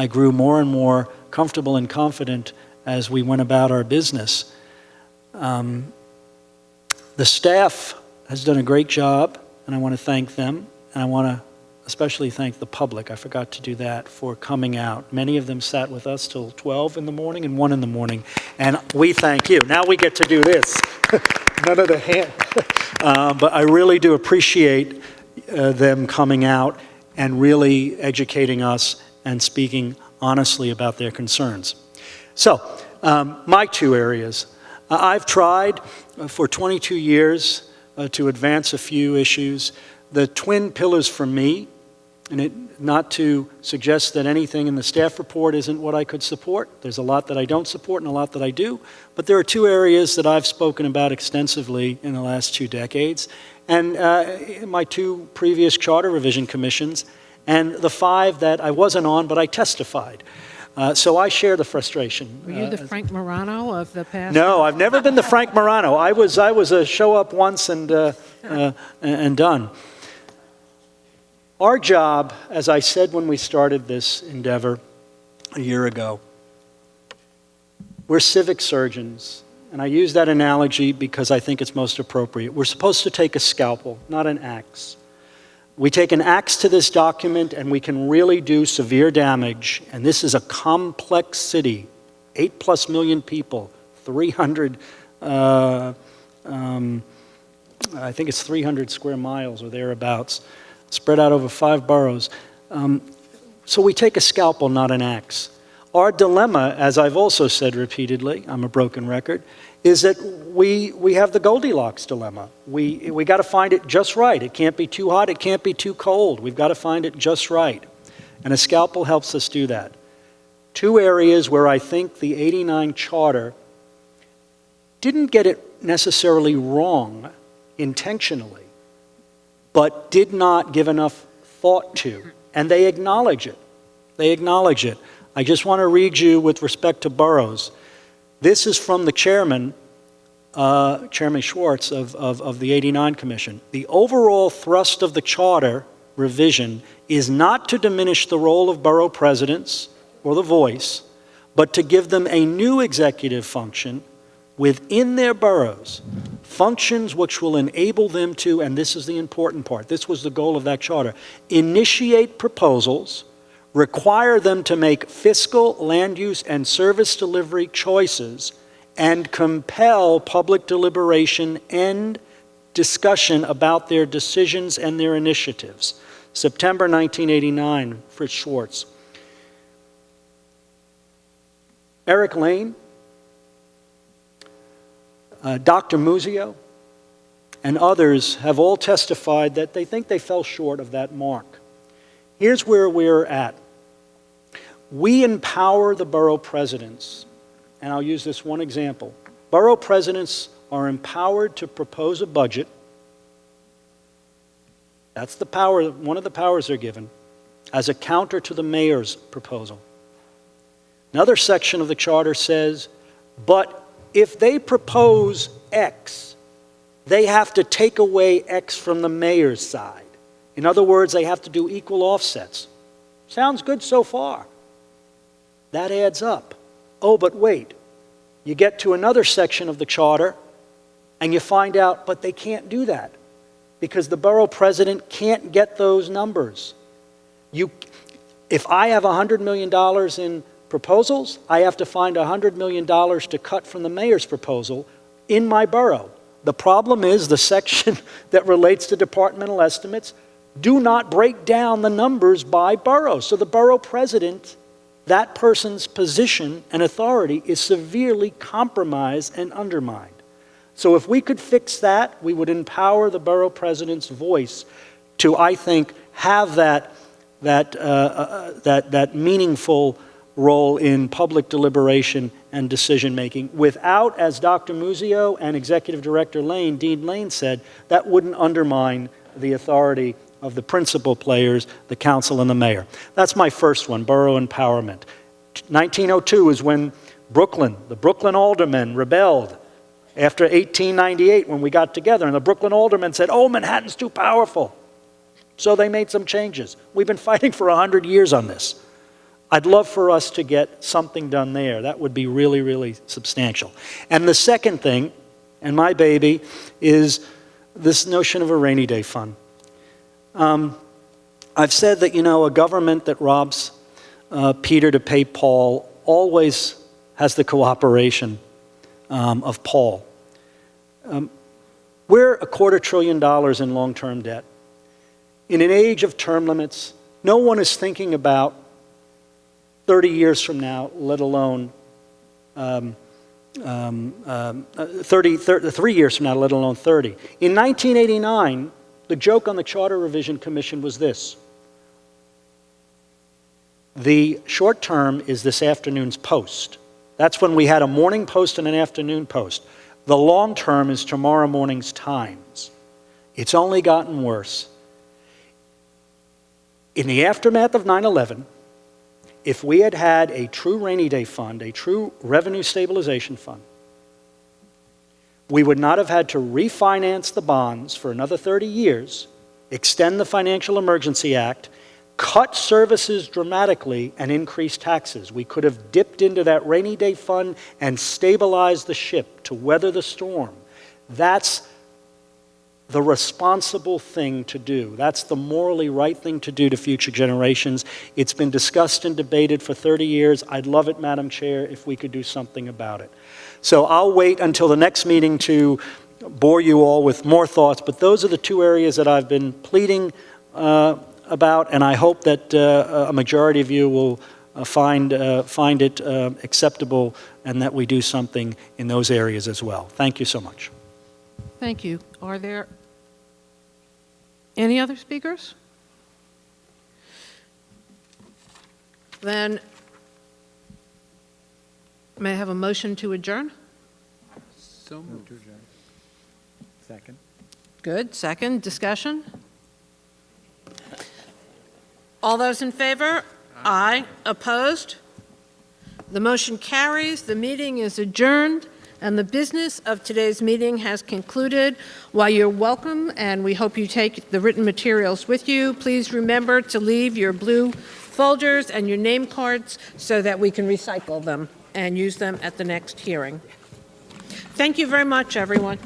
grew more and more comfortable and confident as we went about our business. The staff has done a great job, and I want to thank them, and I want to especially thank the public. I forgot to do that, for coming out. Many of them sat with us till 12 in the morning and 1 in the morning, and we thank you. Now we get to do this. None of the hand. But I really do appreciate them coming out and really educating us and speaking honestly about their concerns. So, my 2 areas. I've tried for 22 years to advance a few issues. The twin pillars for me, and not to suggest that anything in the staff report isn't what I could support. There's a lot that I don't support and a lot that I do. But there are 2 areas that I've spoken about extensively in the last 2 decades. And my 2 previous charter revision commissions, and the 5 that I wasn't on, but I testified. So I share the frustration.
Were you the Frank Morano of the past?
No, I've never been the Frank Morano. I was a show up once and done. Our job, as I said when we started this endeavor a year ago, we're civic surgeons. And I use that analogy because I think it's most appropriate. We're supposed to take a scalpel, not an axe. We take an axe to this document and we can really do severe damage. And this is a complex city, 8+ million people, 300, I think it's 300 square miles or thereabouts, spread out over 5 boroughs. So we take a scalpel, not an axe. Our dilemma, as I've also said repeatedly, I'm a broken record, is that we have the Goldilocks dilemma. We got to find it just right. It can't be too hot, it can't be too cold. We've got to find it just right. And a scalpel helps us do that. 2 areas where I think the '89 charter didn't get it necessarily wrong intentionally, but did not give enough thought to. And they acknowledge it. They acknowledge it. I just want to read you with respect to boroughs. This is from the chairman, Chairman Schwartz of the '89 Commission. The overall thrust of the charter revision is not to diminish the role of borough presidents or the voice, but to give them a new executive function within their boroughs, functions which will enable them to, and this is the important part, this was the goal of that charter, initiate proposals, require them to make fiscal, land use, and service delivery choices, and compel public deliberation and discussion about their decisions and their initiatives. September 1989, Fritz Schwartz. Eric Lane, Dr. Muzio, and others have all testified that they think they fell short of that mark. Here's where we're at. We empower the borough presidents, and I'll use this one example. Borough presidents are empowered to propose a budget. That's the power, one of the powers they're given, as a counter to the mayor's proposal. Another section of the charter says, but if they propose X, they have to take away X from the mayor's side. In other words, they have to do equal offsets. Sounds good so far. That adds up. Oh, but wait. You get to another section of the charter and you find out, but they can't do that because the borough president can't get those numbers. If I have $100 million in proposals, I have to find $100 million to cut from the mayor's proposal in my borough. The problem is the section that relates to departmental estimates do not break down the numbers by borough. So the borough president, that person's position and authority is severely compromised and undermined. So if we could fix that, we would empower the borough president's voice to, I think, have that meaningful role in public deliberation and decision-making without, as Dr. Muzio and Executive Director Lane, Dean Lane said, that wouldn't undermine the authority of the principal players, the council and the mayor. That's my first one, borough empowerment. 1902 is when the Brooklyn aldermen rebelled after 1898 when we got together, and the Brooklyn aldermen said, oh, Manhattan's too powerful. So they made some changes. We've been fighting for 100 years on this. I'd love for us to get something done there. That would be really, really substantial. And the second thing, and my baby, is this notion of a rainy day fund. I've said that, a government that robs Peter to pay Paul always has the cooperation of Paul. We're $250 billion in long-term debt. In an age of term limits, no one is thinking about 30 years from now, let alone 3 years from now, let alone 30. In 1989, the joke on the Charter Revision Commission was this: the short term is this afternoon's Post. That's when we had a morning Post and an afternoon Post. The long term is tomorrow morning's Times. It's only gotten worse. In the aftermath of 9/11, if we had had a true rainy day fund, a true revenue stabilization fund, we would not have had to refinance the bonds for another 30 years, extend the Financial Emergency Act, cut services dramatically, and increase taxes. We could have dipped into that rainy day fund and stabilized the ship to weather the storm. That's the responsible thing to do. That's the morally right thing to do to future generations. It's been discussed and debated for 30 years. I'd love it, Madam Chair, if we could do something about it. So I'll wait until the next meeting to bore you all with more thoughts, but those are the two areas that I've been pleading about, and I hope that a majority of you will find it acceptable and that we do something in those areas as well. Thank you so much.
Thank you. Are there any other speakers? Then, may I have a motion to adjourn?
So moved.
Second.
Good. Second. Discussion? All those in favor? Aye. Opposed? The motion carries. The meeting is adjourned, and the business of today's meeting has concluded. While you're welcome, and we hope you take the written materials with you, please remember to leave your blue folders and your name cards so that we can recycle them and use them at the next hearing. Thank you very much, everyone.